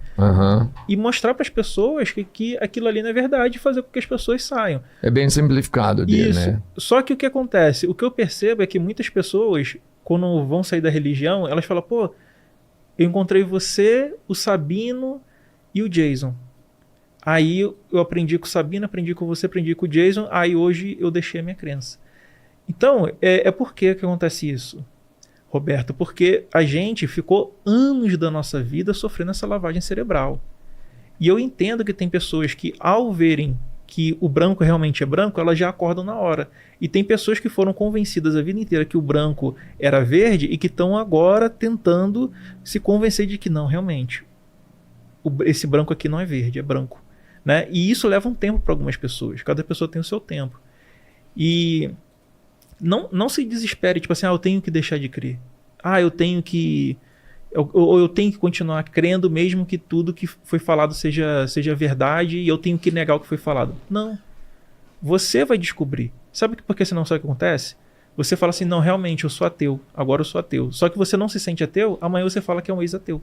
e mostrar para as pessoas que aquilo ali não é verdade e fazer com que as pessoas saiam. É bem simplificado dele, Isso. né? Só que o que acontece? O que eu percebo é que muitas pessoas, quando vão sair da religião, elas falam, pô, eu encontrei você, o Sabino e o Jason. Aí eu aprendi com o Sabino, aprendi com você, aprendi com o Jason, aí hoje eu deixei a minha crença. Então, por que acontece isso, Roberto? Porque a gente ficou anos da nossa vida sofrendo essa lavagem cerebral. E eu entendo que tem pessoas que, ao verem que o branco realmente é branco, elas já acordam na hora. E tem pessoas que foram convencidas a vida inteira que o branco era verde e que estão agora tentando se convencer de que não, realmente, esse branco aqui não é verde, é branco. Né? E isso leva um tempo para algumas pessoas. Cada pessoa tem o seu tempo. E não se desespere, tipo assim, eu tenho que deixar de crer. Eu tenho que... Ou eu tenho que continuar crendo mesmo que tudo que foi falado seja verdade e eu tenho que negar o que foi falado. Não. Você vai descobrir. Sabe por que você não sabe o que acontece? Você fala assim, não, realmente, eu sou ateu. Agora eu sou ateu. Só que você não se sente ateu, amanhã você fala que é um ex-ateu.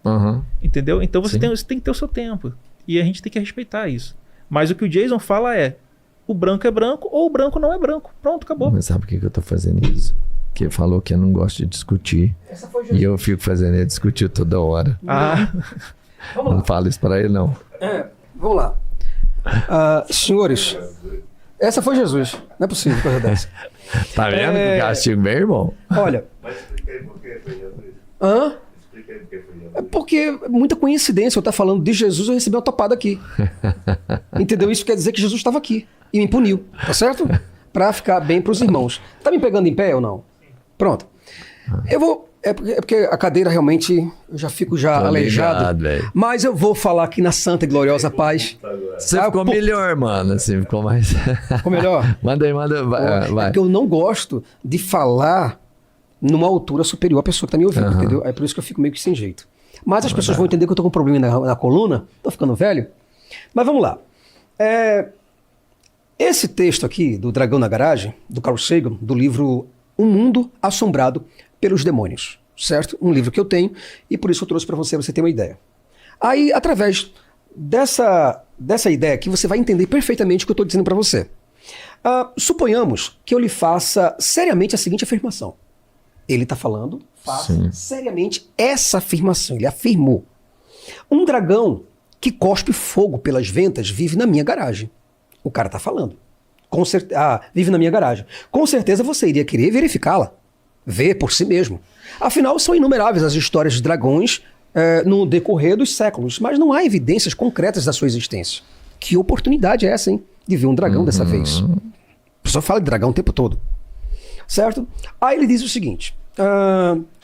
Uhum. Entendeu? Então você tem que ter o seu tempo. E a gente tem que respeitar isso. Mas o que o Jason fala é, o branco é branco ou o branco não é branco. Pronto, acabou. Mas sabe por que eu tô fazendo isso? Porque ele falou que eu não gosto de discutir. E eu fico fazendo ele discutir toda hora. Não falo isso pra ele, não. Vamos lá. Senhores, essa foi Jesus. Não é possível coisa dessa. Tá vendo que o castigo bem, irmão? Olha. Mas explica aí por que foi Jesus. Explica aí por que foi Jesus. É porque muita coincidência eu estar falando de Jesus, eu recebi uma topada aqui. Entendeu? Isso quer dizer que Jesus estava aqui e me puniu, tá certo? Pra ficar bem pros irmãos. Tá me pegando em pé ou não? Pronto. Eu vou... É porque a cadeira realmente, eu já fico aleijado. Ligado, mas eu vou falar aqui na santa e gloriosa paz. Você ficou melhor, mano. Assim, ficou mais... Ficou melhor? Manda aí, vai. É porque eu não gosto de falar numa altura superior à pessoa que tá me ouvindo, entendeu? É por isso que eu fico meio que sem jeito. Mas as pessoas vão entender que eu tô com um problema na coluna, tô ficando velho. Mas vamos lá. Esse texto aqui, do Dragão na Garagem, do Carl Sagan, do livro Um Mundo Assombrado pelos Demônios, certo? Um livro que eu tenho e por isso eu trouxe para você ter uma ideia. Aí, através dessa ideia aqui, você vai entender perfeitamente o que eu estou dizendo para você. Suponhamos que eu lhe faça seriamente a seguinte afirmação. Ele está falando, faça seriamente essa afirmação. Ele afirmou. Um dragão que cospe fogo pelas ventas vive na minha garagem. O cara está falando. Vive na minha garagem. Com certeza você iria querer verificá-la. Ver por si mesmo. Afinal, são inumeráveis as histórias de dragões no decorrer dos séculos, mas não há evidências concretas da sua existência. Que oportunidade é essa, hein? De ver um dragão dessa vez. A pessoa fala de dragão o tempo todo. Certo? Aí ele diz o seguinte: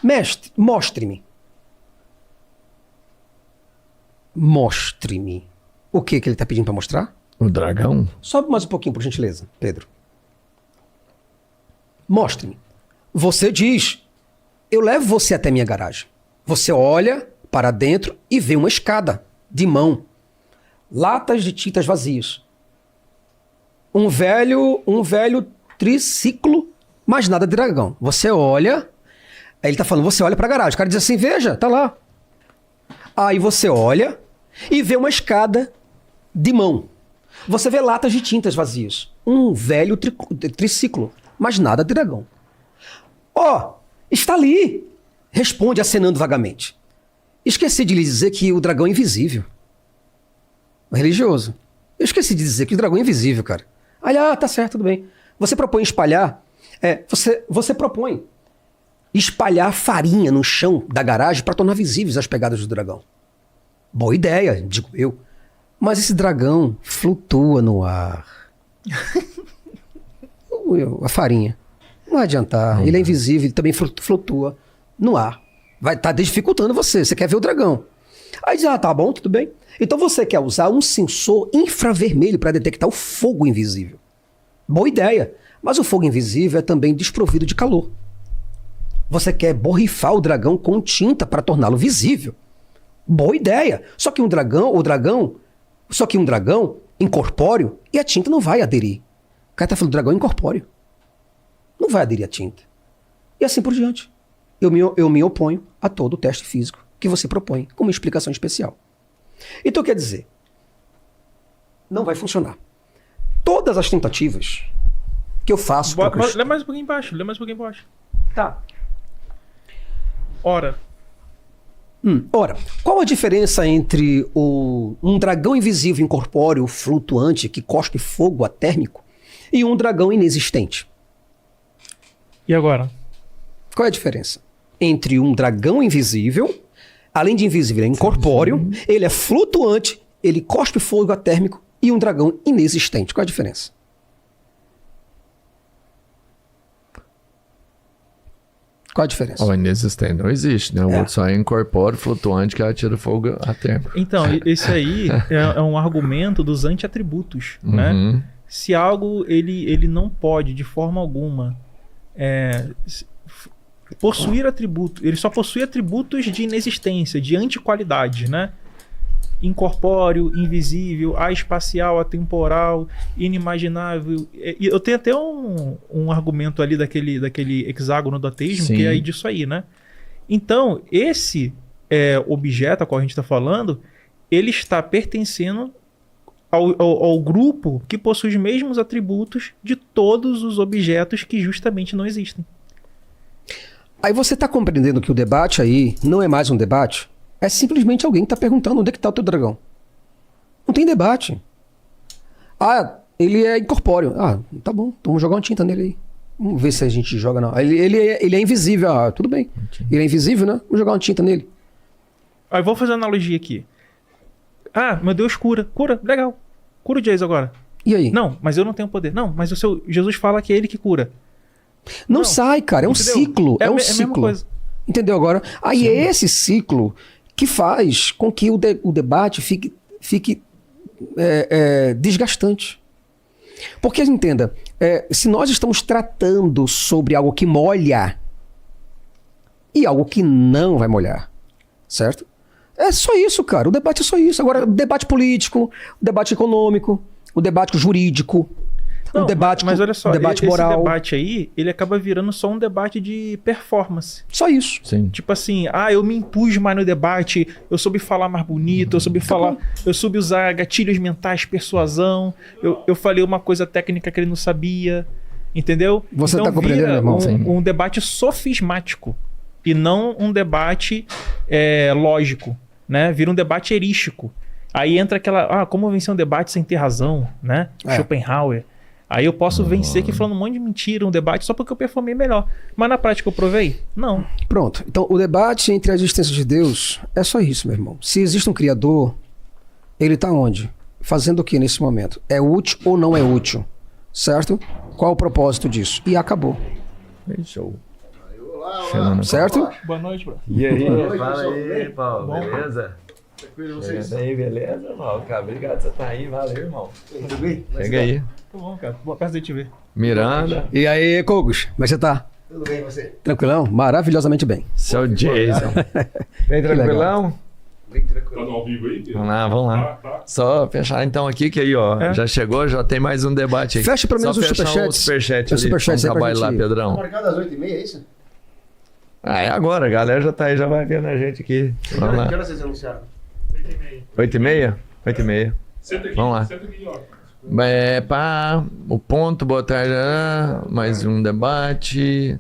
mestre, mostre-me. Mostre-me. O que ele está pedindo para mostrar? O dragão? Sobe mais um pouquinho, por gentileza, Pedro. Mostre-me. Você diz, eu levo você até minha garagem. Você olha para dentro e vê uma escada de mão. Latas de tintas vazias. Um velho triciclo, mas nada de dragão. Você olha, aí ele tá falando, você olha para a garagem. O cara diz assim, veja, tá lá. Aí você olha e vê uma escada de mão. Você vê latas de tintas vazias. Um velho triciclo, mas nada de dragão. Está ali, responde acenando vagamente. Esqueci de lhe dizer que o dragão é invisível. O religioso. Eu esqueci de dizer que o dragão é invisível, cara. Tá certo, tudo bem. Você propõe espalhar... Você propõe espalhar farinha no chão da garagem para tornar visíveis as pegadas do dragão. Boa ideia, digo eu. Mas esse dragão flutua no ar. A farinha. Não vai adiantar. Ele é invisível, ele também flutua no ar. Vai estar dificultando você. Você quer ver o dragão. Aí diz, tá bom, tudo bem. Então você quer usar um sensor infravermelho para detectar o fogo invisível. Boa ideia. Mas o fogo invisível é também desprovido de calor. Você quer borrifar o dragão com tinta para torná-lo visível. Boa ideia. Só que um dragão incorpóreo e a tinta não vai aderir. O cara tá falando dragão incorpóreo. Não vai aderir à tinta. E assim por diante. Eu me oponho a todo o teste físico que você propõe com uma explicação especial. Então quer dizer, não vai funcionar. Todas as tentativas que eu faço... Lê mais um pouquinho embaixo. Tá. Ora, qual a diferença entre um dragão invisível incorpóreo flutuante que cospe fogo atérmico e um dragão inexistente? E agora? Qual é a diferença? Entre um dragão invisível, além de invisível, ele é incorpóreo, ele é flutuante, ele cospe fogo atérmico e um dragão inexistente. Qual é a diferença? Qual a diferença? O inexistente não existe, né? O outro só é incorpóreo, flutuante, que atira fogo atérmico. Então, esse aí é um argumento dos anti-atributos, né? se algo ele não pode, de forma alguma, possuir atributos, ele só possui atributos de inexistência, de antiqualidade, né? Incorpóreo, invisível, espacial, atemporal, inimaginável. E eu tenho até um argumento ali daquele hexágono do ateísmo, Sim. que é aí disso aí, né? Então, esse objeto a qual a gente está falando, ele está pertencendo ao grupo que possui os mesmos atributos de todos os objetos que justamente não existem. Aí você está compreendendo que o debate aí não é mais um debate? É simplesmente alguém que está perguntando onde é que está o teu dragão. Não tem debate. Ah, ele é incorpóreo. Ah, tá bom, então vamos jogar uma tinta nele aí. Vamos ver se a gente joga não. Ele é invisível. Ah, tudo bem. Ele é invisível, né? Vamos jogar uma tinta nele. Aí vou fazer uma analogia aqui. Ah, meu Deus cura. Cura, legal. Cura o Jason agora. E aí? Não, mas eu não tenho poder. Não, mas Jesus fala que é ele que cura. Não sai, cara. É um Entendeu? ciclo. É um a mesma ciclo. coisa. Entendeu agora? Aí é esse ciclo que faz com que o debate fique desgastante. Porque, entenda, se nós estamos tratando sobre algo que molha e algo que não vai molhar, certo? É só isso, cara. O debate é só isso. Agora, o debate político, o debate econômico, o debate jurídico, Não, o debate, mas olha só, o debate moral. esse debate aí, ele acaba virando só um debate de performance. Só isso. Sim. Tipo assim, eu me impus mais no debate, eu soube falar mais bonito, eu soube usar gatilhos mentais, persuasão, eu falei uma coisa técnica que ele não sabia, entendeu? Você então tá compreendendo, vira irmão? Sim. um debate sofismático e não um debate lógico, né? Vira um debate erístico. Aí entra aquela, como vencer um debate sem ter razão, né? Schopenhauer. Aí eu posso vencer aqui falando um monte de mentira, um debate, só porque eu performei melhor. Mas na prática eu provei? Não. Pronto. Então, o debate entre a existência de Deus é só isso, meu irmão. Se existe um Criador, ele está onde? Fazendo o que nesse momento? É útil ou não é útil? Certo? Qual o propósito disso? E acabou. Show. Certo? Boa noite, bro. E aí, fala aí, Paulo, beleza? Tranquilo, vocês? Aí, beleza, Paulo? Cara, obrigado por você estar aí, valeu, irmão. Tudo bem? Chega aí. Tá bom, cara. Boa tarde de te ver. Miranda, E aí, Cogos? Como é que você tá? Tudo bem, você? Tranquilão? Maravilhosamente bem. seu Jason. Vem tranquilão? Bem tranquilo. Tá no ao vivo aí? Vamos lá. Tá. Só fechar então aqui, que aí, ó, já chegou, já tem mais um debate aí. Fecha pelo menos Só os fechar superchats. o superchat Os ali. superchats Vamos aí pra trabalhar lá, gente- Tá Pedrão. marcado às 8h30, é isso? É agora, a galera já tá aí, já vai vendo a gente aqui. Vamos Que lá. horas vocês anunciaram? 8h30. 8h30? 8h30. Senta aqui, Vamos lá. senta aqui, ó. O ponto, boa tarde, mais um debate.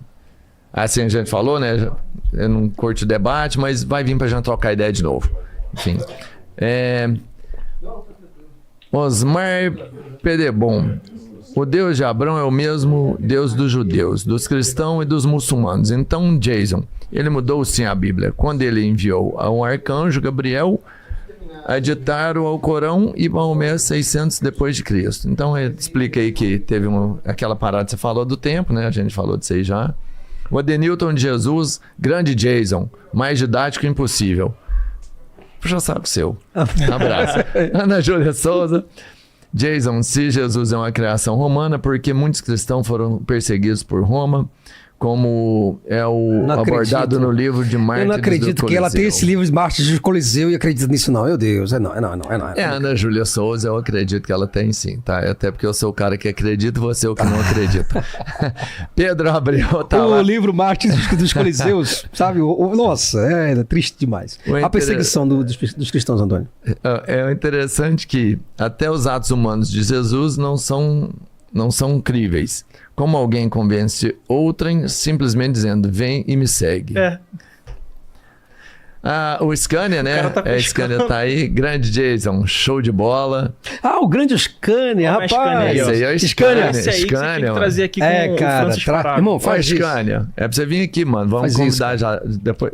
Assim a gente falou, né? Eu não curto o debate, mas vai vir pra gente trocar ideia de novo. Enfim. Osmar Pedebon. O Deus de Abraão é o mesmo Deus dos judeus, dos cristãos e dos muçulmanos. Então, Jason, ele mudou sim a Bíblia. Quando ele enviou a um arcanjo, Gabriel, a ditar o Alcorão e Maomé 600 depois de Cristo. Então, ele explica aí que teve aquela parada que você falou do tempo, né? A gente falou disso aí já. O Adenilton de Jesus, grande Jason, mais didático impossível. Puxa saco seu. Abraço. Ana Júlia Souza. Jason, se Jesus é uma criação romana, porque muitos cristãos foram perseguidos por Roma, como é Não abordado acredito. no livro de Mártires Eu não acredito do que ela tem Coliseu. esse livro de Mártires do Coliseu e acredita nisso, não. Meu Deus, não. É, a Ana Júlia Souza, eu acredito que ela tem sim, tá? Até porque eu sou o cara que acredita e você é o que não acredita. Pedro Abreu tá O lá. livro Mártires dos Coliseus, sabe? Nossa, é triste demais. A perseguição dos cristãos, Antônio. É interessante que até os atos humanos de Jesus não são críveis. Como alguém convence outrem simplesmente dizendo, vem e me segue. O Scania, né? O cara tá pescando. Scania tá aí. Grande Jason, show de bola. O grande Scania, Olha a Scania rapaz. aí, ó. Esse aí é o Scania. Esse aí que você tem Scania, que trazer aqui com o cara, Francis Farago. irmão, Ó, faz isso. Scania, é pra você vir aqui, mano. Vamos Faz isso, convidar já. Depois.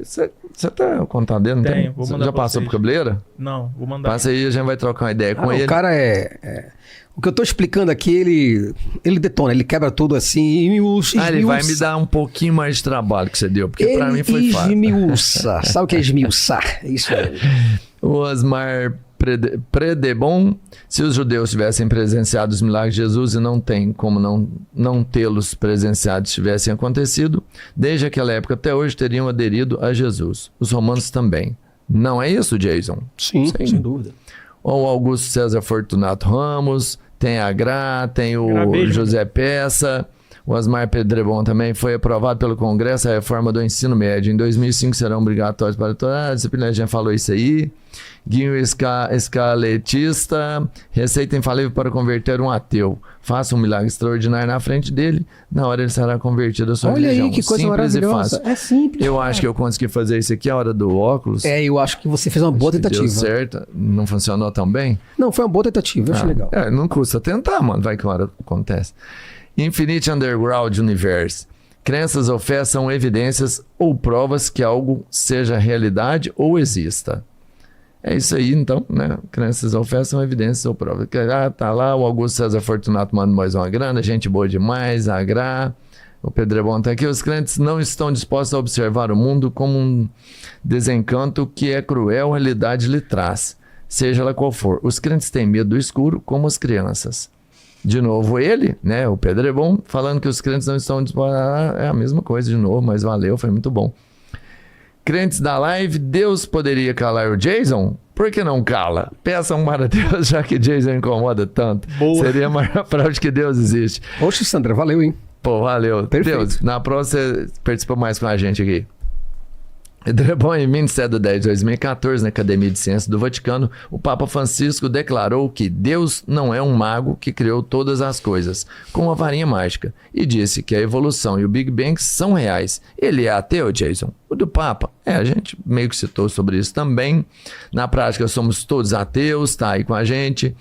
Você tá contando dele, não tem? Tenho, vou Você mandar já pra passou vocês. por cabeleira? Não, vou mandar. Passa aí, a gente vai trocar uma ideia com ele. O cara O que eu tô explicando aqui, ele detona, ele quebra tudo assim e Ele vai me dar um pouquinho mais de trabalho que você deu, porque pra mim foi fácil. Esmiuça. Sabe o que é esmiuçar? É isso mesmo. O Osmar Predebon, se os judeus tivessem presenciado os milagres de Jesus e não tem como não tê-los presenciado se tivessem acontecido, desde aquela época até hoje teriam aderido a Jesus. Os romanos também. Não é isso, Jason? Sim, sem dúvida. O Augusto César Fortunato Ramos, tem a Gra, tem o José Peça, o Osmar Pedrebon também foi aprovado pelo Congresso a reforma do ensino médio. Em 2005 serão obrigatórios para toda a disciplina, a gente falou isso aí. Guinho Escaletista, receita infalível para converter um ateu. Faça um milagre extraordinário na frente dele, na hora ele será convertido à sua religião. Olha aí, que coisa simples maravilhosa. E fácil. É simples. Eu acho que eu consegui fazer isso aqui a hora do óculos. Eu acho que você fez uma boa tentativa. Deu certo, não funcionou tão bem. Não, foi uma boa tentativa, eu acho legal. Não custa tentar, mano, vai que uma hora acontece. Infinite Underground Universe. Crenças ou fé são evidências ou provas que algo seja realidade ou exista. É isso aí, então, né? Crenças ou fé são evidências ou provas. Tá lá, o Augusto César Fortunato manda mais uma grana, gente boa demais, a Gra. O Pedrebon tá aqui. Os crentes não estão dispostos a observar o mundo como um desencanto que é cruel realidade lhe traz, seja ela qual for. Os crentes têm medo do escuro como as crianças. De novo ele, né, o Pedrebon, falando que os crentes não estão dispostos é a mesma coisa de novo, mas valeu, foi muito bom. Crentes da live, Deus poderia calar o Jason? Por que não cala? Peçam para Deus, já que Jason incomoda tanto. Boa. Seria a maior prova de que Deus existe. Poxa, Sandra, valeu, hein? Pô, valeu. Perfeito. Deus, na próxima você participa mais com a gente aqui. Pedrebon, em 27 de 10 de 2014, na Academia de Ciências do Vaticano, o Papa Francisco declarou que Deus não é um mago que criou todas as coisas com uma varinha mágica e disse que a evolução e o Big Bang são reais. Ele é ateu, Jason? O do Papa? A gente meio que citou sobre isso também. Na prática, somos todos ateus, tá aí com a gente.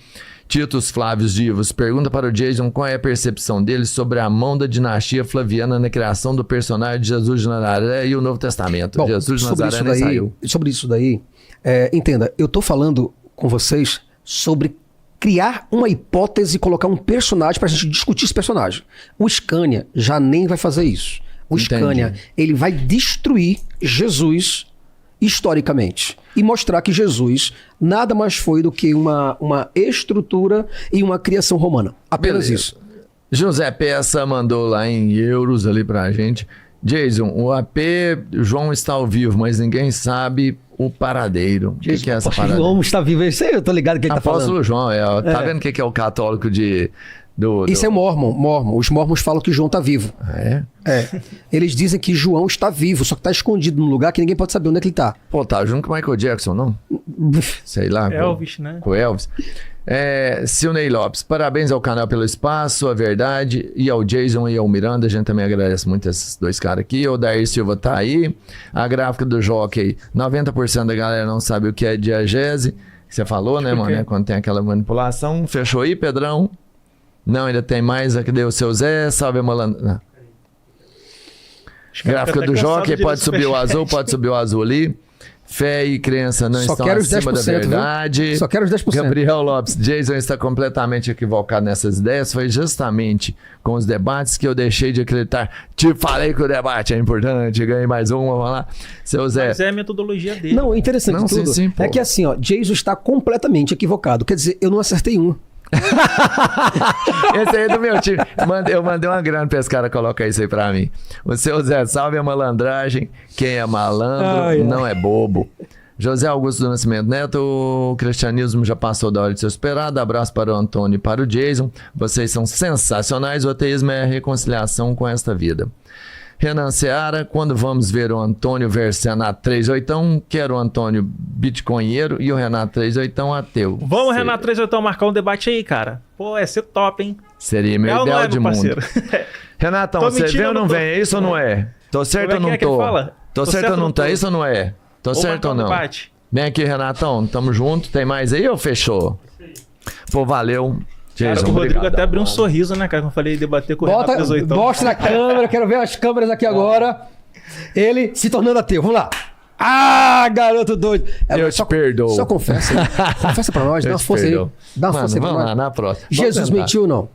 Titus Flávios Divos pergunta para o Jason qual é a percepção dele sobre a mão da dinastia flaviana na criação do personagem de Jesus de Nazaré e o Novo Testamento. Bom, Jesus de Nazaré nem saiu. Sobre isso daí, entenda, eu tô falando com vocês sobre criar uma hipótese e colocar um personagem para a gente discutir esse personagem. O Scania já nem vai fazer isso. O Entendi. Scania, ele vai destruir Jesus historicamente e mostrar que Jesus nada mais foi do que uma estrutura e uma criação romana. Apenas Beleza. isso. José Peça mandou lá em euros ali pra gente. Jason, o AP João está ao vivo, mas ninguém sabe o paradeiro. O que é essa Poxa, paradeiro? João está vivo, isso aí eu tô ligado que ele tá falando. Apóstolo João, tá vendo o que é o católico Isso é mormon. Os mormons falam que João está vivo. É? Eles dizem que João está vivo, só que está escondido num lugar que ninguém pode saber onde é que ele está. Pô, tá junto com o Michael Jackson, não? Sei lá. Elvis, né? Com o Elvis. Silney Lopes, parabéns ao canal pelo espaço, a verdade, e ao Jason e ao Miranda, a gente também agradece muito esses dois caras aqui. O Dair Silva tá aí. A gráfica do Jockey, 90% da galera não sabe o que é diagese, que você falou, né, mano? Quando tem aquela manipulação. Fechou aí, Pedrão? Não, ainda tem mais. Aqui deu o seu Zé, salve a malandra. Gráfica do Jockey, pode subir o azul, pode subir o azul ali. Fé e crença não Só estão quero os acima 10%, da verdade. viu? Só quero os 10%. Gabriel Lopes, Jason está completamente equivocado nessas ideias. Foi justamente com os debates que eu deixei de acreditar. Te falei que o debate é importante, ganhei mais uma, vamos lá. Seu Zé. Mas é a metodologia dele. Não, interessante Não, tudo sim, pô. é que assim, ó, Jason está completamente equivocado. Quer dizer, eu não acertei um. Esse aí é do meu time. Eu mandei uma grana pra esse cara colocar isso aí pra mim. O seu Zé, salve a malandragem. Quem é malandro não é bobo. José Augusto do Nascimento Neto, o cristianismo já passou da hora de ser esperado. Abraço para o Antônio e para o Jason. Vocês são sensacionais. O ateísmo é a reconciliação com esta vida. Renan Seara, quando vamos ver o Antônio versus Renato 38, quero o Antônio bitcoinheiro e o Renato 38 ateu. Vamos, Renato 38, marcar um debate aí, cara. Pô, é ser top, hein? Seria meu É ou não ideal é, de meu mundo. parceiro? Renatão, Tô você mentindo vem ou ou não não tô? vem? É isso ou não é? Tô certo ou Como é não que ele tô? fala? Tô certo ou não tô? É isso ou não é? Tô Vou certo marcar ou um não? debate. Vem aqui, Renatão. Tamo junto. Tem mais aí ou fechou? Pô, valeu. Cara, Jason, o Rodrigo obrigado, até abriu um mano. sorriso, né, cara? Quando eu falei debater com o Renato 38. Mostra a câmera, quero ver as câmeras aqui agora. Ele se tornando ateu. Vamos lá. Ah, garoto doido. Eu te perdoo. Só confessa aí. Confessa pra nós, dá Eu uma te força aí. perdoo. Dá uma Mano, força aí pra vamos nós. lá, na próxima. Jesus Vamos tentar. mentiu ou não?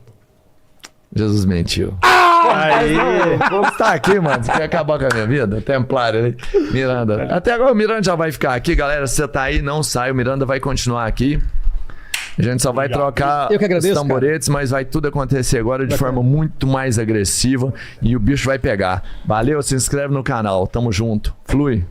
Jesus mentiu. Aí. Vou estar aqui, mano. Você quer acabar com a minha vida? Templário, né? Miranda. Até agora o Miranda já vai ficar aqui, galera. Se você tá aí, não sai. O Miranda vai continuar aqui. A gente só vai trocar Eu que agradeço, os tamboretes, mas vai tudo acontecer agora de forma muito mais agressiva e o bicho vai pegar. Valeu, se inscreve no canal. Tamo junto. Flui.